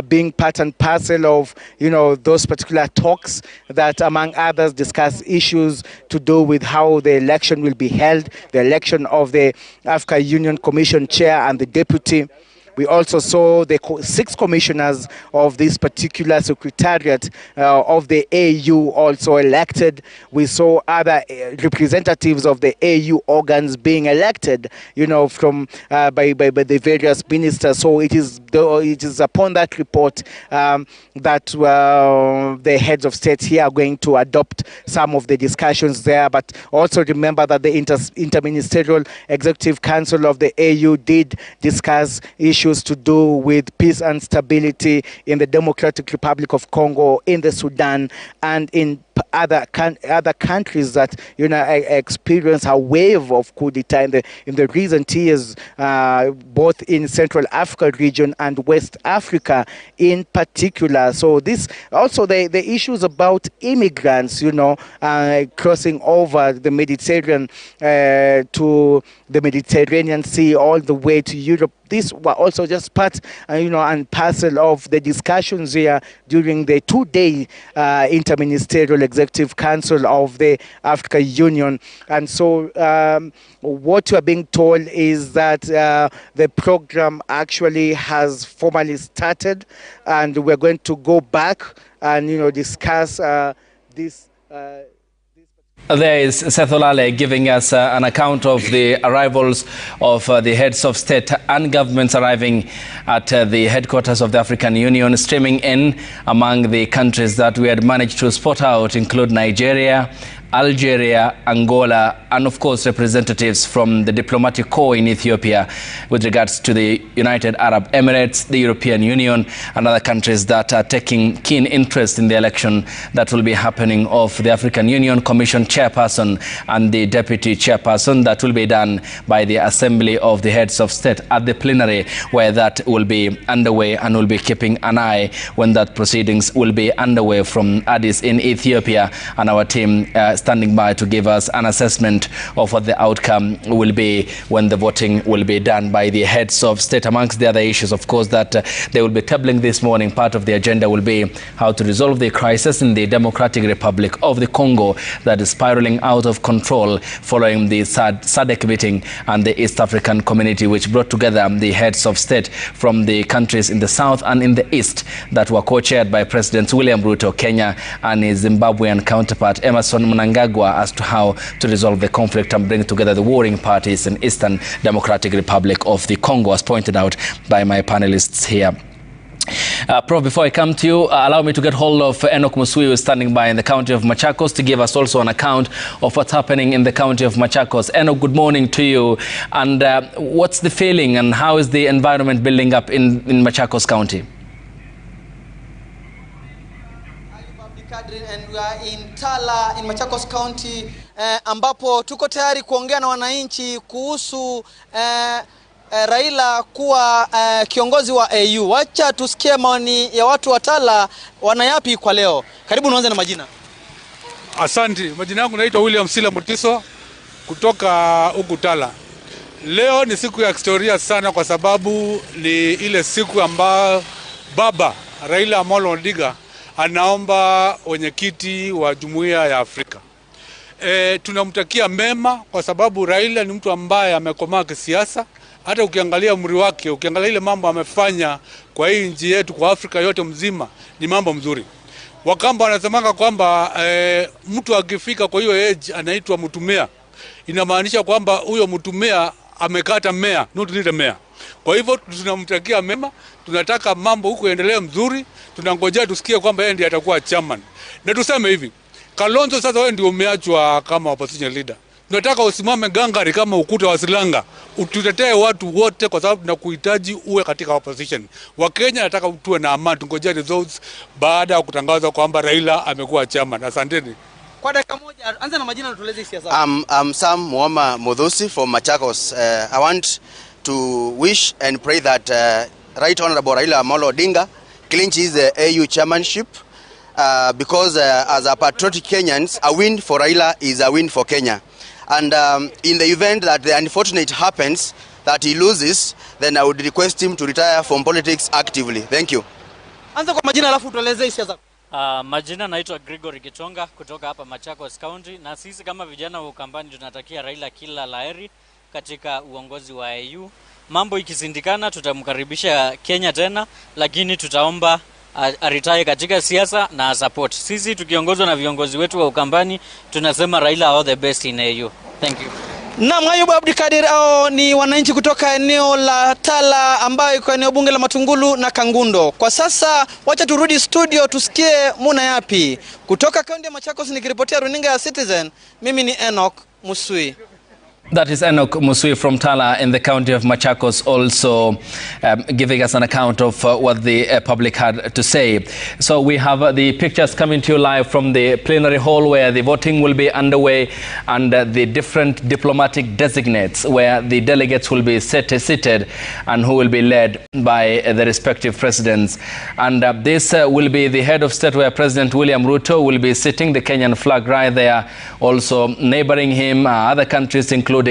being part and parcel of those particular talks that, among others, discuss issues to do with how the election will be held, the election of the African Union Commission Chair and the Deputy. We also saw the 6 commissioners of this particular secretariat of the AU also elected. We saw other representatives of the AU organs being elected, from by the various ministers. So it is upon that report that the heads of state here are going to adopt some of the discussions there. But also remember that the Interministerial Executive Council of the AU did discuss issues to do with peace and stability in the Democratic Republic of Congo, in the Sudan, and in other countries that experience a wave of coup d'etat in the recent years, both in Central Africa region and West Africa in particular. So this also the issues about immigrants, crossing over the Mediterranean to the Mediterranean Sea all the way to Europe. These were also just part, and parcel of the discussions here during the 2-day Interministerial Executive Council of the African Union. And so what we are being told is that the program actually has formally started, and we're going to go back and, discuss this. There is Seth Olale giving us an account of the arrivals of the heads of state and governments arriving at the headquarters of the African Union, streaming in. Among the countries that we had managed to spot out include Nigeria, Algeria, Angola, and of course representatives from the diplomatic corps in Ethiopia with regards to the United Arab Emirates, the European Union, and other countries that are taking keen interest in the election that will be happening of the African Union Commission Chairperson and the Deputy Chairperson. That will be done by the Assembly of the Heads of State at the plenary, where that will be underway, and will be keeping an eye when that proceedings will be underway from Addis in Ethiopia. And our team standing by to give us an assessment of what the outcome will be when the voting will be done by the heads of state. Amongst the other issues, of course, that they will be tabling this morning, part of the agenda will be how to resolve the crisis in the Democratic Republic of the Congo that is spiraling out of control following the SADC meeting and the East African Community, which brought together the heads of state from the countries in the south and in the east that were co-chaired by President William Ruto, Kenya, and his Zimbabwean counterpart Emerson Mnangagwa, as to how to resolve the conflict and bring together the warring parties in Eastern Democratic Republic of the Congo, as pointed out by my panelists here. Prof, before I come to you, allow me to get hold of Enoch Musui, who is standing by in the county of Machakos, to give us also an account of what's happening in the county of Machakos. Enoch, good morning to you. And what's the feeling and how is the environment building up in Machakos County? Kadri, and we are in Tala in Machakos County, ambapo tuko tayari kuongea na wananchi kuhusu Raila kuwa kiongozi wa AU. Wacha tusikie maoni ya watu wa Tala wanayapi kwa leo. Karibu nianze na majina. Asante. Majina yangu naitwa William Sila Mutiso kutoka huku Tala. Leo ni siku ya historia sana kwa sababu ni ile siku ambayo baba Raila Amolo Odinga anaomba wenyekiti wa Jumuiya ya Afrika. Tunamtakia mema kwa sababu Raila ni mtu ambaye amekomaa kisiasa. Hata ukiangalia umri wake, ukiangalia ile mambo amefanya kwa hii nchi yetu, kwa Afrika yote mzima, ni mambo mzuri. Wakamba wanasemanga kwamba mtu akifika kwa hiyo age anaitwa mtumea. Inamaanisha kwamba huyo mtumea amekata mmea, not little mmea. Kwa hivyo tunamtakia mema, tunataka mambo huko endelee mzuri, tunangojea tusikie kwamba yeye ndiye atakuwa chairman. Na tuseme hivi, Kalonzo sasa wewe ndio umeachwa kama opposition leader. Tunataka usimame gangari kama ukuta wa Silanga, ututetee watu wote kwa sababu tunakuhitaji uwe katika opposition. Wakenya nataka tuwe na amani, tungojea results baada ya kutangaza kwamba Raila amekuwa chairman. Asanteni. Kwa dakika moja, anza na majina na tueleze hisia zako. I'm Sam Muhammad Mudhusi from Machakos. I want to wish and pray that Right Honorable Raila Amolo Odinga clinches the AU chairmanship because as a patriotic Kenyans, a win for Raila is a win for Kenya. And in the event that the unfortunate happens that he loses, then I would request him to retire from politics actively. Thank you. Anza kwa majina alafu tueleze hisia zako. Majina naitwa Gregory Gitonga kutoka hapa Machakos County, na sisi kama vijana wa Ukambani tunatakia Raila kila laheri katika uongozi wa AU. Mambo ikisindikana tutamkaribisha Kenya tena, lakini tutaomba aritaye katika siasa na support. Sisi tukiongozwa na viongozi wetu wa Ukambani tunasema Raila all the best in AU. Thank you. Naam, Ayubu Abdikadir hao ni wananchi kutoka eneo la Tala ambayo iko eneo bunge la Matungulu na Kangundo. Kwa sasa wacha turudi studio tusikie muna yapi. Kutoka kaunti ya Machakos nikiripotia runinga ya Citizen, mimi ni Enoch Musui. That is Enoch Musui from Tala in the county of Machakos, also giving us an account of what the public had to say. So we have the pictures coming to you live from the plenary hall where the voting will be underway, and the different diplomatic designates where the delegates will be seated and who will be led by the respective presidents. And this will be the head of state where President William Ruto will be sitting, the Kenyan flag right there. Also neighboring him other countries including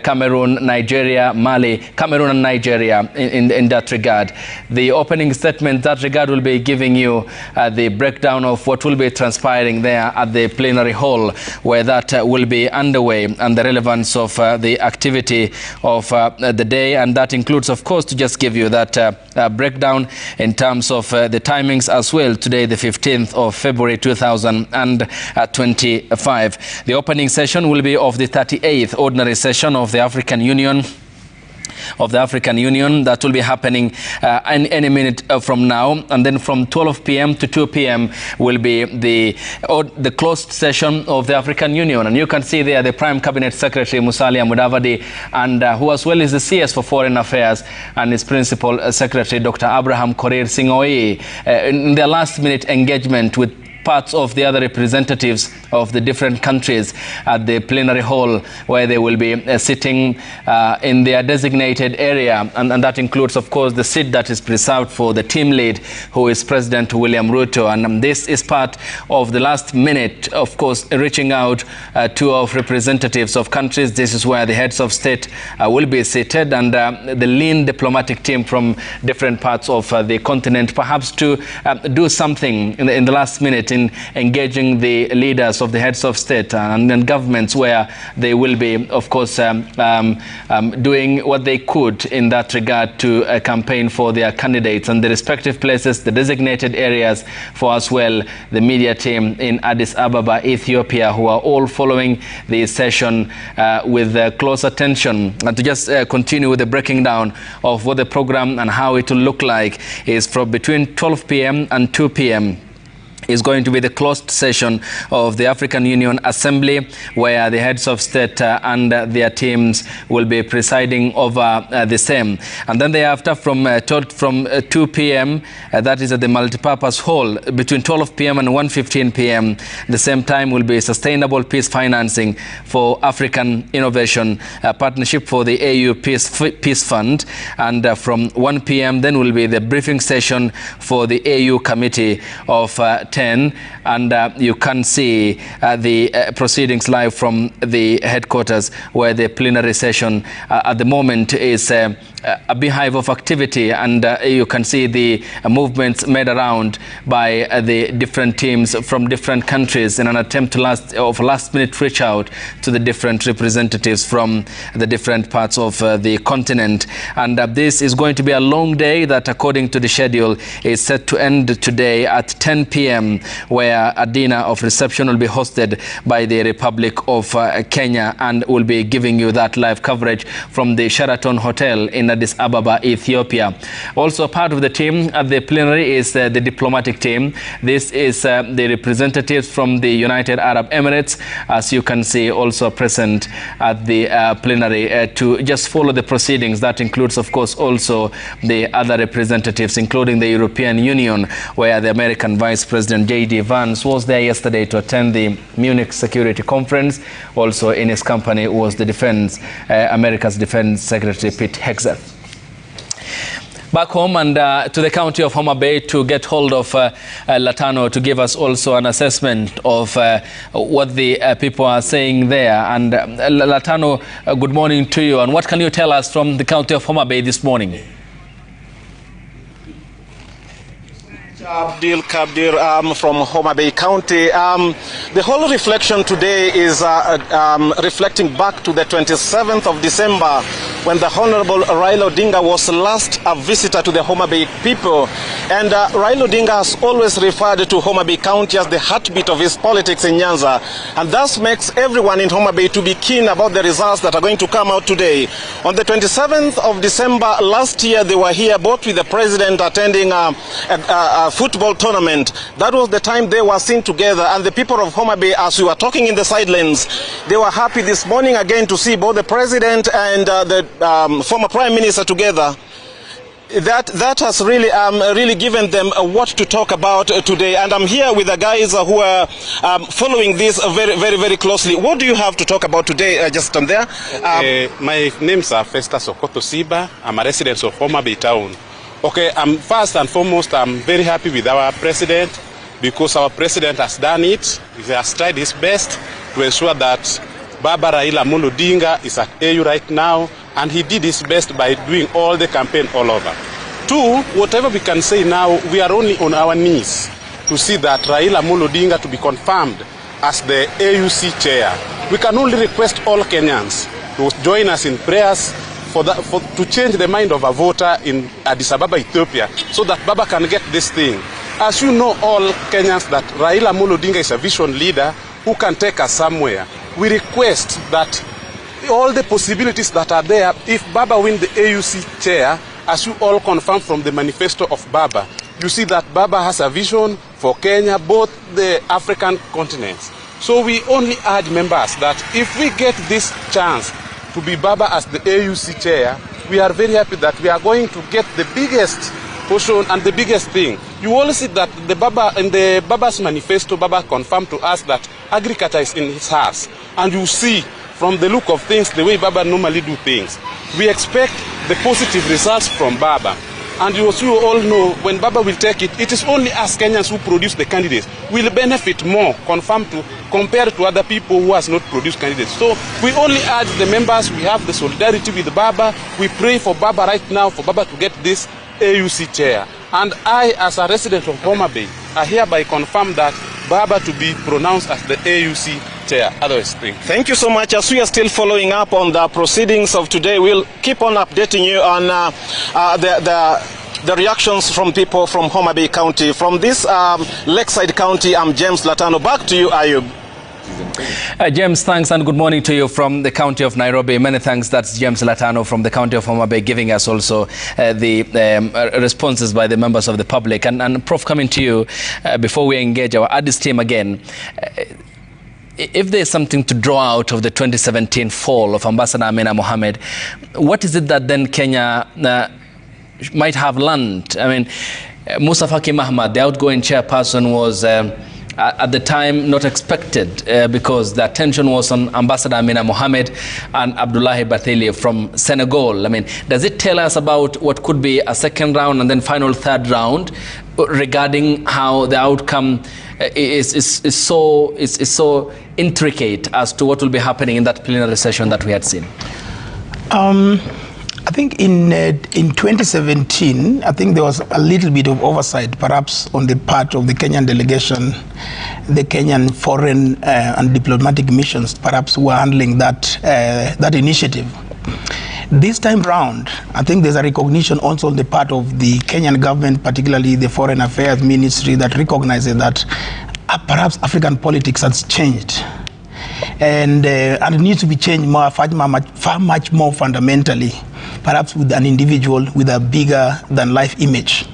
Cameroon, Nigeria, Mali, Cameroon and Nigeria in that regard. The opening statement that regard will be giving you the breakdown of what will be transpiring there at the plenary hall where that will be underway, and the relevance of the activity of the day, and that includes of course to just give you that breakdown in terms of the timings as well. Today the 15th of February 2025. The opening session will be of the 38th ordinary session of the African Union. That will be happening any minute from now, and then from 12 p.m. to 2 p.m. will be the closed session of the African Union. And you can see there the Prime Cabinet Secretary Musalia Mudavadi, and who as well is the CS for Foreign Affairs, and his Principal Secretary Dr. Abraham Korir Sing'oei in their last minute engagement with parts of the other representatives of the different countries at the plenary hall where they will be sitting in their designated area, and that includes of course the seat that is reserved for the team lead, who is President William Ruto. And this is part of the last minute, of course, reaching out to of representatives of countries. This is where the heads of state will be seated, and the lean diplomatic team from different parts of the continent, perhaps to do something in the last minute in engaging the leaders of the heads of state and governments, where they will be, of course, doing what they could in that regard to campaign for their candidates, and the respective places, the designated areas for as well the media team in Addis Ababa, Ethiopia, who are all following the session with close attention. And to just continue with the breaking down of what the program and how it will look like is from between 12 p.m. and 2 p.m. is going to be the closed session of the African Union Assembly, where the heads of state and their teams will be presiding over the same. And then thereafter, from 2 p.m., that is at the multipurpose hall, between 12 p.m. and 1:15 p.m., the same time will be Sustainable Peace Financing for African Innovation Partnership for the AU Peace Fund. And from 1 p.m. then will be the briefing session for the AU Committee of 10, and you can see the proceedings live from the headquarters, where the plenary session at the moment is a beehive of activity, and you can see the movements made around by the different teams from different countries in an attempt to last-minute reach out to the different representatives from the different parts of the continent. And this is going to be a long day that, according to the schedule, is set to end today at 10 p.m. where a dinner of reception will be hosted by the Republic of Kenya, and will be giving you that live coverage from the Sheraton Hotel in Addis Ababa, Ethiopia. Also part of the team at the plenary is the diplomatic team. This is the representatives from the United Arab Emirates, as you can see, also present at the plenary to just follow the proceedings. That includes, of course, also the other representatives, including the European Union, where the American Vice President J.D. Vance was there yesterday to attend the Munich Security Conference. Also in his company was the America's Defense Secretary Pete Hegseth. Back home and to the county of Homa Bay to get hold of Latano to give us also an assessment of what the people are saying there. And Latano, good morning to you. And what can you tell us from the county of Homa Bay this morning? Abdil Kabdir from Homa Bay County. The whole reflection today is reflecting back to the 27th of December, when the Honorable Raila Odinga was last a visitor to the Homa Bay people. And Raila Odinga has always referred to Homa Bay County as the heartbeat of his politics in Nyanza. And thus makes everyone in Homa Bay to be keen about the results that are going to come out today. On the 27th of December last year, they were here both with the president attending a football tournament. That was the time they were seen together, and the people of Homa Bay, as we were talking in the sidelines, they were happy this morning again to see both the president and the former prime minister together. That has really given them what to talk about today. And I'm here with the guys who are following this very closely. What do you have to talk about today, just on there? My name's Festus Okoto Siba. I'm a resident of Homa Bay town. Okay, first and foremost, I'm very happy with our president, because our president has done it. He has tried his best to ensure that Baba Raila Odinga is at AU right now, and he did his best by doing all the campaign all over. Two, whatever we can say now, we are only on our knees to see that Raila Odinga to be confirmed as the AUC chair. We can only request all Kenyans to join us in prayers to change the mind of a voter in Addis Ababa, Ethiopia, so that Baba can get this thing. As you know, all Kenyans, that Raila Odinga is a vision leader who can take us somewhere. We request that all the possibilities that are there, if Baba wins the AUC chair, as you all confirm from the manifesto of Baba, you see that Baba has a vision for Kenya, both the African continents. So we only urge members that if we get this chance to be Baba as the AUC chair, we are very happy that we are going to get the biggest portion and the biggest thing. You all see that in the Baba's manifesto, Baba confirmed to us that agriculture is in his house. And you see from the look of things, the way Baba normally do things. We expect the positive results from Baba. And you all know, when Baba will take it, it is only us Kenyans who produce the candidates will benefit more, compared to other people who has not produced candidates. So we only urge the members, we have the solidarity with Baba. We pray for Baba right now, for Baba to get this AUC chair. And I, as a resident of Homa Bay, I hereby confirm that Baba to be pronounced as the AUC chair. Otherwise, thank you so much. As we are still following up on the proceedings of today, we'll keep on updating you on the reactions from people from Homa Bay County. From this Lakeside County, I'm James Latano. Back to you, Ayub. democracies in Kenya. James, thanks and good morning to you from the county of Nairobi. Many thanks. That's James Latano from the county of Homa Bay, giving us also the responses by the members of the public. And Prof, coming to you before we engage our Addis team again. If there's something to draw out of the 2017 fall of Ambassador Amina Mohamed, what is it that then Kenya might have learned? I mean, Musa Faki Mahamoud, the outgoing chairperson, was at the time not expected because the attention was on Ambassador Amina Mohamed and Abdullahi Bathily from Senegal. I mean, does it tell us about what could be a second round and then final third round regarding how the outcome is so intricate as to what will be happening in that plenary session that we had seen? I think in 2017, I think there was a little bit of oversight, perhaps on the part of the Kenyan delegation, the Kenyan foreign and diplomatic missions, perhaps were handling that initiative. This time round, I think there's a recognition also on the part of the Kenyan government, particularly the Foreign Affairs Ministry, that recognizes that perhaps African politics has changed. And it needs to be changed far much more fundamentally, perhaps with an individual with a bigger than life image.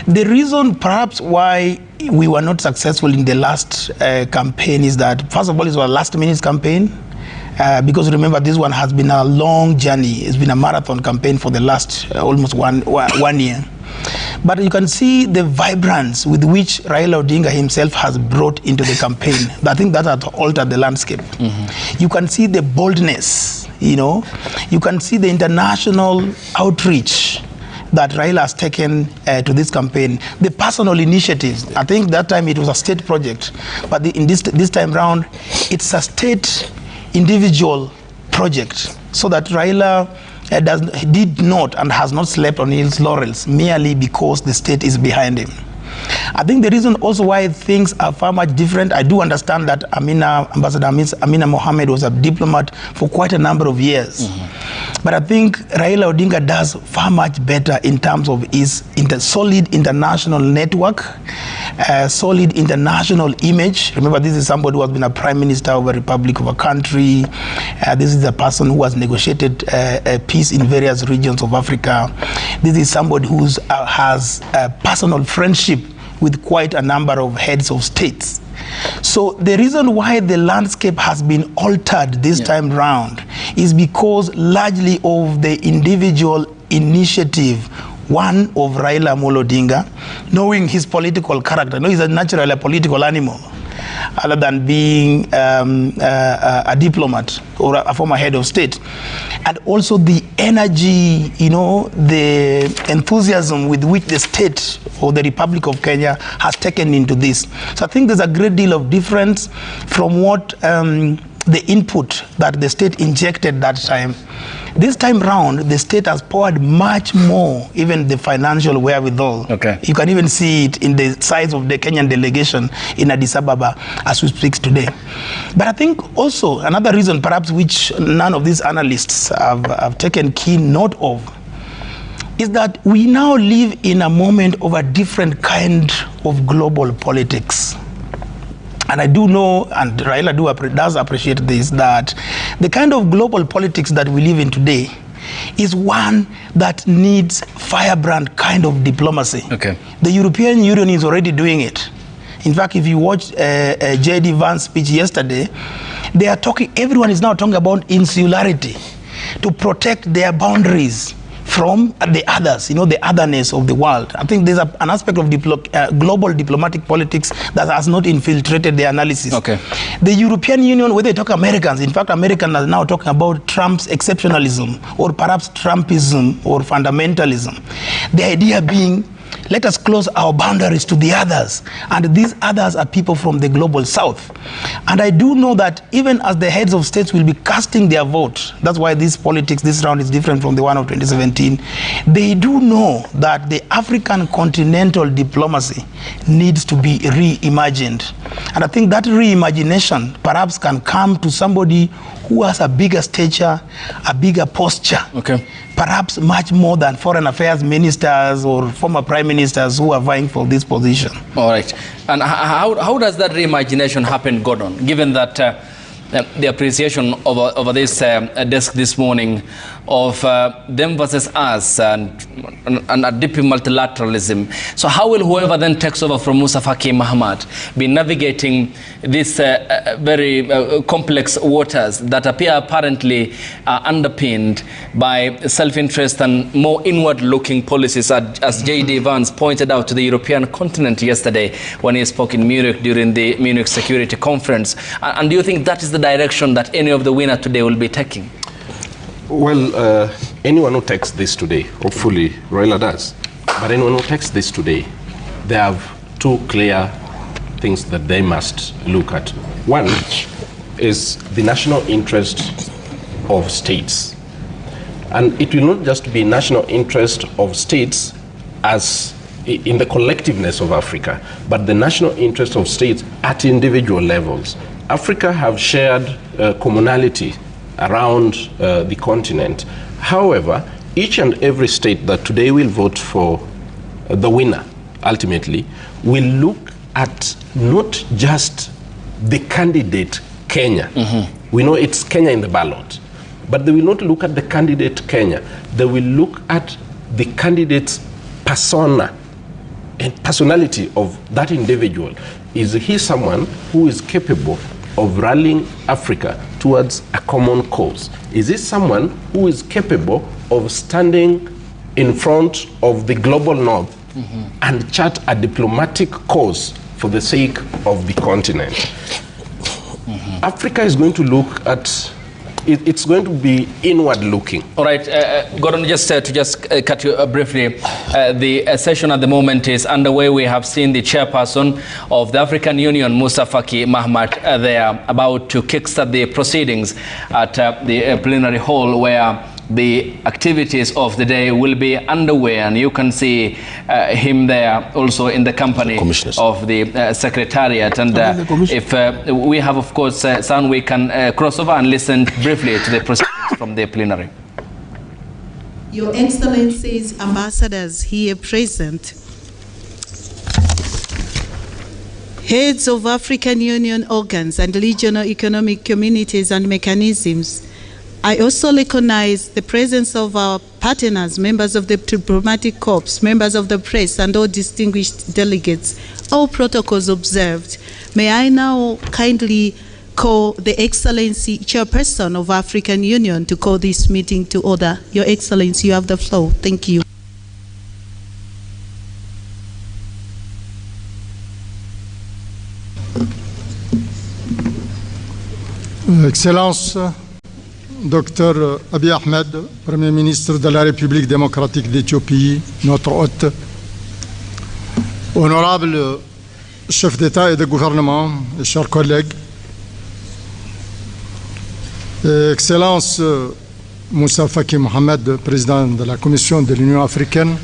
The reason perhaps why we were not successful in the last campaign is that, first of all, it was a last minute campaign. Because remember, this one has been a long journey. It's been a marathon campaign for the last almost one year. But you can see the vibrance with which Raila Odinga himself has brought into the campaign. I think that has altered the landscape. You can see the boldness, you know. You can see the international outreach that Raila has taken to this campaign. The personal initiatives. I think that time it was a state project. But in this time round, it's a state individual project, so that Raila did not and has not slept on his laurels merely because the state is behind him. I think the reason also why things are far much different, I do understand that Ambassador Amina Mohamed was a diplomat for quite a number of years. But I think Raila Odinga does far much better in terms of his solid international network, solid international image. Remember, this is somebody who has been a prime minister of a republic of a country. This is a person who has negotiated peace in various regions of Africa. This is somebody who has a personal friendship with quite a number of heads of states. So the reason why the landscape has been altered this time round is because largely of the individual initiative, one of Raila Amolo Odinga, knowing his political character. No, he's naturally a political animal, other than being a diplomat or a former head of state. And also the energy, you know, the enthusiasm with which the state or the Republic of Kenya has taken into this. So I think there's a great deal of difference from what the input that the state injected that time. This time round, the state has poured much more, even the financial wherewithal. You can even see it in the size of the Kenyan delegation in Addis Ababa as we speak today. But I think also another reason, perhaps which none of these analysts have taken keen note of, is that we now live in a moment of a different kind of global politics. And I do know, and Raila does appreciate this, that the kind of global politics that we live in today is one that needs firebrand kind of diplomacy. The European Union is already doing it. In fact, if you watch J.D. Vance's speech yesterday, they are talking, everyone is now talking about insularity, to protect their boundaries from the others, you know, the otherness of the world. I think there's an aspect of global diplomatic politics that has not infiltrated the analysis. The European Union, where they talk Americans, in fact, Americans are now talking about Trump's exceptionalism, or perhaps Trumpism or fundamentalism. The idea being, let us close our boundaries to the others. And these others are people from the global south. And I do know that even as the heads of states will be casting their vote, that's why this politics, this round is different from the one of 2017, they do know that the African continental diplomacy needs to be reimagined. And I think that reimagination perhaps can come to somebody who has a bigger stature, a bigger posture, perhaps much more than foreign affairs ministers or former prime ministers who are vying for this position. All right. And how does that reimagination happen, Gordon, given that the appreciation over this desk this morning of them versus us and a deep multilateralism? So how will whoever then takes over from Musa Faki Mahamoud be navigating these very complex waters that appear apparently underpinned by self-interest and more inward-looking policies, as J.D. Vance pointed out to the European continent yesterday when he spoke in Munich during the Munich Security Conference? And do you think that is the direction that any of the winners today will be taking? Well, anyone who takes this today, hopefully Raila does, but anyone who takes this today, they have two clear things that they must look at. One is the national interest of states. And it will not just be national interest of states as in the collectiveness of Africa, but the national interest of states at individual levels. Africa have shared commonality around the continent. However, each and every state that today will vote for the winner, ultimately, will look at not just the candidate Kenya. We know it's Kenya in the ballot, but they will not look at the candidate Kenya. They will look at the candidate's persona and personality of that individual. Is he someone who is capable of rallying Africa towards a common cause? Is he someone who is capable of standing in front of the global north and chart a diplomatic course for the sake of the continent? Africa is going to look at it's going to be inward looking. All right, Gordon, just to cut you briefly, the session at the moment is underway. We have seen the chairperson of the African Union, Musa Faki Mahamoud, there about to kickstart the proceedings at the plenary hall where the activities of the day will be underway, and you can see him there also in the company of the Secretariat. And if we have, of course, sound, we can cross over and listen briefly to the proceedings from the plenary. Your Excellencies, ambassadors here present, heads of African Union organs and regional economic communities and mechanisms, I also recognize the presence of our partners, members of the diplomatic corps, members of the press, and all distinguished delegates, all protocols observed. May I now kindly call the Excellency Chairperson of African Union to call this meeting to order. Your Excellency, you have the floor. Thank you. Excellence, Dr Abiy Ahmed, Premier ministre de la République démocratique d'Éthiopie, notre hôte, honorable chef d'État et de gouvernement, et chers collègues, Excellence Musa Faki Mahamoud, président de la Commission de l'Union africaine,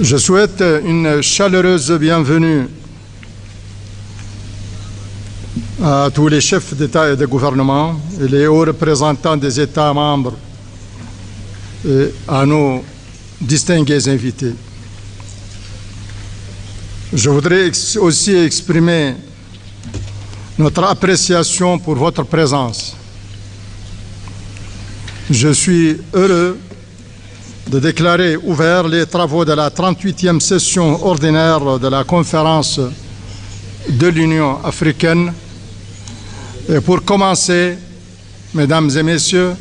je souhaite une chaleureuse bienvenue à tous les chefs d'État et de gouvernement et les hauts représentants des États membres et à nos distingués invités. Je voudrais aussi exprimer notre appréciation pour votre présence. Je suis heureux de déclarer ouverts les travaux de la 38e session ordinaire de la conférence de l'Union africaine. Et pour commencer, mesdames et messieurs,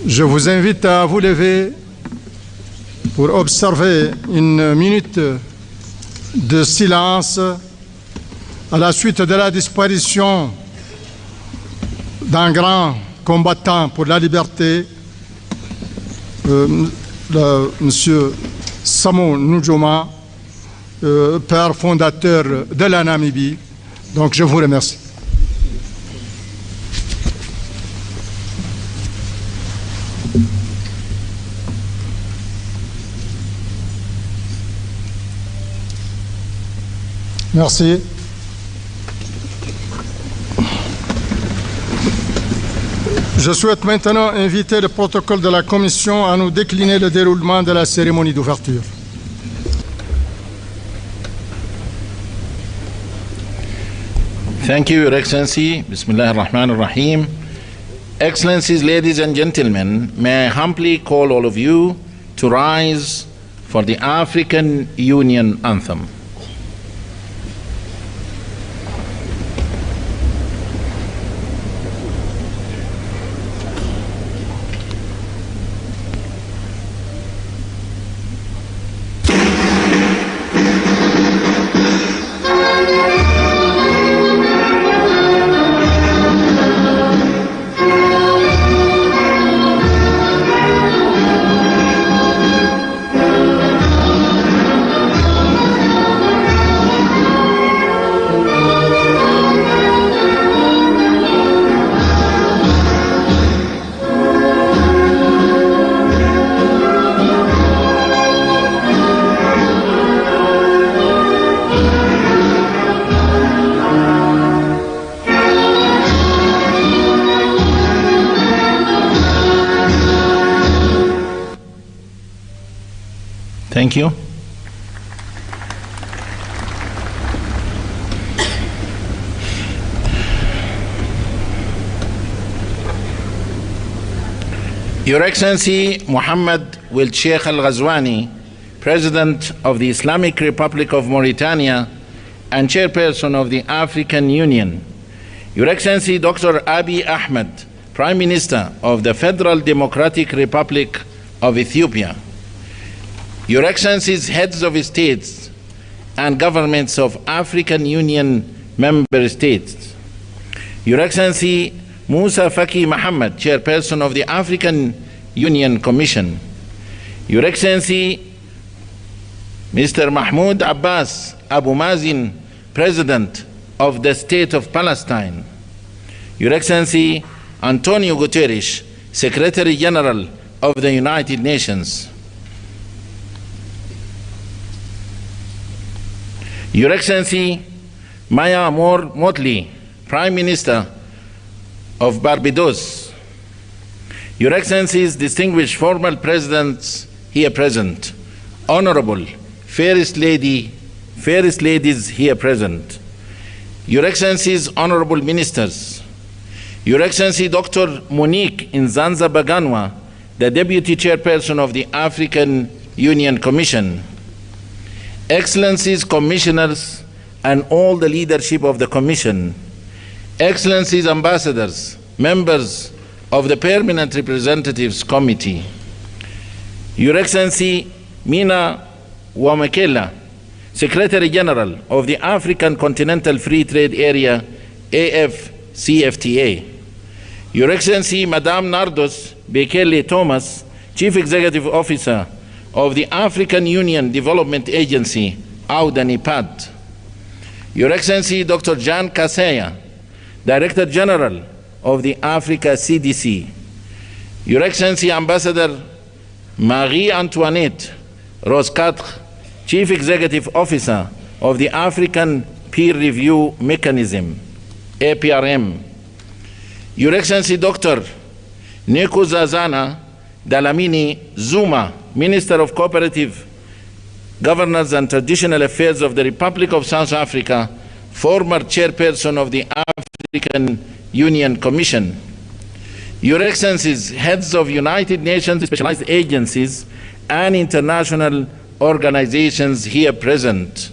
je vous invite à vous lever pour observer une minute de silence à la suite de la disparition d'un grand combattant pour la liberté, Monsieur Samu Nujoma, père fondateur de la Namibie. Donc je vous remercie. Merci. Je souhaite maintenant inviter le protocole de la Commission à nous décliner le déroulement de la cérémonie d'ouverture. Thank you, Your Excellency. Bismillah ar-Rahman ar-Rahim. Excellencies, ladies and gentlemen, may I humbly call all of you to rise for the African Union Anthem. Thank you. Your Excellency Mohammed Wil Sheikh Al Ghazwani, President of the Islamic Republic of Mauritania and Chairperson of the African Union, Your Excellency Dr. Abiy Ahmed, Prime Minister of the Federal Democratic Republic of Ethiopia, Your Excellencies, heads of states and governments of African Union member states, Your Excellency Musa Faki Mohammed, Chairperson of the African Union Commission, Your Excellency Mr. Mahmoud Abbas Abu Mazin, President of the State of Palestine, Your Excellency Antonio Guterres, Secretary General of the United Nations, Your Excellency Maya Motley, Prime Minister of Barbados, Your Excellencies, distinguished former presidents here present, Honorable Fairest Ladies here present, Your Excellencies, Honorable Ministers, Your Excellency Dr. Monique Nzanza Baganwa, the Deputy Chairperson of the African Union Commission, Excellencies, Commissioners, and all the leadership of the Commission, Excellencies, Ambassadors, members of the Permanent Representatives Committee, Your Excellency Mina Wamakela, Secretary General of the African Continental Free Trade Area, AFCFTA, Your Excellency Madame Nardos Bekele Thomas, Chief Executive Officer of the African Union Development Agency, AUDA-NIPAD, Your Excellency Dr. Jan Kaseya, Director General of the Africa CDC, Your Excellency Ambassador Marie-Antoinette Roscatre, Chief Executive Officer of the African Peer Review Mechanism, APRM, Your Excellency Dr. Nkosazana Dlamini Zuma, Minister of Cooperative Governance and Traditional Affairs of the Republic of South Africa, former Chairperson of the African Union Commission, Your Excellencies, heads of United Nations specialized agencies and international organizations here present,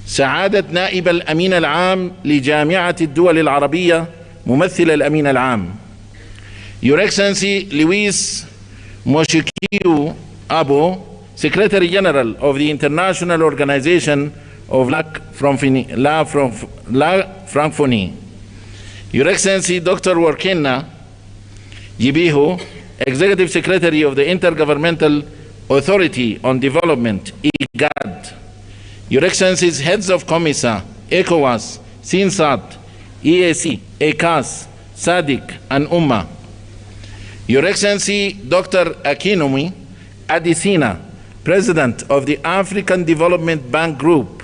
سعادة نائب الأمين العام لجامعة الدول العربية ممثل الأمين العام، Your Excellency Luis Moshikiu Abo, Secretary General of the International Organization of La Francophonie, Your Excellency Dr. Workena Jibiho, Executive Secretary of the Intergovernmental Authority on Development, IGAD, Your Excellencies, heads of COMISA, ECOWAS, SINSAT, EAC, ECAS, SADC, and UMMA, Your Excellency Dr. Akinwumi Adesina, President of the African Development Bank Group,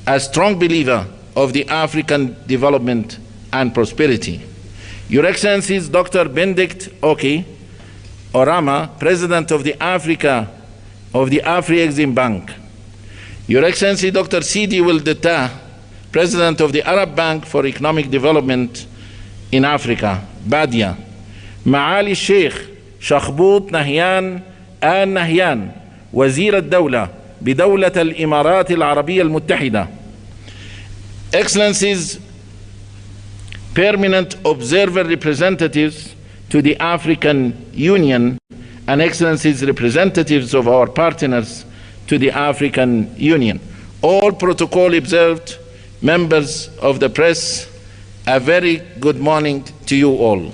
a strong believer of the African development and prosperity, Your Excellencies Dr. Benedict Oki Orama, President of the Afri-Exim Bank. Your Excellency Dr. Sidi Wildeta, President of the Arab Bank for Economic Development in Africa, Badia. Maali Sheikh Shakhbout Nahyan Al Nahyan, Wazir al-Dawla, بدولة الإمارات العربية المتحدة. Excellencies, permanent observer representatives to the African Union, and Excellencies, representatives of our partners to the African Union. All protocol observed, members of the press, a very good morning to you all.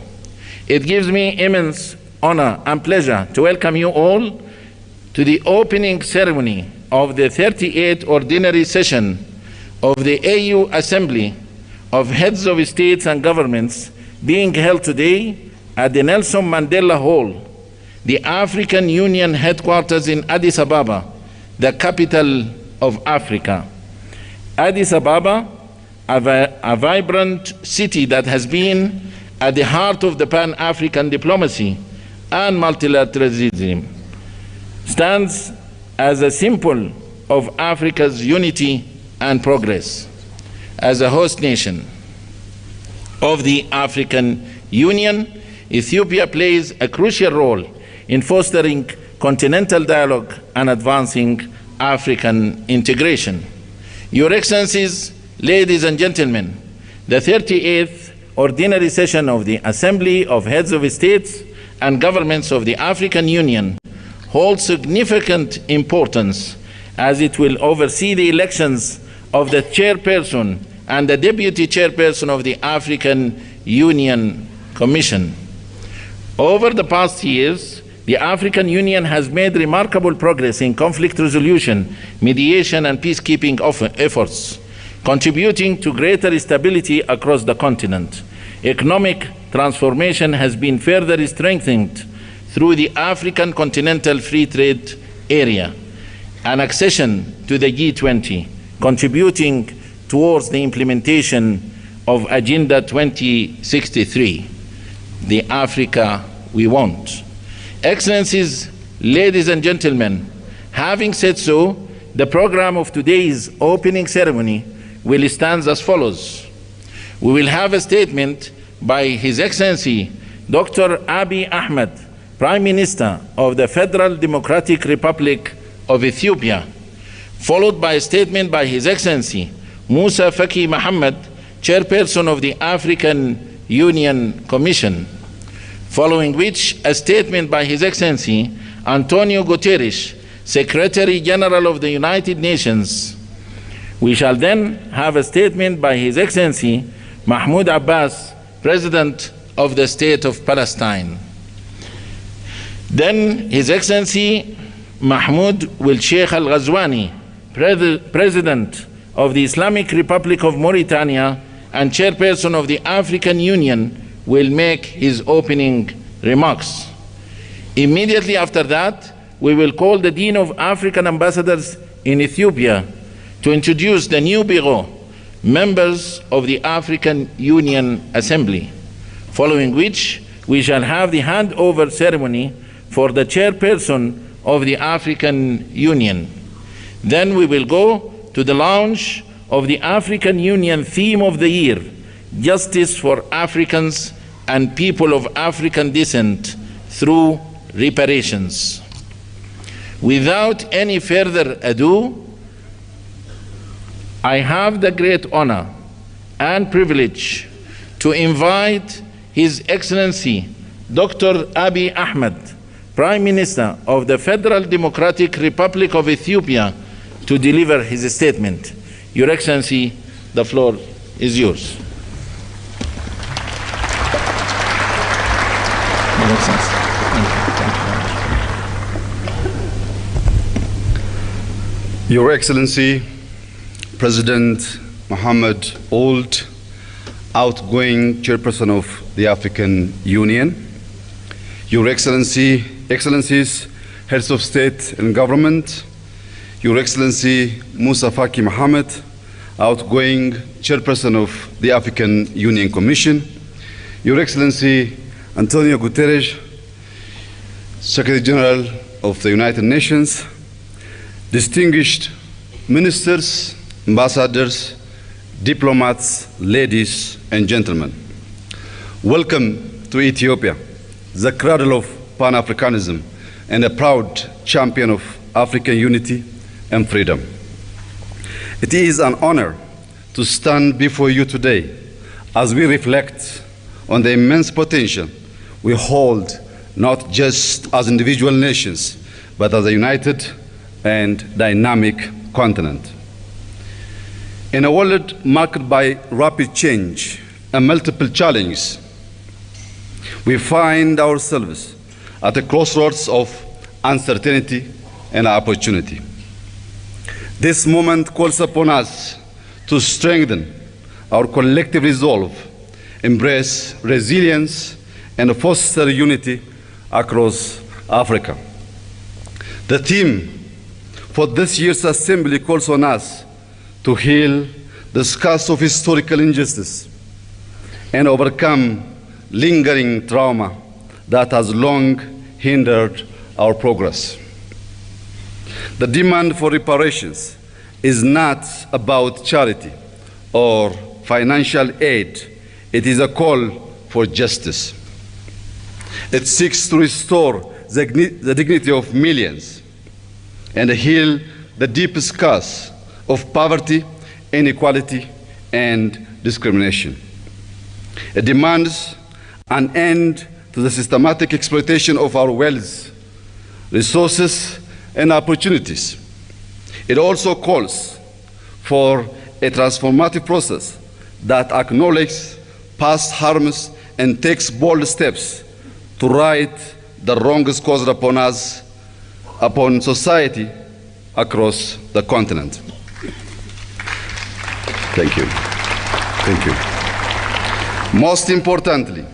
It gives me immense honor and pleasure to welcome you all to the opening ceremony of the 38th Ordinary Session of the AU Assembly of Heads of States and Governments, being held today at the Nelson Mandela Hall, the African Union headquarters in Addis Ababa, the capital of Africa. Addis Ababa, a vibrant city that has been at the heart of the Pan-African diplomacy and multilateralism, stands as a symbol of Africa's unity and progress. As a host nation of the African Union, Ethiopia plays a crucial role in fostering continental dialogue and advancing African integration. Your Excellencies, ladies and gentlemen, the 38th Ordinary Session of the Assembly of Heads of States and Governments of the African Union holds significant importance, as it will oversee the elections of the Chairperson and the Deputy Chairperson of the African Union Commission. Over the past years, the African Union has made remarkable progress in conflict resolution, mediation, and peacekeeping efforts, contributing to greater stability across the continent. Economic transformation has been further strengthened through the African Continental Free Trade Area and accession to the G20, contributing towards the implementation of Agenda 2063, the Africa we want. Excellencies, ladies and gentlemen, having said so, the program of today's opening ceremony will stand as follows. We will have a statement by His Excellency Dr. Abiy Ahmed, Prime Minister of the Federal Democratic Republic of Ethiopia, followed by a statement by His Excellency Musa Faki Mohammed, Chairperson of the African Union Commission, following which a statement by His Excellency Antonio Guterres, Secretary General of the United Nations. We shall then have a statement by His Excellency Mahmoud Abbas, President of the State of Palestine. Then His Excellency Mahamoud will Sheikh Al-Ghazwani, President of the Islamic Republic of Mauritania and Chairperson of the African Union, will make his opening remarks. Immediately after that, we will call the Dean of African Ambassadors in Ethiopia to introduce the new Bureau, members of the African Union Assembly, following which we shall have the handover ceremony for the Chairperson of the African Union. Then we will go to the launch of the African Union theme of the year, Justice for Africans and People of African Descent through Reparations. Without any further ado, I have the great honor and privilege to invite His Excellency Dr. Abiy Ahmed, Prime Minister of the Federal Democratic Republic of Ethiopia, to deliver his statement. Your Excellency, the floor is yours. Your Excellency, President Mohammed Ould, outgoing Chairperson of the African Union, Your Excellencies, Heads of State and Government, Your Excellency Musa Faki Mohammed, outgoing Chairperson of the African Union Commission, Your Excellency Antonio Guterres, Secretary General of the United Nations, distinguished ministers, ambassadors, diplomats, ladies and gentlemen. Welcome to Ethiopia, the cradle of Pan-Africanism and a proud champion of African unity and freedom. It is an honor to stand before you today as we reflect on the immense potential we hold, not just as individual nations, but as a united and dynamic continent. In a world marked by rapid change and multiple challenges, we find ourselves at a crossroads of uncertainty and opportunity. This moment calls upon us to strengthen our collective resolve, embrace resilience, and foster unity across Africa. The theme for this year's assembly calls on us to heal the scars of historical injustice and overcome lingering trauma that has long hindered our progress. The demand for reparations is not about charity or financial aid. It is a call for justice. It seeks to restore the dignity of millions and heal the deep scars of poverty, inequality, and discrimination. It demands an end to the systematic exploitation of our wealth, resources, and opportunities. It also calls for a transformative process that acknowledges past harms and takes bold steps to right the wrongs caused upon us, upon society across the continent. Thank you. Thank you. Most importantly,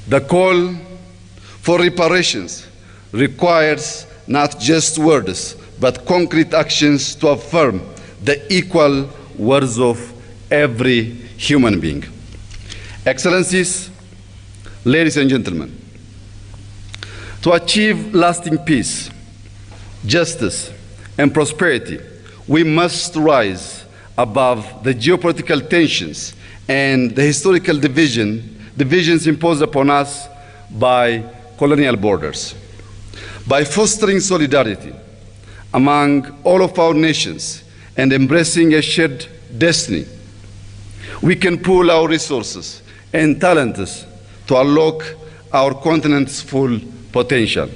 the call for reparations requires not just words, but concrete actions to affirm the equal worth of every human being. Excellencies, ladies and gentlemen, to achieve lasting peace, justice, and prosperity, we must rise above the geopolitical tensions and the historical divisions imposed upon us by colonial borders. By fostering solidarity among all of our nations and embracing a shared destiny, we can pool our resources and talents to unlock our continent's full potential.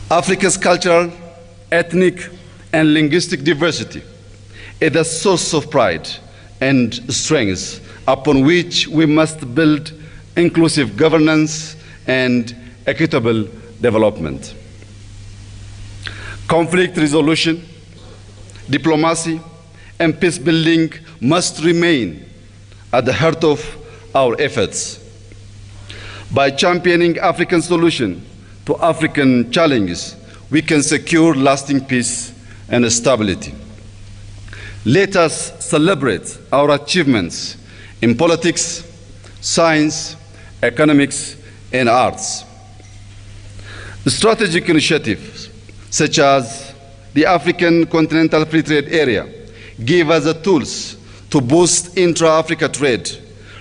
Africa's cultural, ethnic, and linguistic diversity is a source of pride and strength upon which we must build inclusive governance and equitable development. Conflict resolution, diplomacy, and peace building must remain at the heart of our efforts. By championing African solutions to African challenges, we can secure lasting peace and stability. Let us celebrate our achievements in politics, science, economics, and arts. Strategic initiatives such as the African Continental Free Trade Area give us the tools to boost intra-Africa trade,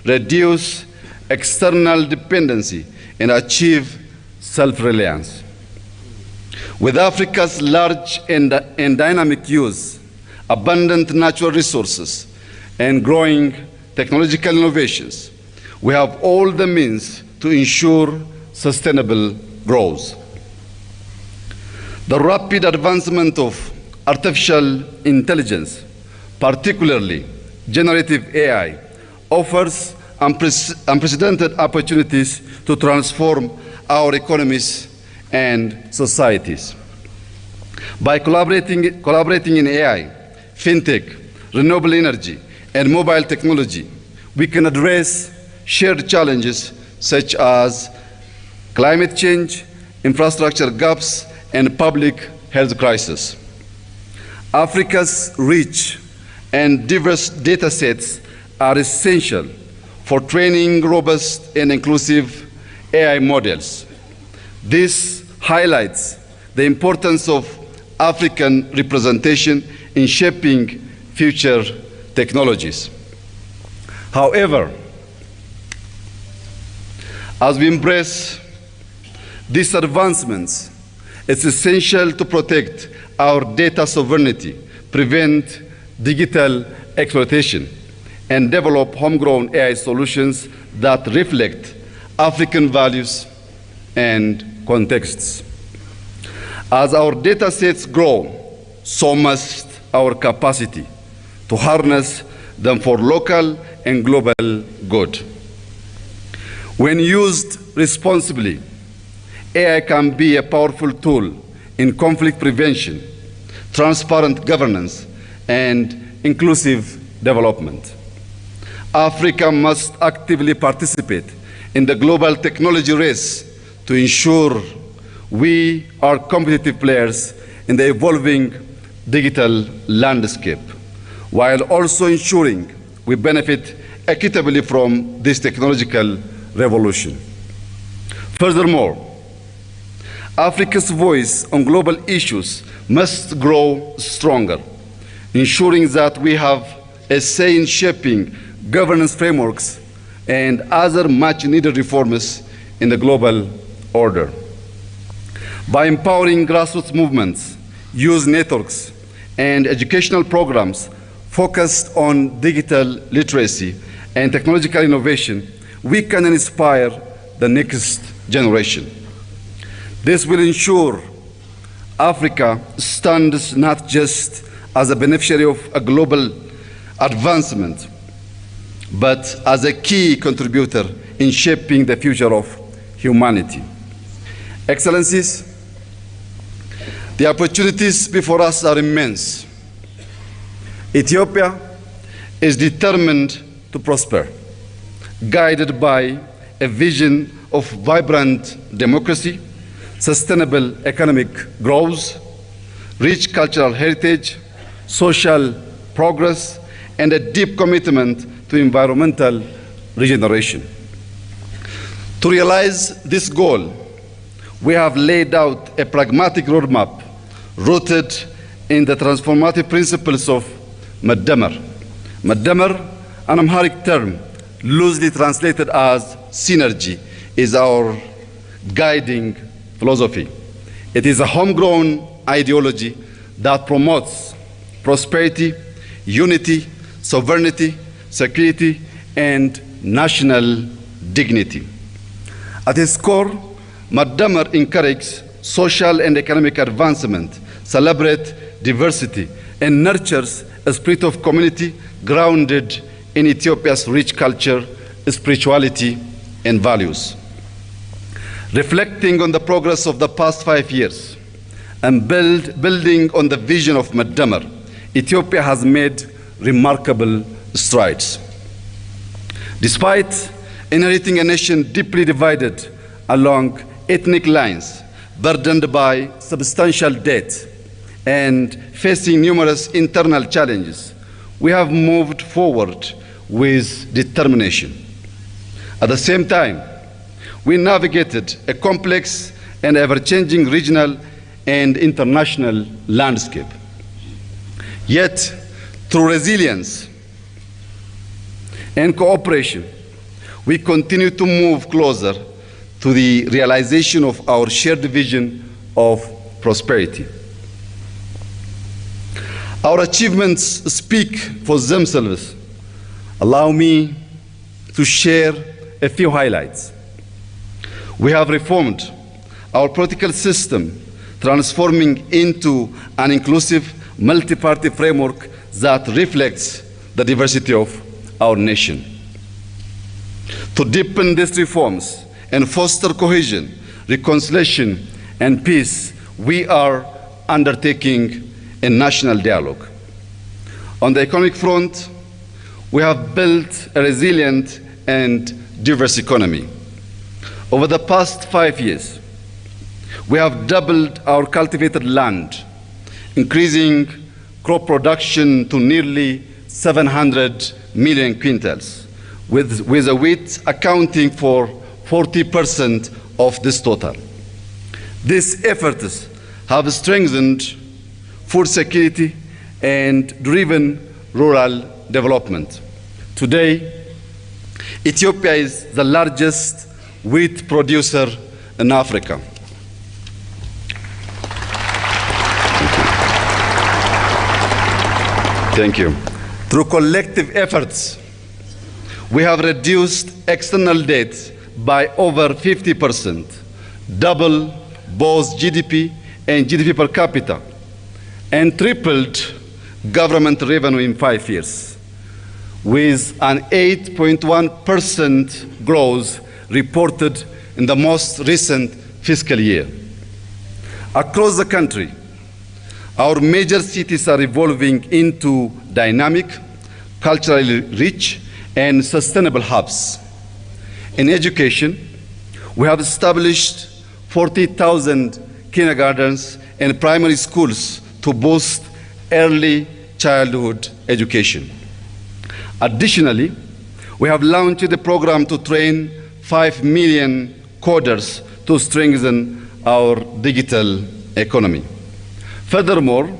reduce external dependency, and achieve self-reliance. With Africa's large and dynamic use, abundant natural resources, and growing technological innovations, we have all the means to ensure sustainable growth. The rapid advancement of artificial intelligence, particularly generative AI, offers unprecedented opportunities to transform our economies and societies. By collaborating in AI, fintech, renewable energy, and mobile technology, we can address shared challenges such as climate change, infrastructure gaps, and public health crisis. Africa's rich and diverse data sets are essential for training robust and inclusive AI models. This highlights the importance of African representation in shaping future technologies. However, as we embrace these advancements, it's essential to protect our data sovereignty, prevent digital exploitation, and develop homegrown AI solutions that reflect African values and contexts. As our data sets grow, so must our capacity to harness them for local and global good. When used responsibly, AI can be a powerful tool in conflict prevention, transparent governance, and inclusive development. Africa must actively participate in the global technology race to ensure we are competitive players in the evolving digital landscape, while also ensuring we benefit equitably from this technological revolution. Furthermore, Africa's voice on global issues must grow stronger, ensuring that we have a say in shaping governance frameworks and other much-needed reforms in the global order. By empowering grassroots movements, youth networks, and educational programs focused on digital literacy and technological innovation, we can inspire the next generation. This will ensure Africa stands not just as a beneficiary of a global advancement, but as a key contributor in shaping the future of humanity. Excellencies, the opportunities before us are immense. Ethiopia is determined to prosper, guided by a vision of vibrant democracy, sustainable economic growth, rich cultural heritage, social progress, and a deep commitment to environmental regeneration. To realize this goal, we have laid out a pragmatic roadmap rooted in the transformative principles of Madamar. Madamar, an Amharic term loosely translated as synergy, is our guiding philosophy. It is a homegrown ideology that promotes prosperity, unity, sovereignty, security, and national dignity. At its core, Madamar encourages social and economic advancement, celebrates diversity, and nurtures a spirit of community grounded in Ethiopia's rich culture, spirituality, and values. Reflecting on the progress of the past 5 years and building on the vision of Madamar, Ethiopia has made remarkable strides. Despite inheriting a nation deeply divided along ethnic lines, burdened by substantial debt, and facing numerous internal challenges, we have moved forward with determination. At the same time, we navigated a complex and ever-changing regional and international landscape. Yet, through resilience and cooperation, we continue to move closer to the realization of our shared vision of prosperity. Our achievements speak for themselves. Allow me to share a few highlights. We have reformed our political system, transforming into an inclusive multi-party framework that reflects the diversity of our nation. To deepen these reforms and foster cohesion, reconciliation, and peace, we are undertaking a national dialogue. On the economic front, we have built a resilient and diverse economy. Over the past 5 years, we have doubled our cultivated land, increasing crop production to nearly 700 million quintals, with the wheat accounting for 40% of this total. These efforts have strengthened food security and driven rural development. Today, Ethiopia is the largest wheat producer in Africa. Thank you. Through collective efforts, we have reduced external debt by over 50%, double both GDP and GDP per capita, and tripled government revenue in 5 years, with an 8.1% growth reported in the most recent fiscal year. Across the country, our major cities are evolving into dynamic, culturally rich, and sustainable hubs. In education, we have established 40,000 kindergartens and primary schools to boost early childhood education. Additionally, we have launched a program to train 5 million coders to strengthen our digital economy. Furthermore,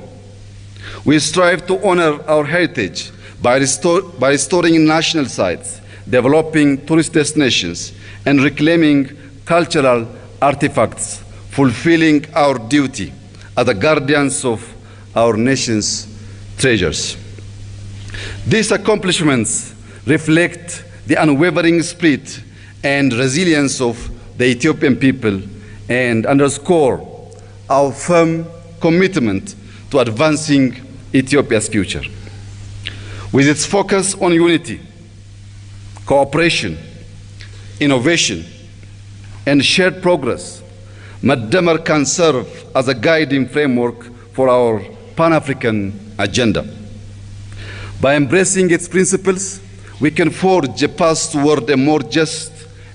we strive to honor our heritage by restoring national sites, developing tourist destinations, and reclaiming cultural artifacts, fulfilling our duty as the guardians of our nation's treasures. These accomplishments reflect the unwavering spirit and resilience of the Ethiopian people and underscore our firm commitment to advancing Ethiopia's future. With its focus on unity, cooperation, innovation, and shared progress, Madamar can serve as a guiding framework for our Pan-African agenda. By embracing its principles, we can forge a path toward a more just,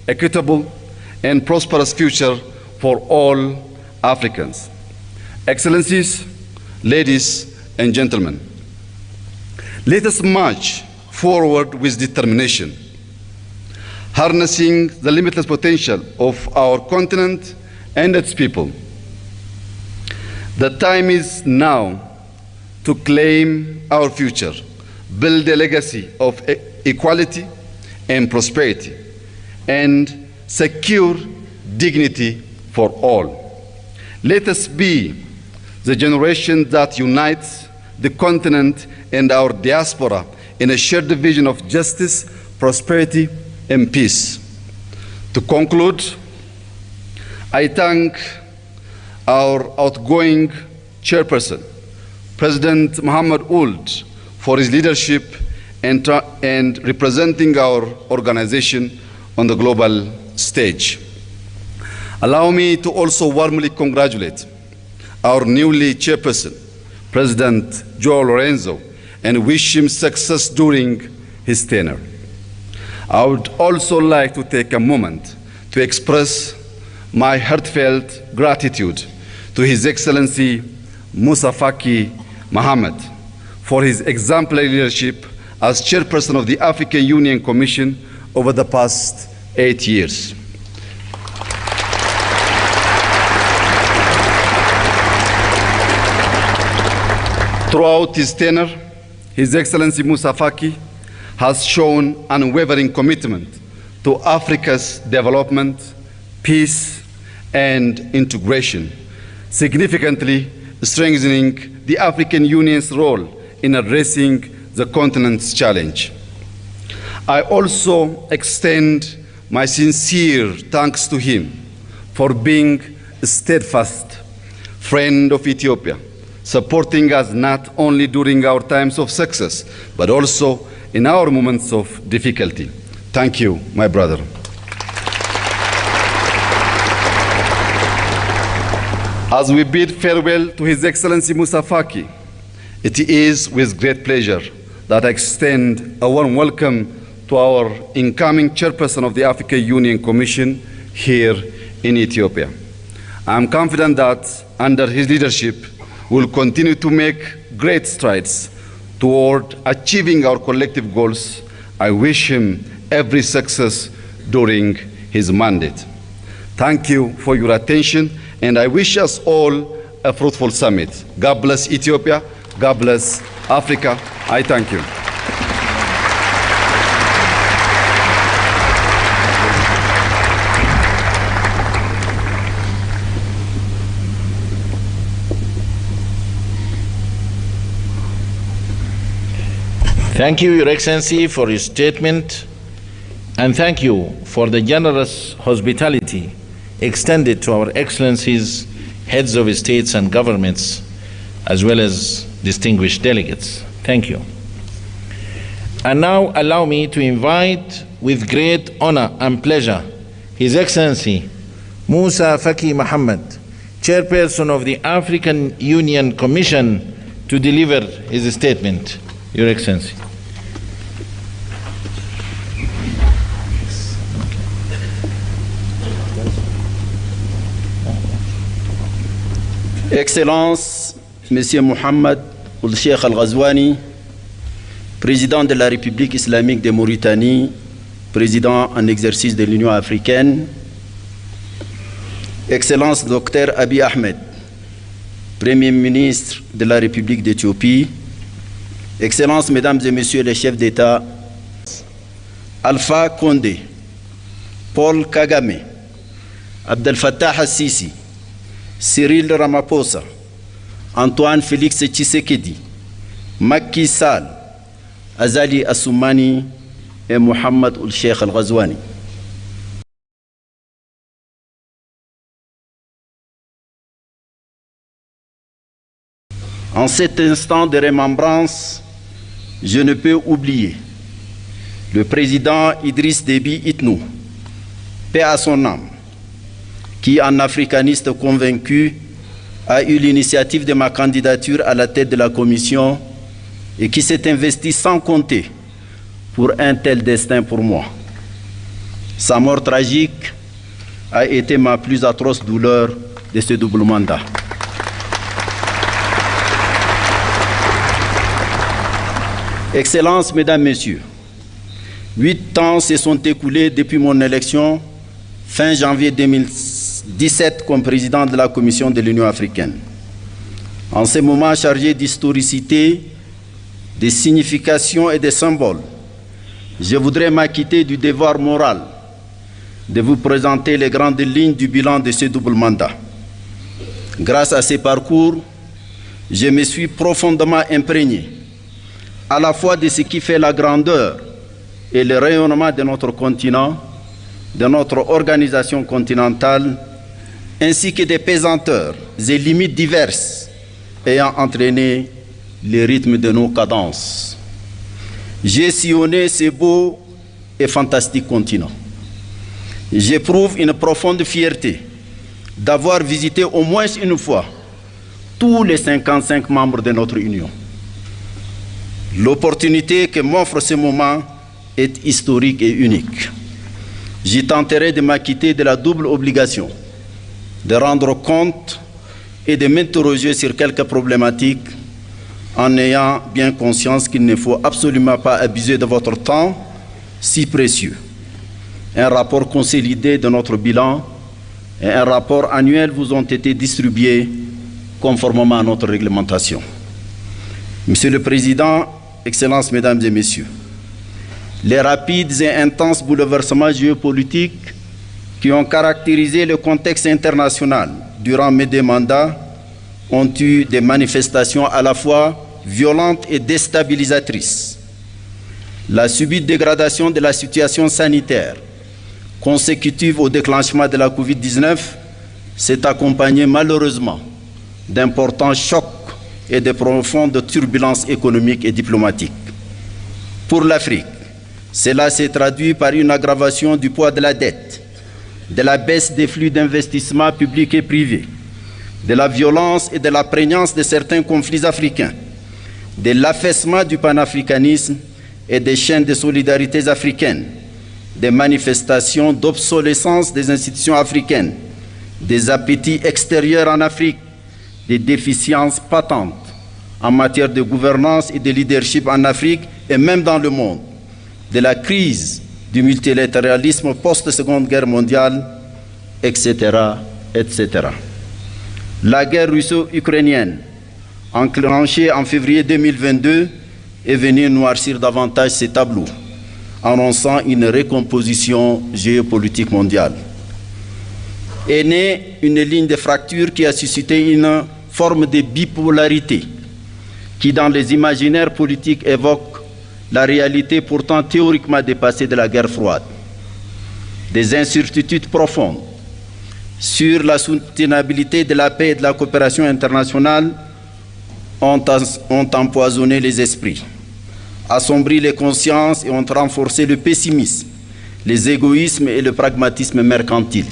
equitable, and prosperous future for all Africans. Excellencies, ladies and gentlemen, let us march forward with determination, harnessing the limitless potential of our continent and its people. The time is now to claim our future, build a legacy of equality and prosperity, and secure dignity for all. Let us be the generation that unites the continent and our diaspora in a shared vision of justice, prosperity, and peace. To conclude, I thank our outgoing chairperson, President Mahamoud, for his leadership and representing our organization on the global stage. Allow me to also warmly congratulate our newly chairperson, President Joe Lorenzo, and wish him success during his tenure. I would also like to take a moment to express my heartfelt gratitude to His Excellency Musa Faki Mohammed for his exemplary leadership as chairperson of the African Union Commission over the past 8 years. Throughout his tenure, His Excellency Musa Faki has shown unwavering commitment to Africa's development, peace, and integration, significantly strengthening the African Union's role in addressing the continent's challenge. I also extend my sincere thanks to him for being a steadfast friend of Ethiopia, supporting us not only during our times of success, but also in our moments of difficulty. Thank you, my brother. As we bid farewell to His Excellency Musa Faki, it is with great pleasure that I extend a warm welcome to our incoming chairperson of the African Union Commission here in Ethiopia. I am confident that under his leadership, we will continue to make great strides toward achieving our collective goals. I wish him every success during his mandate. Thank you for your attention, and I wish us all a fruitful summit. God bless Ethiopia. God bless Africa. I thank you. Thank you, Your Excellency, for your statement, and thank you for the generous hospitality extended to our Excellencies, heads of states and governments, as well as distinguished delegates. Thank you. And now allow me to invite with great honor and pleasure His Excellency Musa Faki Mohammed, Chairperson of the African Union Commission, to deliver his statement. Your Excellency. Excellences, Monsieur Mohamed Ould Cheikh Al Ghazouani, Président de la République islamique de Mauritanie, Président en exercice de l'Union africaine, Excellence Dr Abiy Ahmed, Premier ministre de la République d'Éthiopie, Excellences, Mesdames et Messieurs les chefs d'État, Alpha Condé, Paul Kagame, Abdel Fattah al-Sisi, Cyril Ramaphosa, Antoine Félix Tshisekedi, Macky Sall, Azali Assoumani et Mohamed Ould Cheikh Al Ghazouani. En cet instant de remembrance, je ne peux oublier le président Idriss Déby Itnou, paix à son âme, qui, en africaniste convaincu, a eu l'initiative de ma candidature à la tête de la commission et qui s'est investi sans compter pour un tel destin pour moi. Sa mort tragique a été ma plus atroce douleur de ce double mandat. Excellences, Mesdames, Messieurs, 8 ans se sont écoulés depuis mon élection fin janvier 2017 comme président de la Commission de l'Union africaine. En ce moment chargé d'historicité, de signification et de symboles, je voudrais m'acquitter du devoir moral de vous présenter les grandes lignes du bilan de ce double mandat. Grâce à ces parcours, je me suis profondément imprégné à la fois de ce qui fait la grandeur et le rayonnement de notre continent, de notre organisation continentale, ainsi que des pesanteurs et limites diverses ayant entraîné le rythme de nos cadences. J'ai sillonné ce beau et fantastique continent. J'éprouve une profonde fierté d'avoir visité au moins une fois tous les 55 membres de notre Union. L'opportunité que m'offre ce moment est historique et unique. J'y tenterai de m'acquitter de la double obligation de rendre compte et de m'interroger sur quelques problématiques en ayant bien conscience qu'il ne faut absolument pas abuser de votre temps si précieux. Un rapport consolidé de notre bilan et un rapport annuel vous ont été distribués conformément à notre réglementation. Monsieur le Président, Excellences, Mesdames et Messieurs, les rapides et intenses bouleversements géopolitiques qui ont caractérisé le contexte international durant mes 2 mandats ont eu des manifestations à la fois violentes et déstabilisatrices. La subite dégradation de la situation sanitaire consécutive au déclenchement de la Covid-19 s'est accompagnée malheureusement d'importants chocs et de profondes turbulences économiques et diplomatiques. Pour l'Afrique, cela s'est traduit par une aggravation du poids de la dette, de la baisse des flux d'investissement publics et privés, de la violence et de la prégnance de certains conflits africains, de l'affaissement du panafricanisme et des chaînes de solidarité africaines, des manifestations d'obsolescence des institutions africaines, des appétits extérieurs en Afrique, des déficiences patentes en matière de gouvernance et de leadership en Afrique et même dans le monde, de la crise du multilatéralisme post-seconde guerre mondiale, etc., etc. La guerre russo-ukrainienne, enclenchée en février 2022, est venue noircir davantage ces tableaux, annonçant une recomposition géopolitique mondiale. Est née une ligne de fracture qui a suscité une forme de bipolarité qui, dans les imaginaires politiques, évoque la réalité pourtant théoriquement dépassée de la guerre froide. Des incertitudes profondes sur la soutenabilité de la paix et de la coopération internationale ont empoisonné les esprits, assombri les consciences et ont renforcé le pessimisme, les égoïsmes et le pragmatisme mercantile.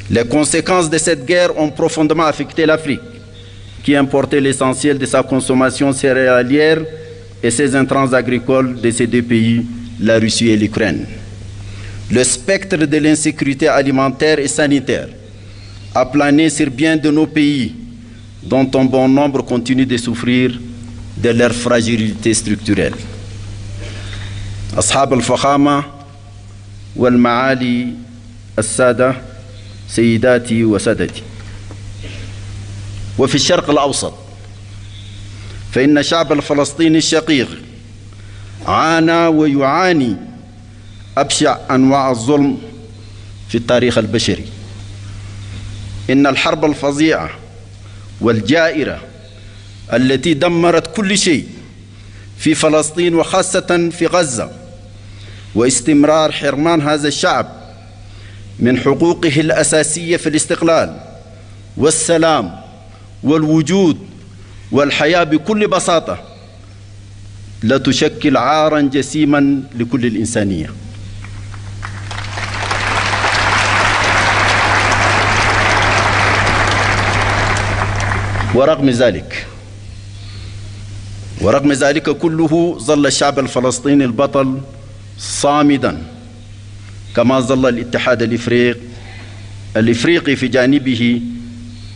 Les conséquences de cette guerre ont profondément affecté l'Afrique, qui importait l'essentiel de sa consommation céréalière et ses intrants agricoles de ces deux pays, la Russie et l'Ukraine. Le spectre de l'insécurité alimentaire et sanitaire a plané sur bien de nos pays, dont un bon nombre continue de souffrir de leur fragilité structurelle. أصحاب الفخامة والمعالي السادة سيداتي وسادتي، وفي الشرق الأوسط فإن الشعب الفلسطيني الشقيق عانى ويعاني أبشع أنواع الظلم في التاريخ البشري. إن الحرب الفظيعة والجائرة التي دمرت كل شيء في فلسطين وخاصة في غزة، واستمرار حرمان هذا الشعب من حقوقه الأساسية في الاستقلال والسلام والوجود والحياة بكل بساطة، لا تشكل عارا جسيما لكل الإنسانية. ورغم ذلك كله ظل الشعب الفلسطيني البطل صامدا، كما ظل الاتحاد الإفريقي في جانبه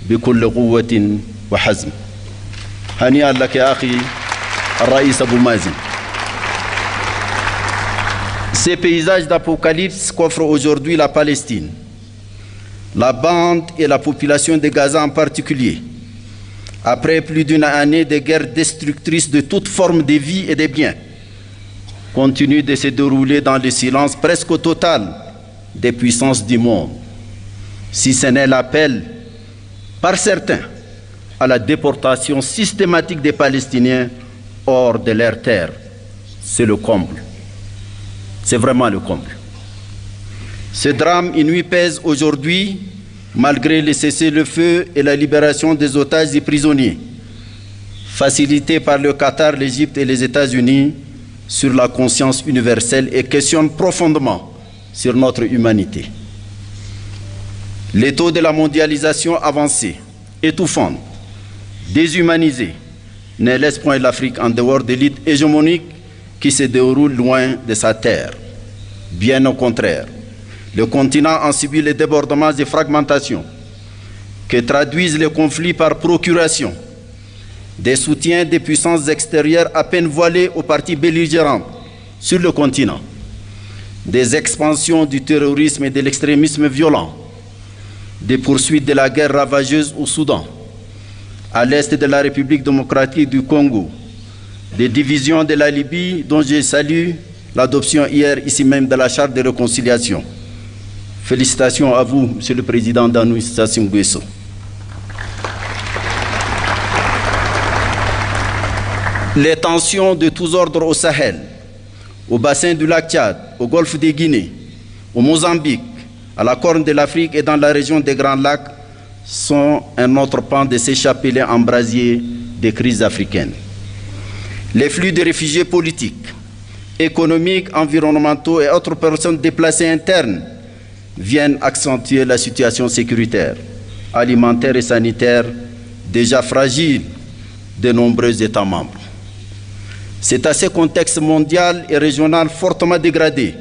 بكل قوة وحزم. هنيئا لك يا أخي الرئيس أبو مازن. Ces paysages d'apocalypse qu'offre aujourd'hui la Palestine, la bande et la population de Gaza en particulier, après plus d'une année de guerre destructrice de toute forme de vie et de biens, continue de se dérouler dans le silence presque total des puissances du monde, si ce n'est l'appel par certains à la déportation systématique des Palestiniens hors de leur terre. C'est le comble. C'est vraiment le comble. Ce drame inouï pèse aujourd'hui, malgré le cessez-le-feu et la libération des otages et prisonniers, facilité par le Qatar, l'Égypte et les États-Unis, sur la conscience universelle et questionne profondément sur notre humanité. Les taux de la mondialisation avancée, étouffante, déshumanisée, ne laissent point l'Afrique en dehors de l'élite hégémonique qui se déroule loin de sa terre. Bien au contraire, le continent en subit les débordements et fragmentations que traduisent les conflits par procuration, des soutiens des puissances extérieures à peine voilées aux parties belligérantes sur le continent, des expansions du terrorisme et de l'extrémisme violent, des poursuites de la guerre ravageuse au Soudan, à l'est de la République démocratique du Congo, des divisions de la Libye dont je salue l'adoption hier ici même de la charte de réconciliation. Félicitations à vous, Monsieur le Président Danouis Sassou Nguesso. Les tensions de tous ordres au Sahel, au bassin du lac Tchad, au golfe de Guinée, au Mozambique, à la Corne de l'Afrique et dans la région des Grands Lacs sont un autre pan de ces chapelets embrasiers des crises africaines. Les flux de réfugiés politiques, économiques, environnementaux et autres personnes déplacées internes viennent accentuer la situation sécuritaire, alimentaire et sanitaire déjà fragile de nombreux États membres. C'est à ce contexte mondial et régional fortement dégradé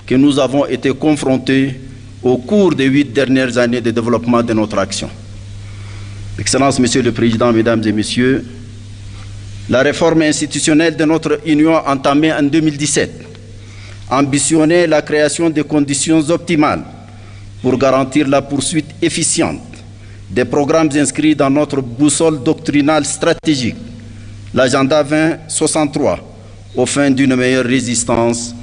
que nous avons été confrontés au cours des 8 dernières années de développement de notre action. Excellences, Monsieur le Président, Mesdames et Messieurs, la réforme institutionnelle de notre Union entamée en 2017 ambitionner la création de conditions optimales pour garantir la poursuite efficiente des programmes inscrits dans notre boussole doctrinale stratégique, l'agenda 2063, aux fins d'une meilleure résistance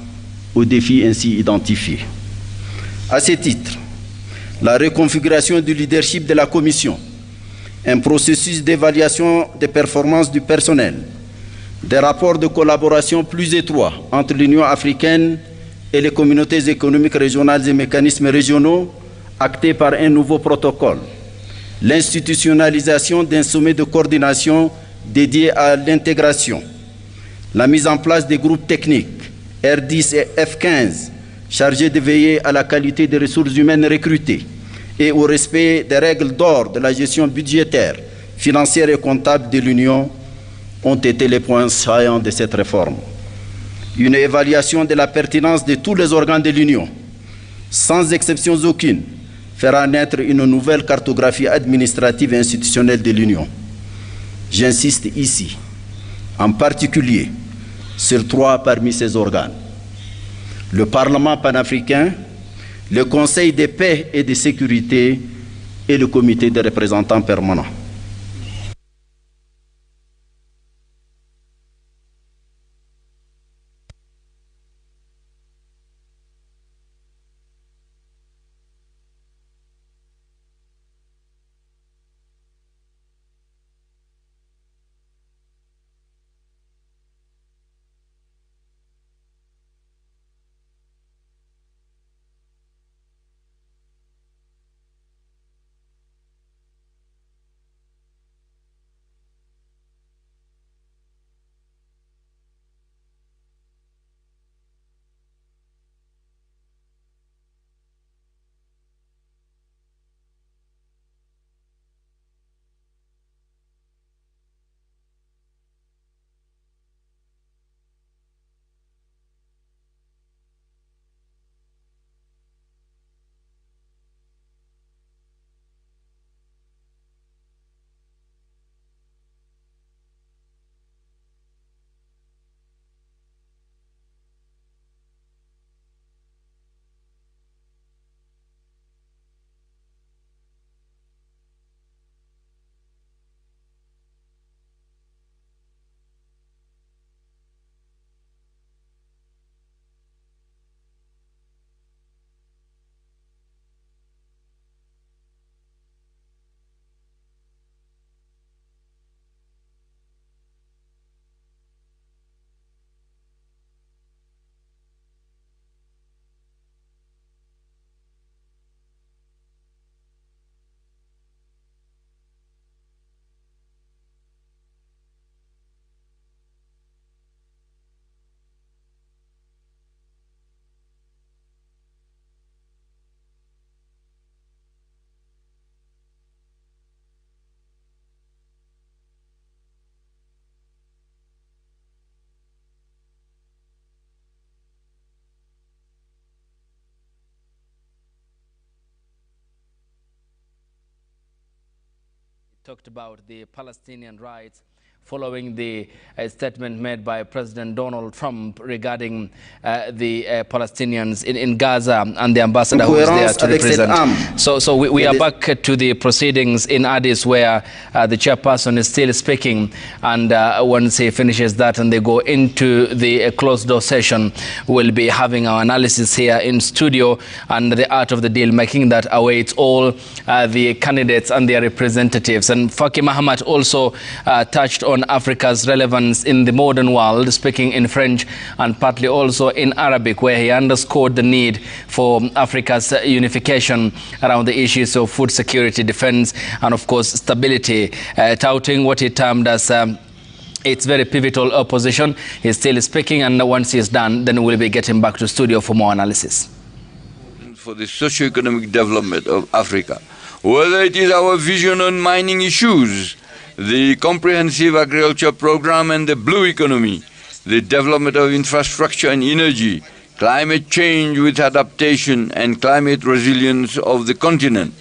aux défis ainsi identifiés. À ce titre, la reconfiguration du leadership de la Commission, un processus d'évaluation des performances du personnel, des rapports de collaboration plus étroits entre l'Union africaine et les communautés économiques régionales et mécanismes régionaux actés par un nouveau protocole, l'institutionnalisation d'un sommet de coordination dédié à l'intégration, la mise en place des groupes techniques R10 et F15 chargés de veiller à la qualité des ressources humaines recrutées et au respect des règles d'or de la gestion budgétaire, financière et comptable de l'Union ont été les points saillants de cette réforme. Une évaluation de la pertinence de tous les organes de l'Union, sans exception aucune, fera naître une nouvelle cartographie administrative et institutionnelle de l'Union. J'insiste ici, en particulier, sur 3 parmi ces organes. Le Parlement panafricain, le Conseil de paix et de sécurité et le Comité des représentants permanents. Talked about the Palestinian rights following the statement made by President Donald Trump regarding the Palestinians in Gaza and the ambassador who is there to represent. So we are back to the proceedings in Addis where the chairperson is still speaking, and once he finishes that and they go into the closed door session, we'll be having our analysis here in studio and the art of the deal making that awaits all the candidates and their representatives. And Faki Mahamoud also touched on Africa's relevance in the modern world, speaking in French and partly also in Arabic, where he underscored the need for Africa's unification around the issues of food security, defense, and of course stability, touting what he termed as its very pivotal position. He's still speaking, and once he's done, then we'll be getting back to studio for more analysis. For the socio-economic development of Africa, whether it is our vision on mining issues, the comprehensive agriculture program and the blue economy, the development of infrastructure and energy, climate change with adaptation and climate resilience of the continent,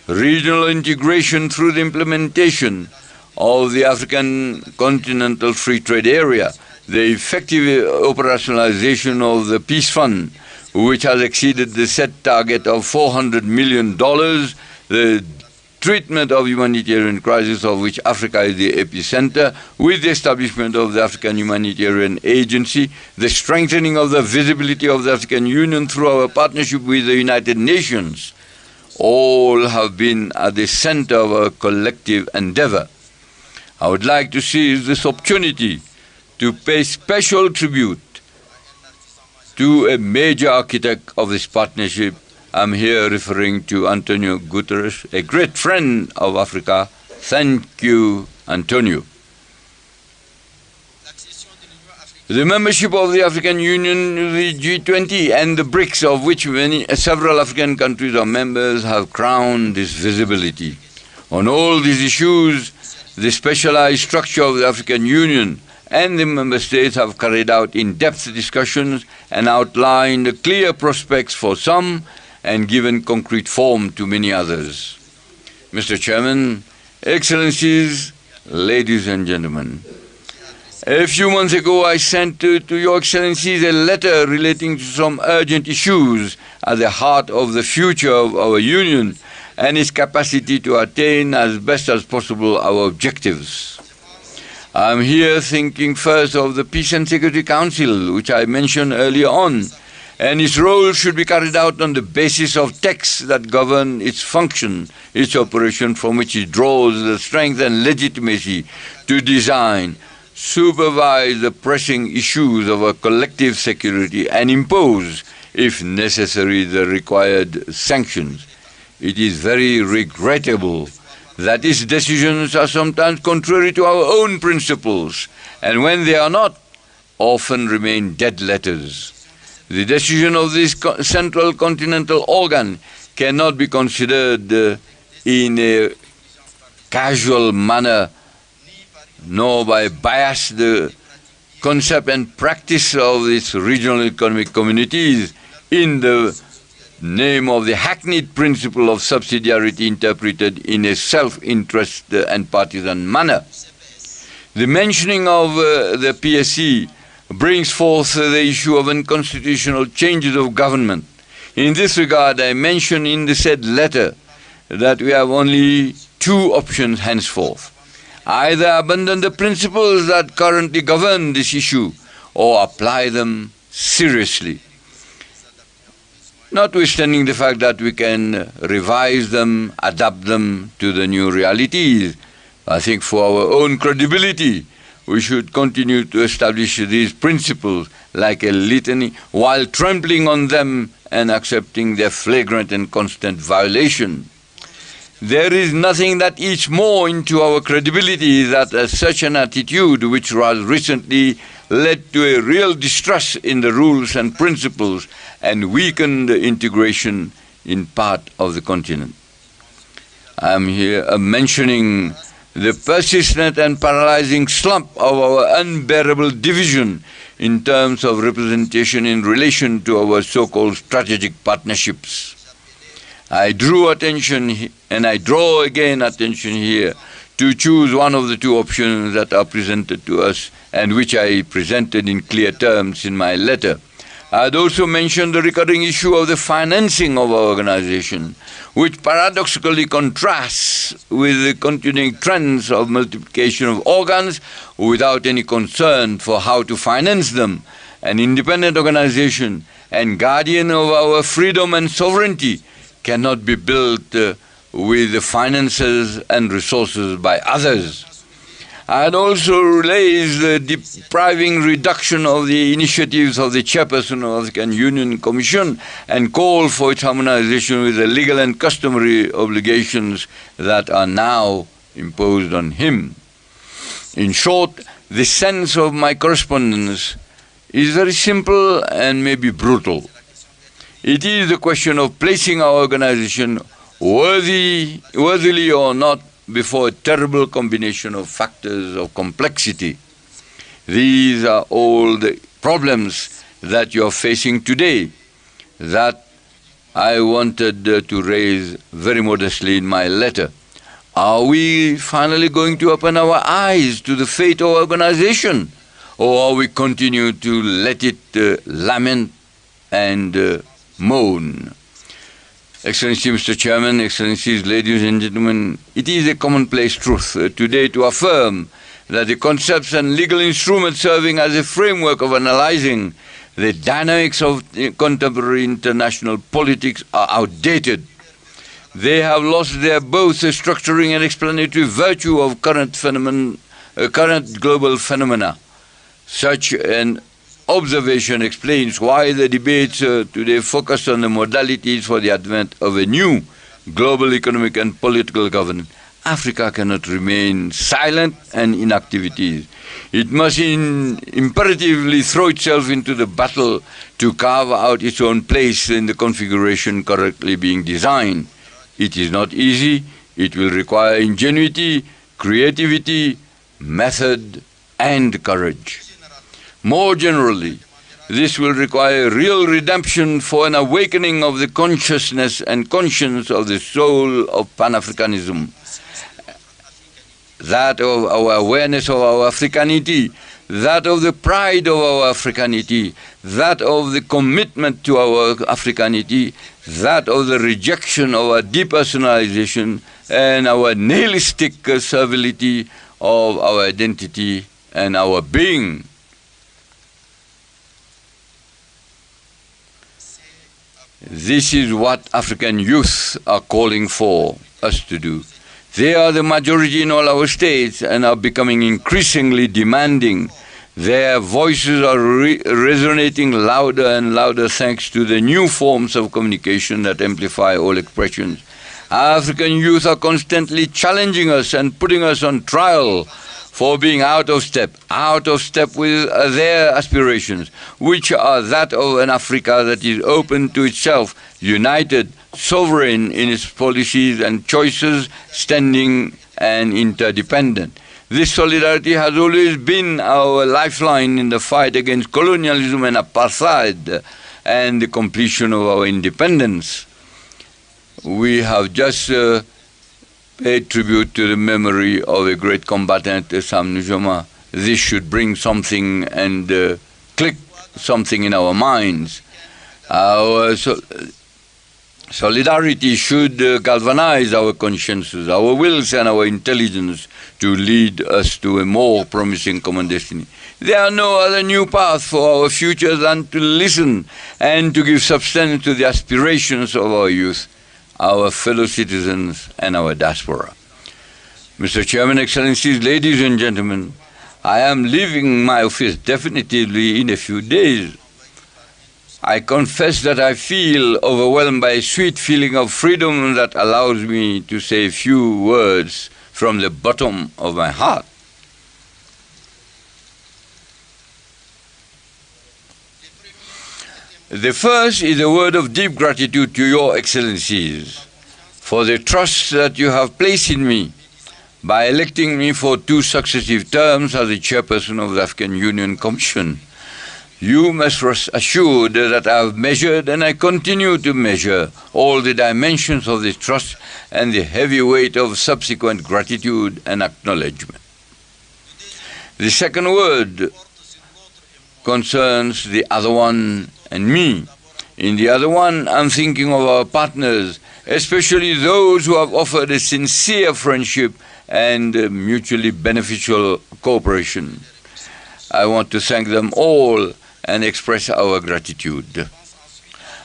regional integration through the implementation of the African Continental Free Trade Area, the effective operationalization of the Peace Fund, which has exceeded the set target of $400 million, the treatment of humanitarian crisis of which Africa is the epicenter, with the establishment of the African Humanitarian Agency, the strengthening of the visibility of the African Union through our partnership with the United Nations, all have been at the center of our collective endeavor. I would like to seize this opportunity to pay special tribute to a major architect of this partnership. I'm here referring to Antonio Guterres, a great friend of Africa. Thank you, Antonio. The membership of the African Union, the G20 and the BRICS, of which several African countries are members, have crowned this visibility. On all these issues, the specialized structure of the African Union and the member states have carried out in-depth discussions and outlined clear prospects for some and given concrete form to many others. Mr. Chairman, Excellencies, ladies and gentlemen, a few months ago I sent to Your Excellencies a letter relating to some urgent issues at the heart of the future of our Union and its capacity to attain as best as possible our objectives. I'm here thinking first of the Peace and Security Council, which I mentioned earlier on, and its role should be carried out on the basis of texts that govern its function, its operation, from which it draws the strength and legitimacy to design, supervise the pressing issues of our collective security and impose, if necessary, the required sanctions. It is very regrettable that its decisions are sometimes contrary to our own principles, and when they are not, often remain dead letters. The decision of this central continental organ cannot be considered in a casual manner, nor by bias the concept and practice of these regional economic communities in the name of the hackneyed principle of subsidiarity interpreted in a self-interest and partisan manner. The mentioning of the PSC brings forth the issue of unconstitutional changes of government. In this regard, I mention in the said letter that we have only two options henceforth: either abandon the principles that currently govern this issue or apply them seriously. Notwithstanding the fact that we can revise them, adapt them to the new realities, I think for our own credibility, we should continue to establish these principles like a litany while trampling on them and accepting their flagrant and constant violation. There is nothing that eats more into our credibility than such an attitude, which was recently led to a real distrust in the rules and principles and weakened the integration in part of the continent. I am here mentioning the persistent and paralyzing slump of our unbearable division in terms of representation in relation to our so-called strategic partnerships. I drew attention, and I draw again attention here, to choose one of the two options that are presented to us and which I presented in clear terms in my letter. I had also mentioned the recurring issue of the financing of our organization, which paradoxically contrasts with the continuing trends of multiplication of organs without any concern for how to finance them. An independent organization and guardian of our freedom and sovereignty cannot be built with the finances and resources by others. I had also raised the depriving reduction of the initiatives of the Chairperson of the African Union Commission and called for its harmonization with the legal and customary obligations that are now imposed on him. In short, the sense of my correspondence is very simple and maybe brutal. It is the question of placing our organization worthily or not before a terrible combination of factors of complexity. These are all the problems that you are facing today that I wanted to raise very modestly in my letter. Are we finally going to open our eyes to the fate of our organization? or we continue to let it lament and moan. Excellency Mr. Chairman, Excellencies, ladies and gentlemen, it is a commonplace truth today to affirm that the concepts and legal instruments serving as a framework of analyzing the dynamics of contemporary international politics are outdated. They have lost their both structuring and explanatory virtue of current global phenomena. Such an observation explains why the debates today focus on the modalities for the advent of a new global economic and political governance. Africa cannot remain silent and inactivity. It must imperatively throw itself into the battle to carve out its own place in the configuration currently being designed. It is not easy. It will require ingenuity, creativity, method, and courage. More generally, this will require real redemption for an awakening of the consciousness and conscience of the soul of Pan-Africanism, that of our awareness of our Africanity, that of the pride of our Africanity, that of the commitment to our Africanity, that of the rejection of our depersonalization and our nihilistic servility of our identity and our being. This is what African youth are calling for us to do. They are the majority in all our states and are becoming increasingly demanding. Their voices are resonating louder and louder thanks to the new forms of communication that amplify all expressions. African youth are constantly challenging us and putting us on trial for being out of step with their aspirations, which are that of an Africa that is open to itself, united, sovereign in its policies and choices, standing and interdependent. This solidarity has always been our lifeline in the fight against colonialism and apartheid and the completion of our independence. We have just paid tribute to the memory of a great combatant, Sam Nujoma. This should bring something and click something in our minds. Our solidarity should galvanize our consciences, our wills and our intelligence to lead us to a more promising common destiny. There are no other new path for our future than to listen and to give substance to the aspirations of our youth, our fellow citizens and our diaspora. Mr. Chairman, Excellencies, ladies and gentlemen, I am leaving my office definitively in a few days. I confess that I feel overwhelmed by a sweet feeling of freedom that allows me to say a few words from the bottom of my heart. The first is a word of deep gratitude to Your Excellencies for the trust that you have placed in me by electing me for 2 successive terms as the Chairperson of the African Union Commission. You must rest assured that I have measured and I continue to measure all the dimensions of this trust and the heavy weight of subsequent gratitude and acknowledgement. The second word concerns the other one and me. In the other one, I'm thinking of our partners, especially those who have offered a sincere friendship and mutually beneficial cooperation. I want to thank them all and express our gratitude.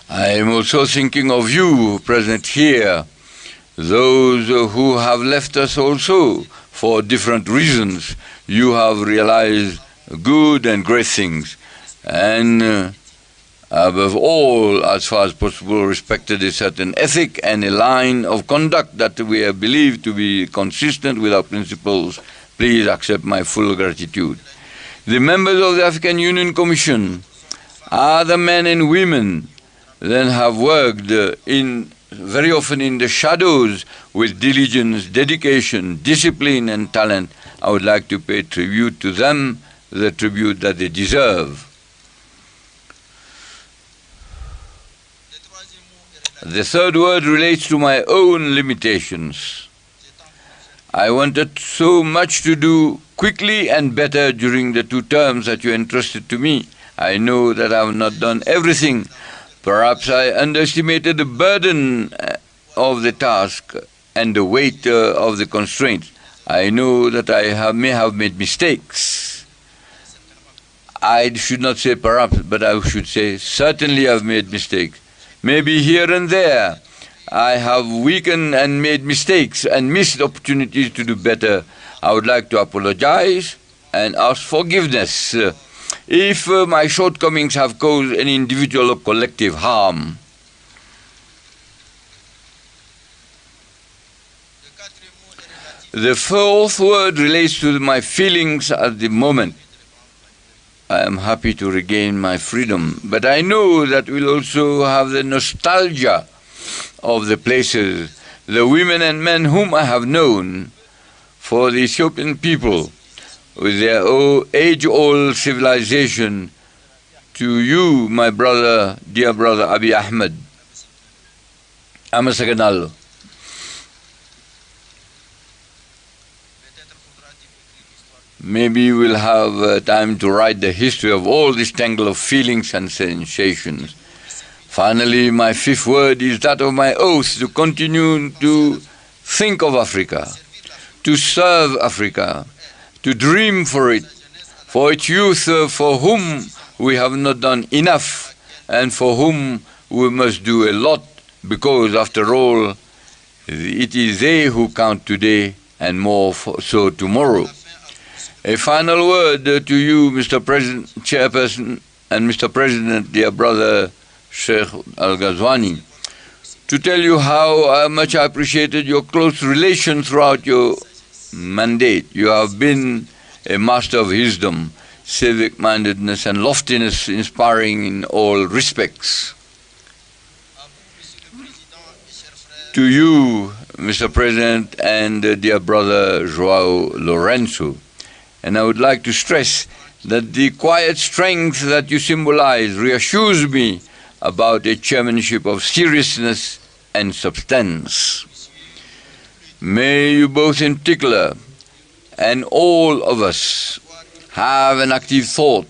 I am also thinking of you present here, those who have left us also for different reasons. You have realized good and great things, and above all, as far as possible, respected a certain ethic and a line of conduct that we have believed to be consistent with our principles. Please accept my full gratitude. The members of the African Union Commission are the men and women that have worked very often in the shadows with diligence, dedication, discipline and talent. I would like to pay tribute to them, the tribute that they deserve. The third word relates to my own limitations. I wanted so much to do quickly and better during the 2 terms that you entrusted to me. I know that I have not done everything. Perhaps I underestimated the burden of the task and the weight of the constraints. I know that I may have made mistakes. I should not say perhaps, but I should say certainly I've made mistakes. Maybe here and there I have weakened and made mistakes and missed opportunities to do better. I would like to apologize and ask forgiveness if my shortcomings have caused any individual or collective harm. The 4th word relates to my feelings at the moment. I am happy to regain my freedom, but I know that we'll also have the nostalgia of the places, the women and men whom I have known, for the Ethiopian people, with their age-old civilization. To you, my brother, dear brother Abiy Ahmed, Amasaganalo. Maybe we'll have time to write the history of all this tangle of feelings and sensations. Finally, my 5th word is that of my oath to continue to think of Africa, to serve Africa, to dream for it, for its youth for whom we have not done enough and for whom we must do a lot, because after all, it is they who count today and more so tomorrow. A final word to you, Mr. President, Chairperson, and Mr. President, dear brother Sheikh Al-Ghazwani, to tell you how much I appreciated your close relation throughout your mandate. You have been a master of wisdom, civic-mindedness and loftiness, inspiring in all respects. To you, Mr. President, and dear brother João Lourenço, and I would like to stress that the quiet strength that you symbolize reassures me about a chairmanship of seriousness and substance. May you both in particular, and all of us, have an active thought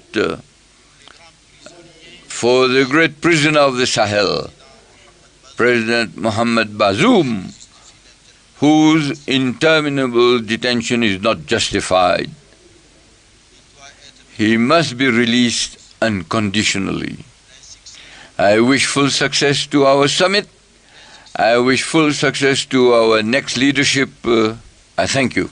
for the great prisoner of the Sahel, President Mohamed Bazoum, whose interminable detention is not justified. He must be released unconditionally. I wish full success to our summit. I wish full success to our next leadership. I thank you.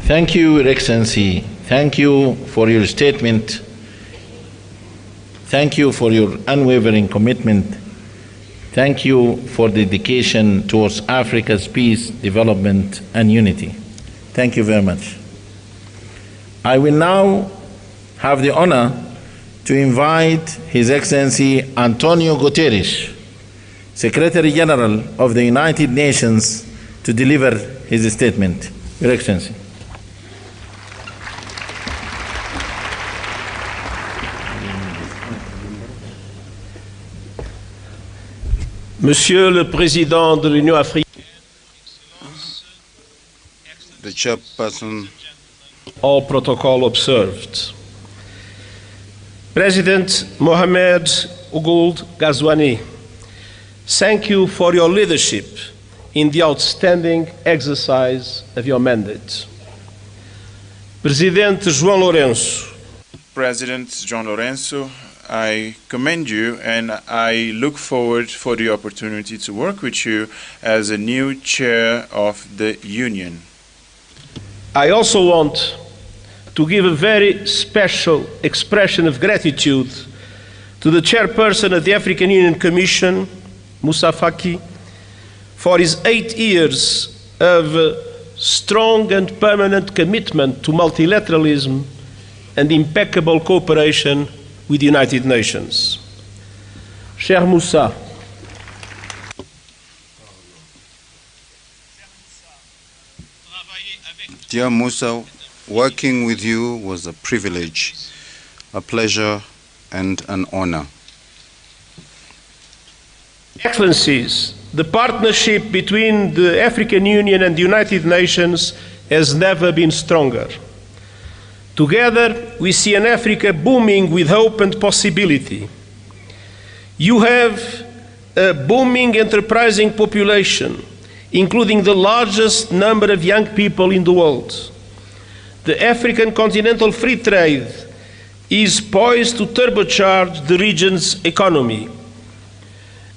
Thank you, Your Excellency. Thank you for your statement. Thank you for your unwavering commitment. Thank you for dedication towards Africa's peace, development, and unity. Thank you very much. I will now have the honor to invite His Excellency Antonio Guterres, Secretary General of the United Nations, to deliver his statement. Your Excellency. Monsieur le Président de l'Union africaine, the Chairperson, all protocol observed. President Mohamed Ould Ghazouani, thank you for your leadership in the outstanding exercise of your mandate. Presidente João Lourenço, President John Lorenzo, I commend you and I look forward for the opportunity to work with you as a new chair of the Union. I also want to give a very special expression of gratitude to the Chairperson of the African Union Commission, Moussa Faki, for his 8 years of strong and permanent commitment to multilateralism and impeccable cooperation with the United Nations. Cher Moussa, dear Moussa, working with you was a privilege, a pleasure, and an honor. Excellencies, the partnership between the African Union and the United Nations has never been stronger. Together, we see an Africa booming with hope and possibility. You have a booming, enterprising population, including the largest number of young people in the world. The African continental free trade is poised to turbocharge the region's economy,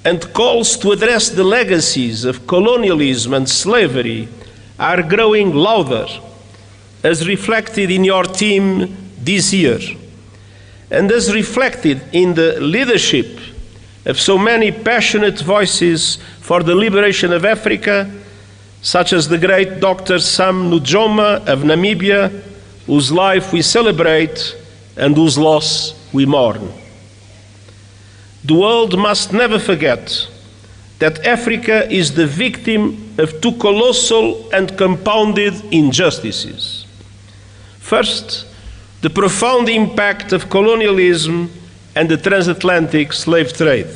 and calls to address the legacies of colonialism and slavery are growing louder, as reflected in your team this year, and as reflected in the leadership of so many passionate voices for the liberation of Africa, such as the great Dr. Sam Nujoma of Namibia, whose life we celebrate and whose loss we mourn. The world must never forget that Africa is the victim of two colossal and compounded injustices. First, the profound impact of colonialism and the transatlantic slave trade.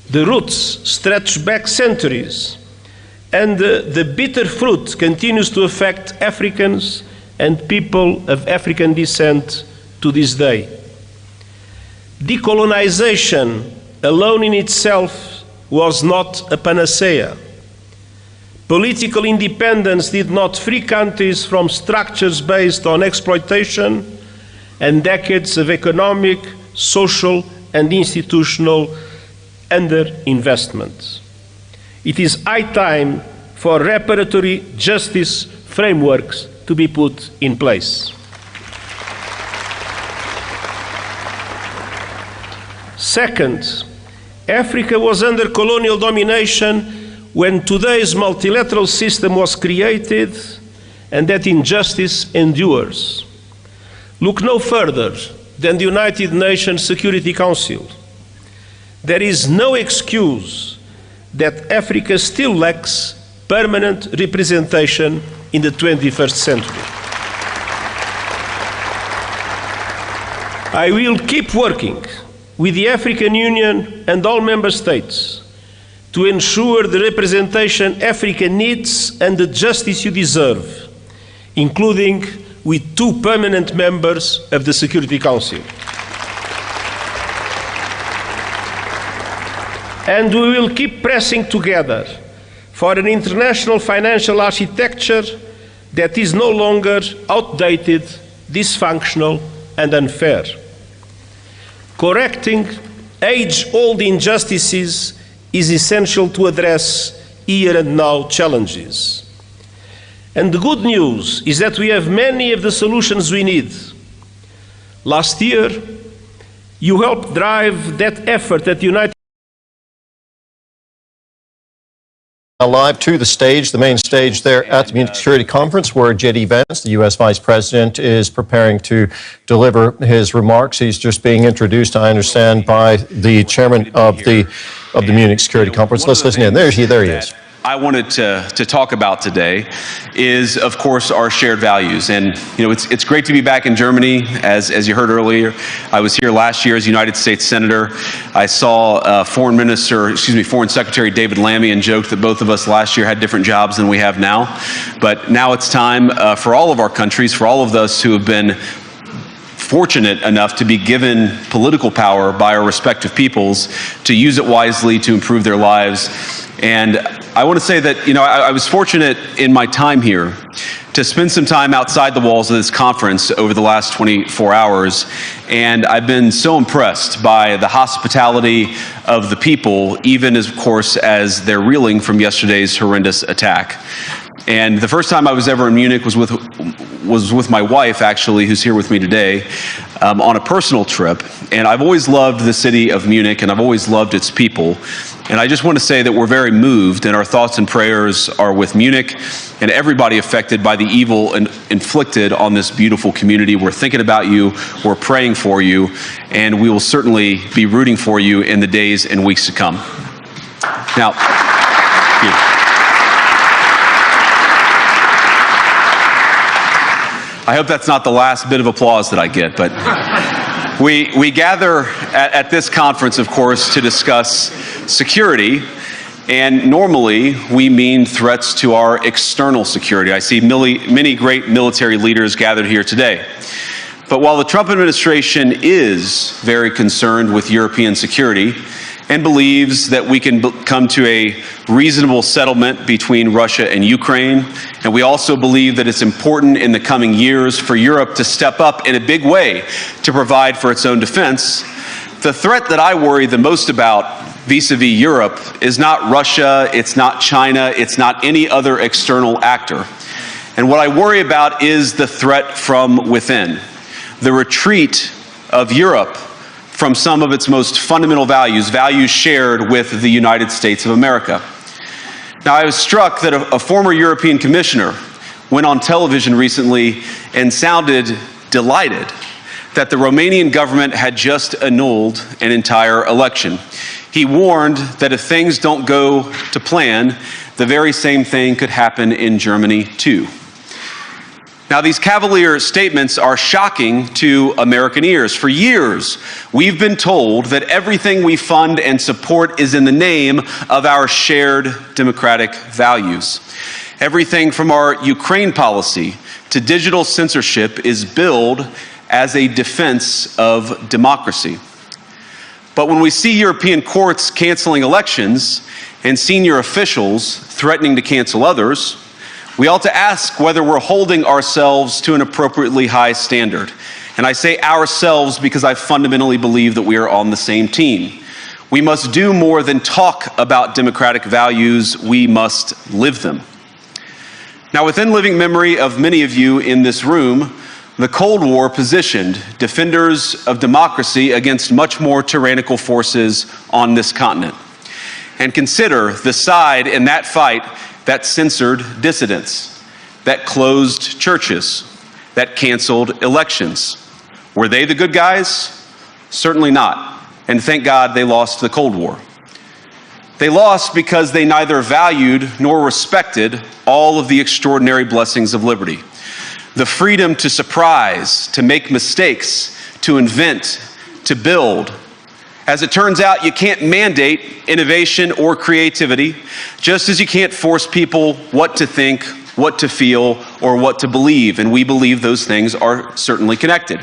The roots stretch back centuries, and the bitter fruit continues to affect Africans and people of African descent to this day. Decolonization alone in itself was not a panacea. Political independence did not free countries from structures based on exploitation and decades of economic, social, and institutional underinvestment. It is high time for reparatory justice frameworks to be put in place. Second, Africa was under colonial domination when today's multilateral system was created, and that injustice endures. Look no further than the United Nations Security Council. There is no excuse that Africa still lacks permanent representation in the 21st century. I will keep working with the African Union and all member states to ensure the representation Africa needs and the justice you deserve, including with 2 permanent members of the Security Council. And we will keep pressing together for an international financial architecture that is no longer outdated, dysfunctional, and unfair. Correcting age-old injustices is essential to address here and now challenges. And the good news is that we have many of the solutions we need. Last year, you helped drive that effort at the United Now live to the stage, the main stage there at the Munich Security Conference, where J.D. Vance, the U.S. Vice President, is preparing to deliver his remarks. He's just being introduced, I understand, by the chairman of the Munich Security Conference. Let's listen in. There he is. I wanted to talk about today is, of course, our shared values. And, you know, it's great to be back in Germany. As you heard earlier, I was here last year as United States Senator. I saw Foreign Secretary David Lammy and joked that both of us last year had different jobs than we have now. But now it's time for all of our countries, for all of us who have been fortunate enough to be given political power by our respective peoples, to use it wisely to improve their lives. And I want to say that, you know, I was fortunate in my time here to spend some time outside the walls of this conference over the last 24 hours, and I've been so impressed by the hospitality of the people, even of course as they're reeling from yesterday's horrendous attack. And the first time I was ever in Munich was with my wife, actually, who's here with me today, on a personal trip. And I've always loved the city of Munich, and I've always loved its people. And I just want to say that we're very moved, and our thoughts and prayers are with Munich and everybody affected by the evil inflicted on this beautiful community. We're thinking about you, we're praying for you, and we will certainly be rooting for you in the days and weeks to come. Now, I hope that's not the last bit of applause that I get, but we gather at this conference, of course, to discuss security, and normally we mean threats to our external security. I see many great military leaders gathered here today. But while the Trump administration is very concerned with European security and believes that we can come to a reasonable settlement between Russia and Ukraine, and we also believe that it's important in the coming years for Europe to step up in a big way to provide for its own defense, the threat that I worry the most about vis-a-vis Europe is not Russia, it's not China, it's not any other external actor. And what I worry about is the threat from within, the retreat of Europe from some of its most fundamental values, values shared with the United States of America. Now, I was struck that a former European commissioner went on television recently and sounded delighted that the Romanian government had just annulled an entire election. He warned that if things don't go to plan, the very same thing could happen in Germany too. Now, these cavalier statements are shocking to American ears. For years, we've been told that everything we fund and support is in the name of our shared democratic values. Everything from our Ukraine policy to digital censorship is billed as a defense of democracy. But when we see European courts canceling elections and senior officials threatening to cancel others, we ought to ask whether we're holding ourselves to an appropriately high standard. And I say ourselves because I fundamentally believe that we are on the same team. We must do more than talk about democratic values, we must live them. Now, within living memory of many of you in this room, the Cold War positioned defenders of democracy against much more tyrannical forces on this continent. And consider the side in that fight that censored dissidents, that closed churches, that canceled elections. Were they the good guys? Certainly not. And thank God they lost the Cold War. They lost because they neither valued nor respected all of the extraordinary blessings of liberty. The freedom to surprise, to make mistakes, to invent, to build. As it turns out, you can't mandate innovation or creativity, just as you can't force people what to think, what to feel, or what to believe. And we believe those things are certainly connected.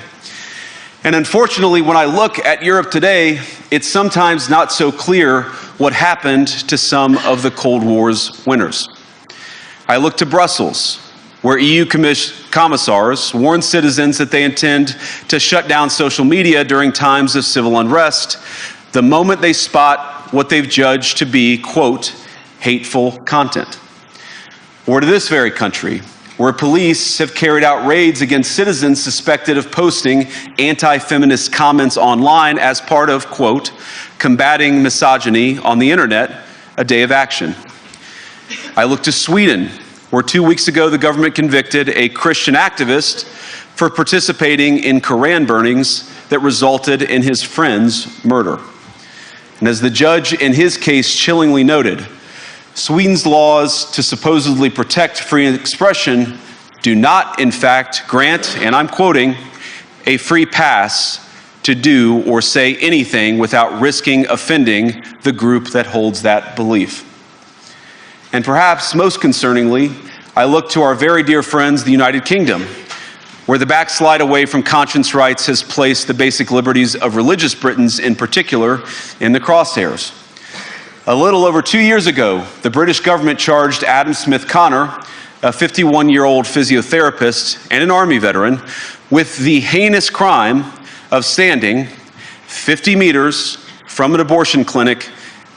And unfortunately, when I look at Europe today, it's sometimes not so clear what happened to some of the Cold War's winners. I look to Brussels, where EU commissars warn citizens that they intend to shut down social media during times of civil unrest the moment they spot what they've judged to be, quote, hateful content. Or to this very country, where police have carried out raids against citizens suspected of posting anti-feminist comments online as part of, quote, combating misogyny on the internet, a day of action. I look to Sweden, where 2 weeks ago the government convicted a Christian activist for participating in Koran burnings that resulted in his friend's murder. And as the judge in his case chillingly noted, Sweden's laws to supposedly protect free expression do not, in fact, grant, and I'm quoting, a free pass to do or say anything without risking offending the group that holds that belief. And perhaps most concerningly, I look to our very dear friends, the United Kingdom, where the backslide away from conscience rights has placed the basic liberties of religious Britons in particular in the crosshairs. A little over 2 years ago, the British government charged Adam Smith Connor, a 51-year-old physiotherapist and an Army veteran, with the heinous crime of standing 50 meters from an abortion clinic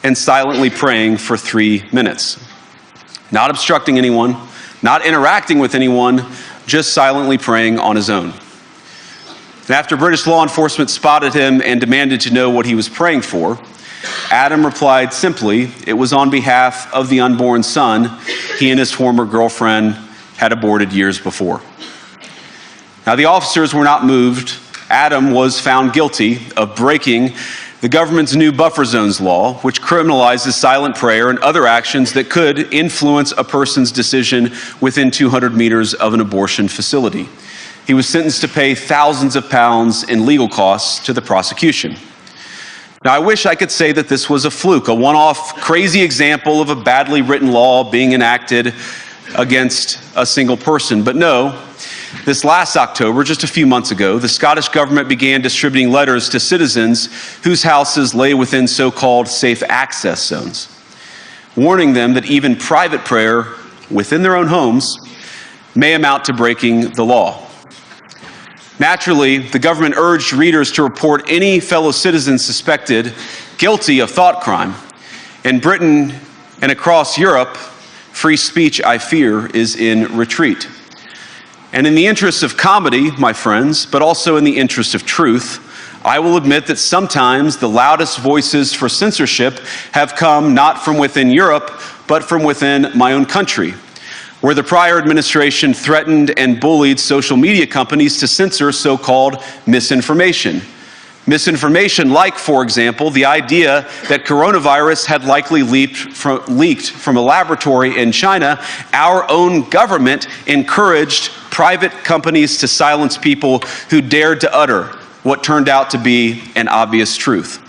and silently praying for 3 minutes. Not obstructing anyone, not interacting with anyone, just silently praying on his own. And after British law enforcement spotted him and demanded to know what he was praying for, Adam replied simply, it was on behalf of the unborn son he and his former girlfriend had aborted years before. Now, the officers were not moved. Adam was found guilty of breaking the government's new buffer zones law, which criminalizes silent prayer and other actions that could influence a person's decision within 200 meters of an abortion facility. He was sentenced to pay thousands of pounds in legal costs to the prosecution. Now, I wish I could say that this was a fluke, a one-off crazy example of a badly written law being enacted against a single person. But no, this last October, just a few months ago, the Scottish government began distributing letters to citizens whose houses lay within so-called safe access zones, warning them that even private prayer within their own homes may amount to breaking the law. Naturally, the government urged readers to report any fellow citizens suspected guilty of thought crime. In Britain and across Europe, free speech, I fear, is in retreat. And in the interest of comedy, my friends, but also in the interest of truth, I will admit that sometimes the loudest voices for censorship have come not from within Europe, but from within my own country, where the prior administration threatened and bullied social media companies to censor so-called misinformation. Misinformation like, for example, the idea that coronavirus had likely leaked from a laboratory in China. Our own government encouraged private companies to silence people who dared to utter what turned out to be an obvious truth.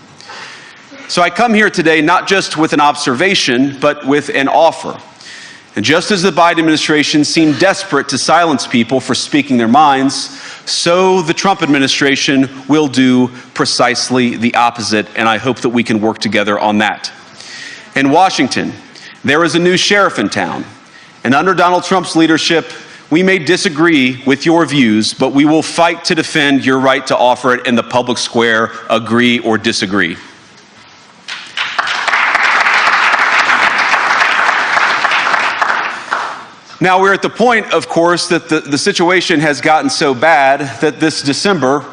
So I come here today not just with an observation, but with an offer. And just as the Biden administration seemed desperate to silence people for speaking their minds, so the Trump administration will do precisely the opposite, and I hope that we can work together on that. In Washington, there is a new sheriff in town, and under Donald Trump's leadership, we may disagree with your views, but we will fight to defend your right to offer it in the public square, agree or disagree. Now, we're at the point, of course, that the situation has gotten so bad that this December,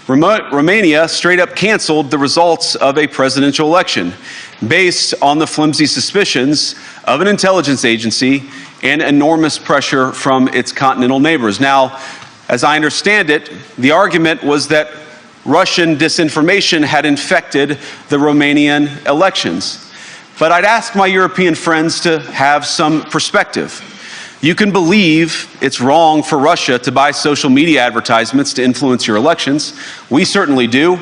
Romania straight up canceled the results of a presidential election based on the flimsy suspicions of an intelligence agency and enormous pressure from its continental neighbors. Now, as I understand it, the argument was that Russian disinformation had infected the Romanian elections. But I'd ask my European friends to have some perspective. You can believe it's wrong for Russia to buy social media advertisements to influence your elections. We certainly do.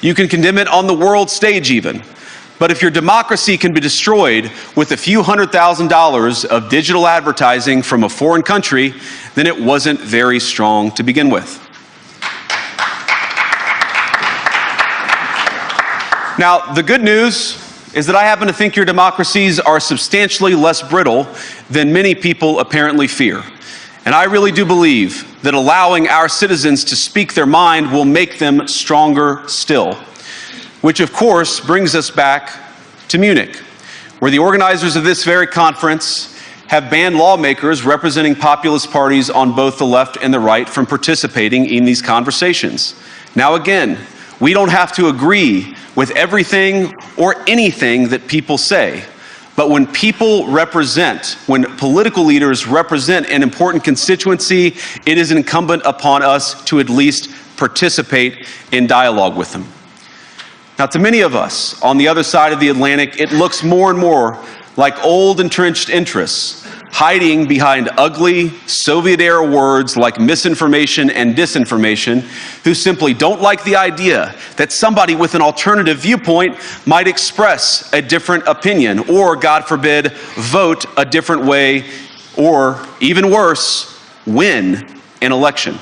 You can condemn it on the world stage even. But if your democracy can be destroyed with a few $100,000 of digital advertising from a foreign country, then it wasn't very strong to begin with. Now, the good news is that I happen to think your democracies are substantially less brittle than many people apparently fear. And I really do believe that allowing our citizens to speak their mind will make them stronger still. Which, of course, brings us back to Munich, where the organizers of this very conference have banned lawmakers representing populist parties on both the left and the right from participating in these conversations. Now, again, we don't have to agree with everything or anything that people say. But when people represent, when political leaders represent an important constituency, it is incumbent upon us to at least participate in dialogue with them. Now, to many of us on the other side of the Atlantic, it looks more and more like old entrenched interests hiding behind ugly Soviet-era words like misinformation and disinformation, who simply don't like the idea that somebody with an alternative viewpoint might express a different opinion or, God forbid, vote a different way or, even worse, win an election.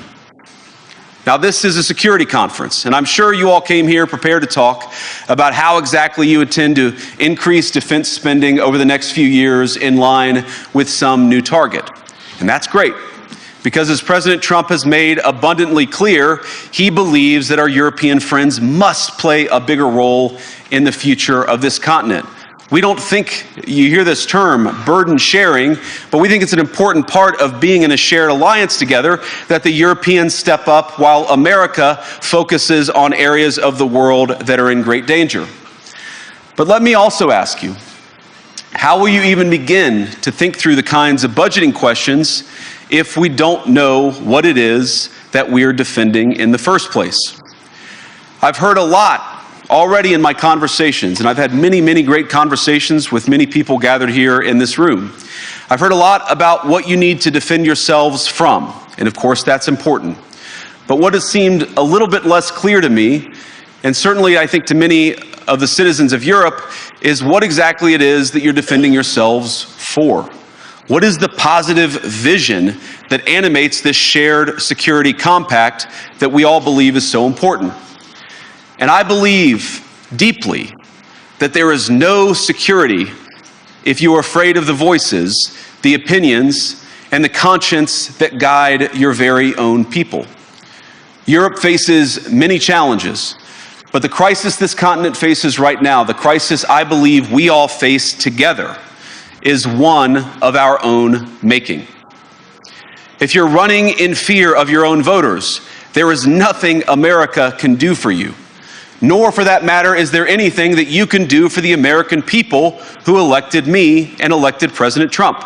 Now, this is a security conference, and I'm sure you all came here prepared to talk about how exactly you intend to increase defense spending over the next few years in line with some new target. And that's great, because as President Trump has made abundantly clear, he believes that our European friends must play a bigger role in the future of this continent. We don't think, you hear this term, burden sharing, but we think it's an important part of being in a shared alliance together that the Europeans step up while America focuses on areas of the world that are in great danger. But let me also ask you, how will you even begin to think through the kinds of budgeting questions if we don't know what it is that we're defending in the first place? I've heard a lot already in my conversations, and I've had many, many great conversations with many people gathered here in this room. I've heard a lot about what you need to defend yourselves from, and of course that's important. But what has seemed a little bit less clear to me, and certainly I think to many of the citizens of Europe, is what exactly it is that you're defending yourselves for. What is the positive vision that animates this shared security compact that we all believe is so important? And I believe deeply that there is no security if you are afraid of the voices, the opinions, and the conscience that guide your very own people. Europe faces many challenges, but the crisis this continent faces right now, the crisis I believe we all face together, is one of our own making. If you're running in fear of your own voters, there is nothing America can do for you. Nor, for that matter, is there anything that you can do for the American people who elected me and elected President Trump.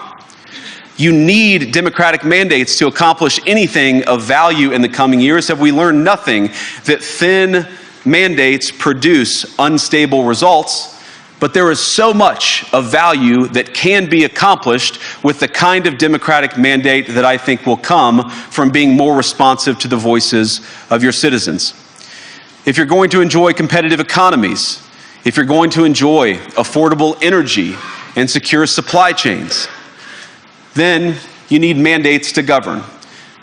You need democratic mandates to accomplish anything of value in the coming years. Have we learned nothing that thin mandates produce unstable results? But there is so much of value that can be accomplished with the kind of democratic mandate that I think will come from being more responsive to the voices of your citizens. If you're going to enjoy competitive economies, if you're going to enjoy affordable energy and secure supply chains, then you need mandates to govern,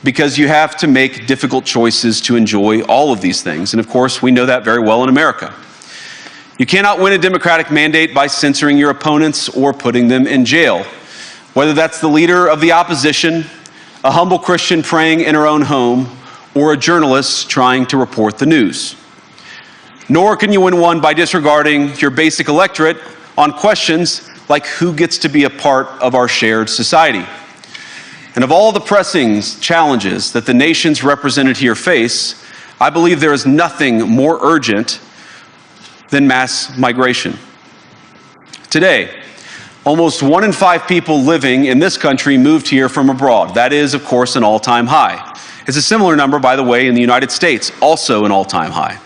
because you have to make difficult choices to enjoy all of these things. And of course, we know that very well in America. You cannot win a democratic mandate by censoring your opponents or putting them in jail, whether that's the leader of the opposition, a humble Christian praying in her own home, or a journalist trying to report the news. Nor can you win one by disregarding your basic electorate on questions like who gets to be a part of our shared society. And of all the pressing challenges that the nations represented here face, I believe there is nothing more urgent than mass migration. Today, almost 1 in 5 people living in this country moved here from abroad. That is, of course, an all-time high. It's a similar number, by the way, in the United States, also an all-time high.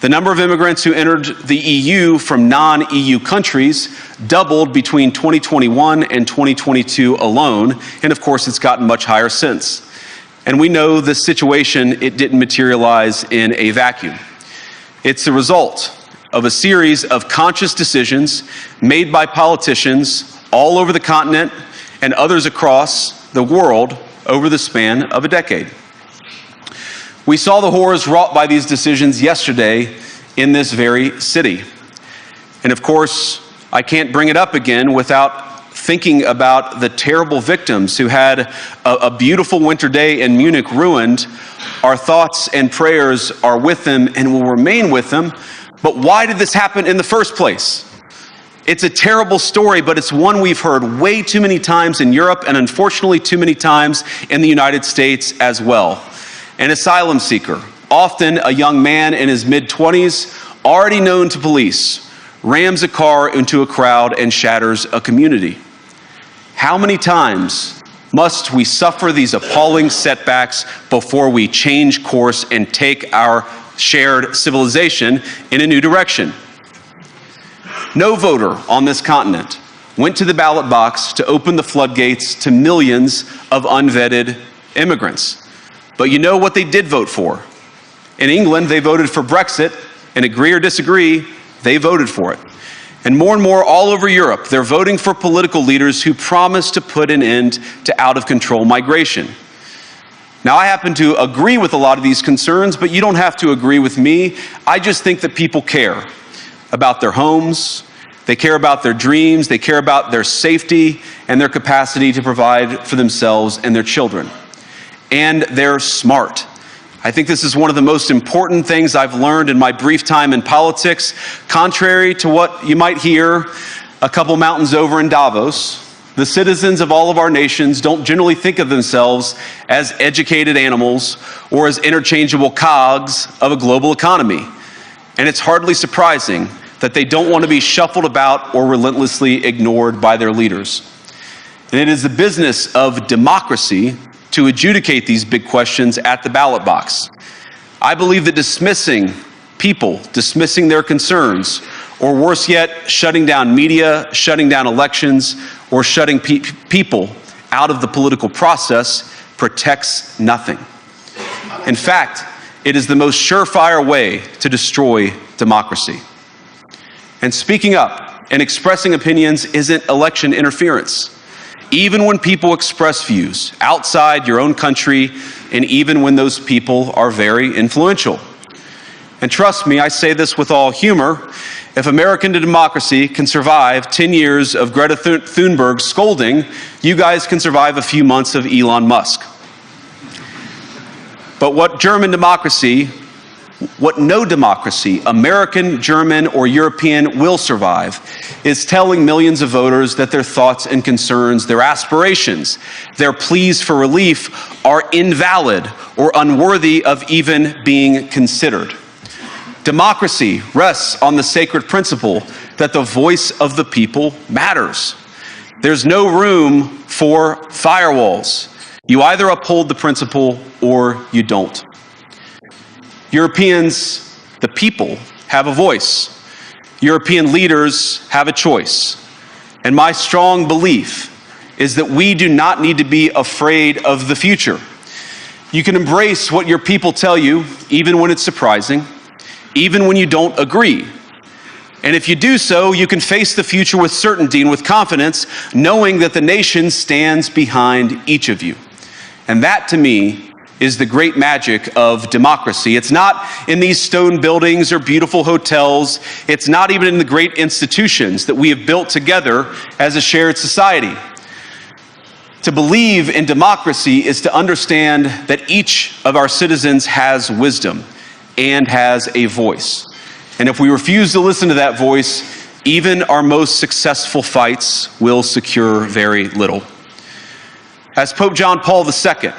The number of immigrants who entered the EU from non-EU countries doubled between 2021 and 2022 alone, and of course it's gotten much higher since. And we know this situation, it didn't materialize in a vacuum. It's the result of a series of conscious decisions made by politicians all over the continent and others across the world over the span of a decade. We saw the horrors wrought by these decisions yesterday in this very city. And of course, I can't bring it up again without thinking about the terrible victims who had a beautiful winter day in Munich ruined. Our thoughts and prayers are with them and will remain with them. But why did this happen in the first place? It's a terrible story, but it's one we've heard way too many times in Europe and unfortunately too many times in the United States as well. An asylum seeker, often a young man in his mid-20s, already known to police, rams a car into a crowd and shatters a community. How many times must we suffer these appalling setbacks before we change course and take our shared civilization in a new direction? No voter on this continent went to the ballot box to open the floodgates to millions of unvetted immigrants. But you know what they did vote for? In England, they voted for Brexit, and agree or disagree, they voted for it. And more all over Europe, they're voting for political leaders who promise to put an end to out-of-control migration. Now, I happen to agree with a lot of these concerns, but you don't have to agree with me. I just think that people care about their homes, They care about their dreams, they care about their safety and their capacity to provide for themselves and their children. And they're smart. I think this is one of the most important things I've learned in my brief time in politics. Contrary to what you might hear a couple mountains over in Davos, the citizens of all of our nations don't generally think of themselves as educated animals or as interchangeable cogs of a global economy. And it's hardly surprising that they don't want to be shuffled about or relentlessly ignored by their leaders. And it is the business of democracy to adjudicate these big questions at the ballot box. I believe that dismissing people, dismissing their concerns, or worse yet, shutting down media, shutting down elections, or shutting people out of the political process protects nothing. In fact, it is the most surefire way to destroy democracy. And speaking up and expressing opinions isn't election interference. Even when people express views outside your own country, and even when those people are very influential. And trust me, I say this with all humor, if American democracy can survive 10 years of Greta Thunberg scolding, you guys can survive a few months of Elon Musk. But what no democracy, American, German, or European, will survive is telling millions of voters that their thoughts and concerns, their aspirations, their pleas for relief are invalid or unworthy of even being considered. Democracy rests on the sacred principle that the voice of the people matters. There's no room for firewalls. You either uphold the principle or you don't. Europeans, the people, have a voice. European leaders have a choice. And my strong belief is that we do not need to be afraid of the future. You can embrace what your people tell you, even when it's surprising, even when you don't agree. And if you do so, you can face the future with certainty and with confidence, knowing that the nation stands behind each of you. And that, to me, is the great magic of democracy. It's not in these stone buildings or beautiful hotels. It's not even in the great institutions that we have built together as a shared society. To believe in democracy is to understand that each of our citizens has wisdom and has a voice. And if we refuse to listen to that voice, even our most successful fights will secure very little. As Pope John Paul II,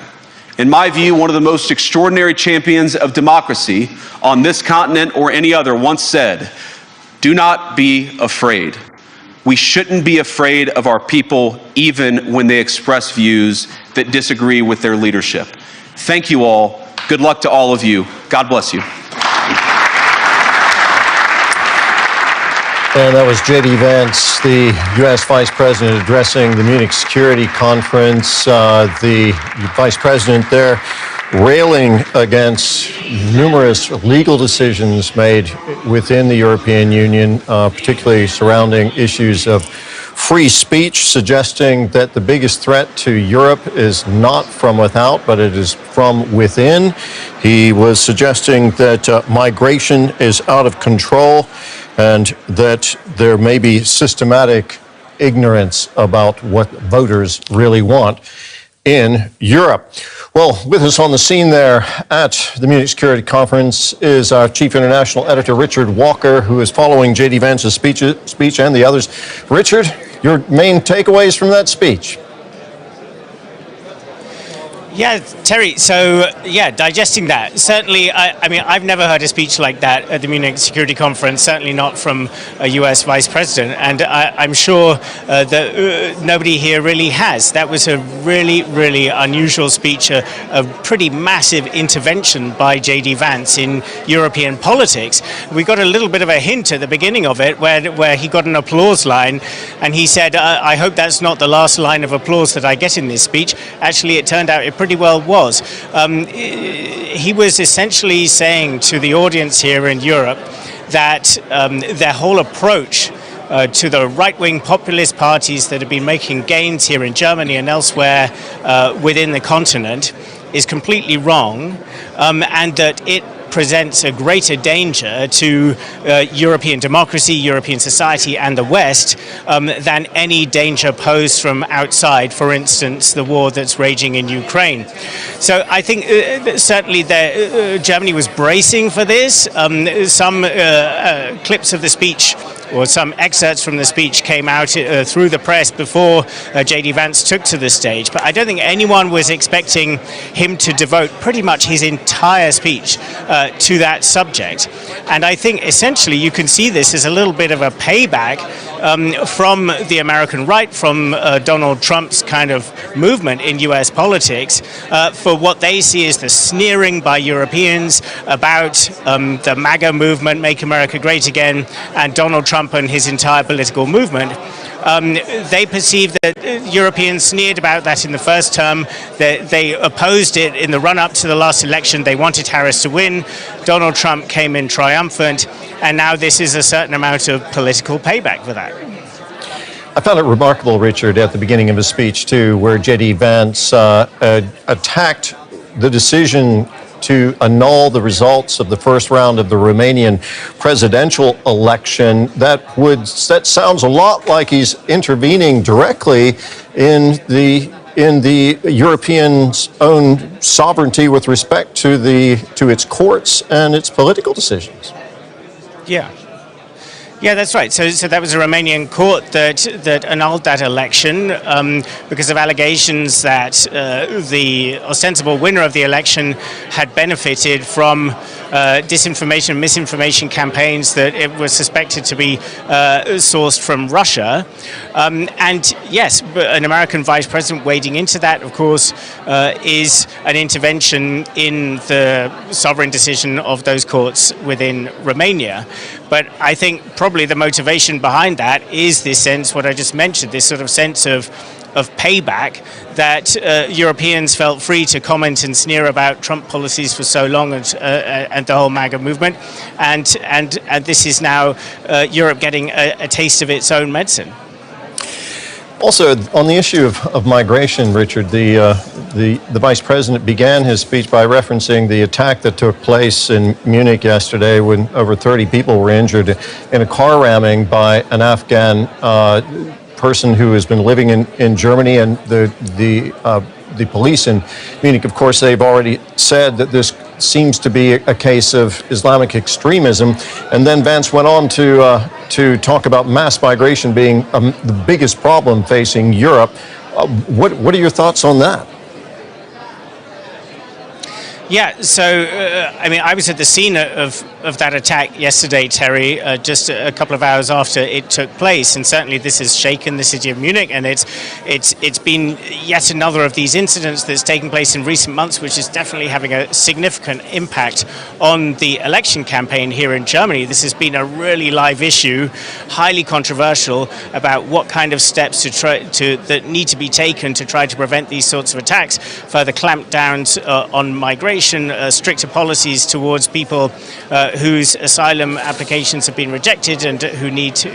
in my view, one of the most extraordinary champions of democracy on this continent or any other, once said, "Do not be afraid." We shouldn't be afraid of our people, even when they express views that disagree with their leadership. Thank you all. Good luck to all of you. God bless you. And that was J.D. Vance, the U.S. Vice President, addressing the Munich Security Conference. The Vice President there railing against numerous legal decisions made within the European Union, particularly surrounding issues of free speech, suggesting that the biggest threat to Europe is not from without, but it is from within. He was suggesting that migration is out of control, and that there may be systematic ignorance about what voters really want in Europe. Well, with us on the scene there at the Munich Security Conference is our Chief International Editor, Richard Walker, who is following J.D. Vance's speech and the others. Richard, your main takeaways from that speech? Yeah, Terry, so digesting that. Certainly, I mean, I've never heard a speech like that at the Munich Security Conference, certainly not from a US Vice President, and I'm sure that nobody here really has. That was a really, really unusual speech, a pretty massive intervention by J.D. Vance in European politics. We got a little bit of a hint at the beginning of it where he got an applause line, and he said, I hope that's not the last line of applause that I get in this speech. Actually, it turned out it pretty well was. He was essentially saying to the audience here in Europe that their whole approach to the right-wing populist parties that have been making gains here in Germany and elsewhere within the continent is completely wrong, and that it presents a greater danger to European democracy, European society and the West than any danger posed from outside, for instance, the war that's raging in Ukraine. So I think certainly Germany was bracing for this. Some clips of the speech or some excerpts from the speech came out through the press before J.D. Vance took to the stage. But I don't think anyone was expecting him to devote pretty much his entire speech to that subject. And I think essentially you can see this as a little bit of a payback from the American right, from Donald Trump's kind of movement in US politics for what they see as the sneering by Europeans about the MAGA movement, Make America Great Again, and Donald Trump and his entire political movement. They perceived that Europeans sneered about that in the first term. They opposed it in the run-up to the last election. They wanted Harris to win. Donald Trump came in triumphant, and now this is a certain amount of political payback for that. I found it remarkable, Richard, at the beginning of his speech, too, where J.D. Vance attacked the decision to annul the results of the first round of the Romanian presidential election. That sounds a lot like he's intervening directly in the Europeans' own sovereignty with respect to its courts and its political decisions. Yeah, that's right. So that was a Romanian court that annulled that election because of allegations that the ostensible winner of the election had benefited from disinformation, misinformation campaigns that it was suspected to be sourced from Russia. And yes, an American vice president wading into that, of course, is an intervention in the sovereign decision of those courts within Romania. But I think probably the motivation behind that is this sense, what I just mentioned, this sort of sense of payback that Europeans felt free to comment and sneer about Trump policies for so long and the whole MAGA movement. And this is now Europe getting a taste of its own medicine. Also, on the issue of migration, Richard, the Vice President began his speech by referencing the attack that took place in Munich yesterday when over 30 people were injured in a car ramming by an Afghan person who has been living in Germany, and the police in Munich, of course, they've already said that this seems to be a case of Islamic extremism. And then Vance went on to talk about mass migration being the biggest problem facing Europe. What are your thoughts on that? Yeah, so, I mean, I was at the scene of that attack yesterday, Terry, just a couple of hours after it took place, and certainly this has shaken the city of Munich, and it's been yet another of these incidents that's taken place in recent months, which is definitely having a significant impact on the election campaign here in Germany. This has been a really live issue, highly controversial, about what kind of steps that need to be taken to try to prevent these sorts of attacks, further clampdowns on migration, stricter policies towards people whose asylum applications have been rejected and who need to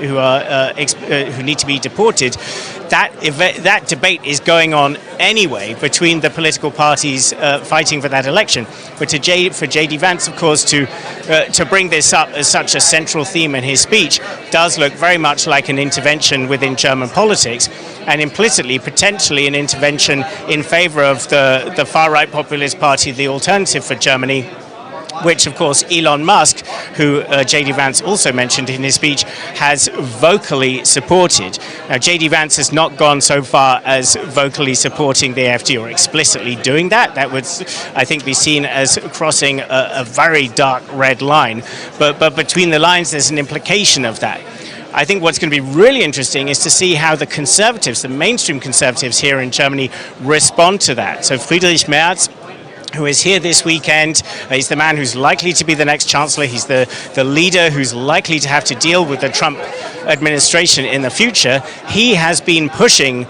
be deported. That debate is going on anyway between the political parties fighting for that election. But for J.D. Vance, of course, to bring this up as such a central theme in his speech does look very much like an intervention within German politics, and implicitly, potentially, an intervention in favor of the far-right populist party, the Alternative for Germany, which, of course, Elon Musk, who J.D. Vance also mentioned in his speech, has vocally supported. Now, J.D. Vance has not gone so far as vocally supporting the AfD or explicitly doing that. That would, I think, be seen as crossing a very dark red line. But between the lines, there's an implication of that. I think what's going to be really interesting is to see how the conservatives, the mainstream conservatives here in Germany, respond to that. So Friedrich Merz, who is here this weekend, he's the man who's likely to be the next chancellor. He's the leader who's likely to have to deal with the Trump administration in the future, he has been pushing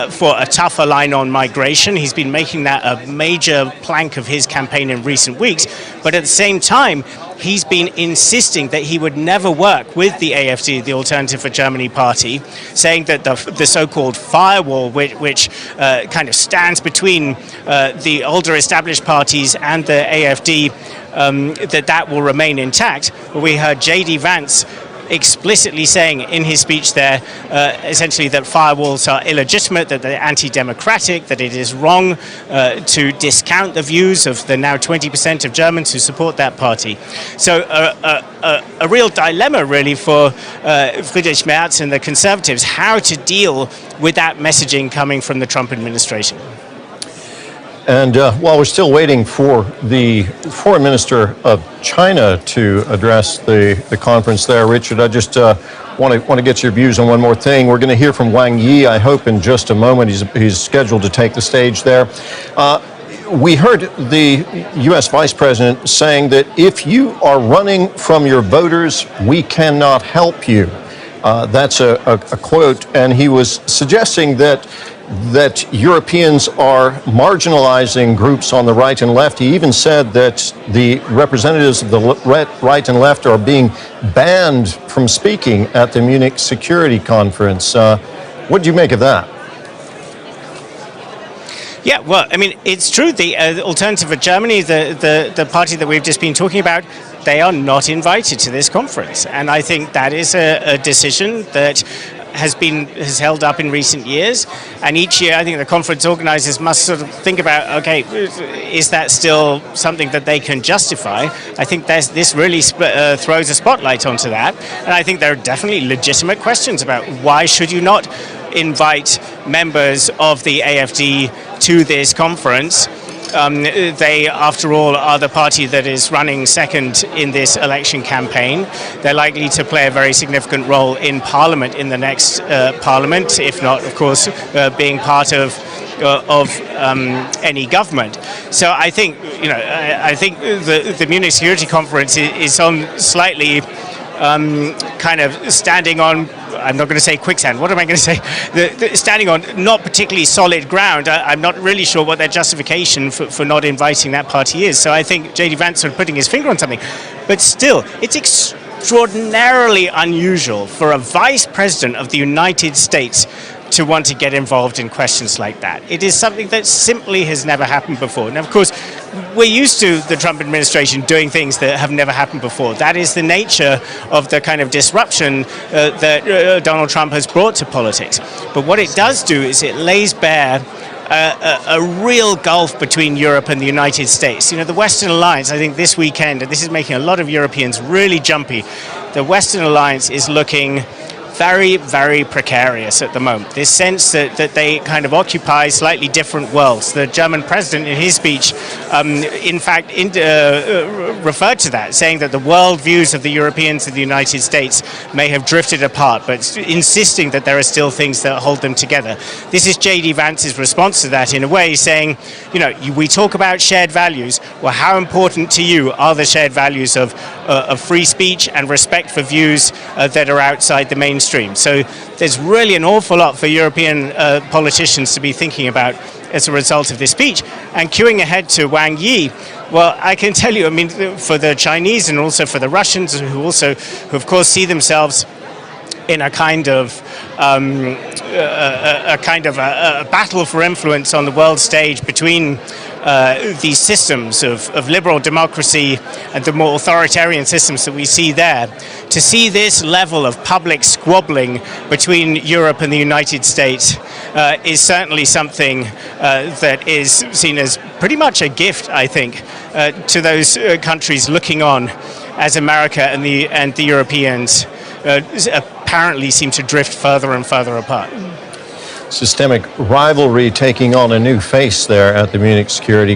for a tougher line on migration. He's been making that a major plank of his campaign in recent weeks. But at the same time, he's been insisting that he would never work with the AfD, the Alternative for Germany party, saying that the so-called firewall, which kind of stands between the older established parties and the AfD, that will remain intact. We heard J.D. Vance explicitly saying in his speech there, essentially that firewalls are illegitimate, that they're anti-democratic, that it is wrong to discount the views of the now 20% of Germans who support that party. So a real dilemma really for Friedrich Merz and the Conservatives, how to deal with that messaging coming from the Trump administration. And while we're still waiting for the Foreign Minister of China to address the conference there, Richard, I just want to get your views on one more thing. We're going to hear from Wang Yi, I hope, in just a moment. He's scheduled to take the stage there. We heard the U.S. Vice President saying that if you are running from your voters, we cannot help you. That's a quote, and he was suggesting that Europeans are marginalizing groups on the right and left. He even said that the representatives of the right and left are being banned from speaking at the Munich Security Conference. What do you make of that? Yeah, well, I mean, it's true. The Alternative for Germany, the party that we've just been talking about, they are not invited to this conference. And I think that is a decision that has held up in recent years, and each year I think the conference organizers must sort of think about, okay, is that still something that they can justify? I think this really throws a spotlight onto that, and I think there are definitely legitimate questions about why should you not invite members of the AfD to this conference. They, after all, are the party that is running second in this election campaign. They're likely to play a very significant role in Parliament in the next Parliament, if not, of course, being part of any government. So I think, I think the Munich Security Conference is on slightly kind of standing on, I'm not going to say quicksand, what am I going to say? Standing on not particularly solid ground. I'm not really sure what their justification for not inviting that party is. So I think J.D. Vance sort of putting his finger on something. But still, it's extraordinarily unusual for a vice president of the United States to want to get involved in questions like that. It is something that simply has never happened before. Now, of course, we're used to the Trump administration doing things that have never happened before. That is the nature of the kind of disruption that Donald Trump has brought to politics. But what it does do is it lays bare a real gulf between Europe and the United States. The Western Alliance, I think this weekend, and this is making a lot of Europeans really jumpy, the Western Alliance is looking very, very precarious at the moment. This sense that they kind of occupy slightly different worlds. The German president in his speech, in fact, referred to that, saying that the world views of the Europeans and the United States may have drifted apart, but insisting that there are still things that hold them together. This is J.D. Vance's response to that, in a way, saying, we talk about shared values. Well, how important to you are the shared values of free speech and respect for views that are outside the mainstream? So there's really an awful lot for European politicians to be thinking about as a result of this speech. And queuing ahead to Wang Yi, well, I can tell you, I mean, for the Chinese and also for the Russians, who of course see themselves in a kind of a battle for influence on the world stage between these systems of liberal democracy and the more authoritarian systems that we see there. To see this level of public squabbling between Europe and the United States is certainly something that is seen as pretty much a gift, I think, to those countries looking on as America and the Europeans apparently seem to drift further and further apart. Systemic rivalry taking on a new face there at the Munich Security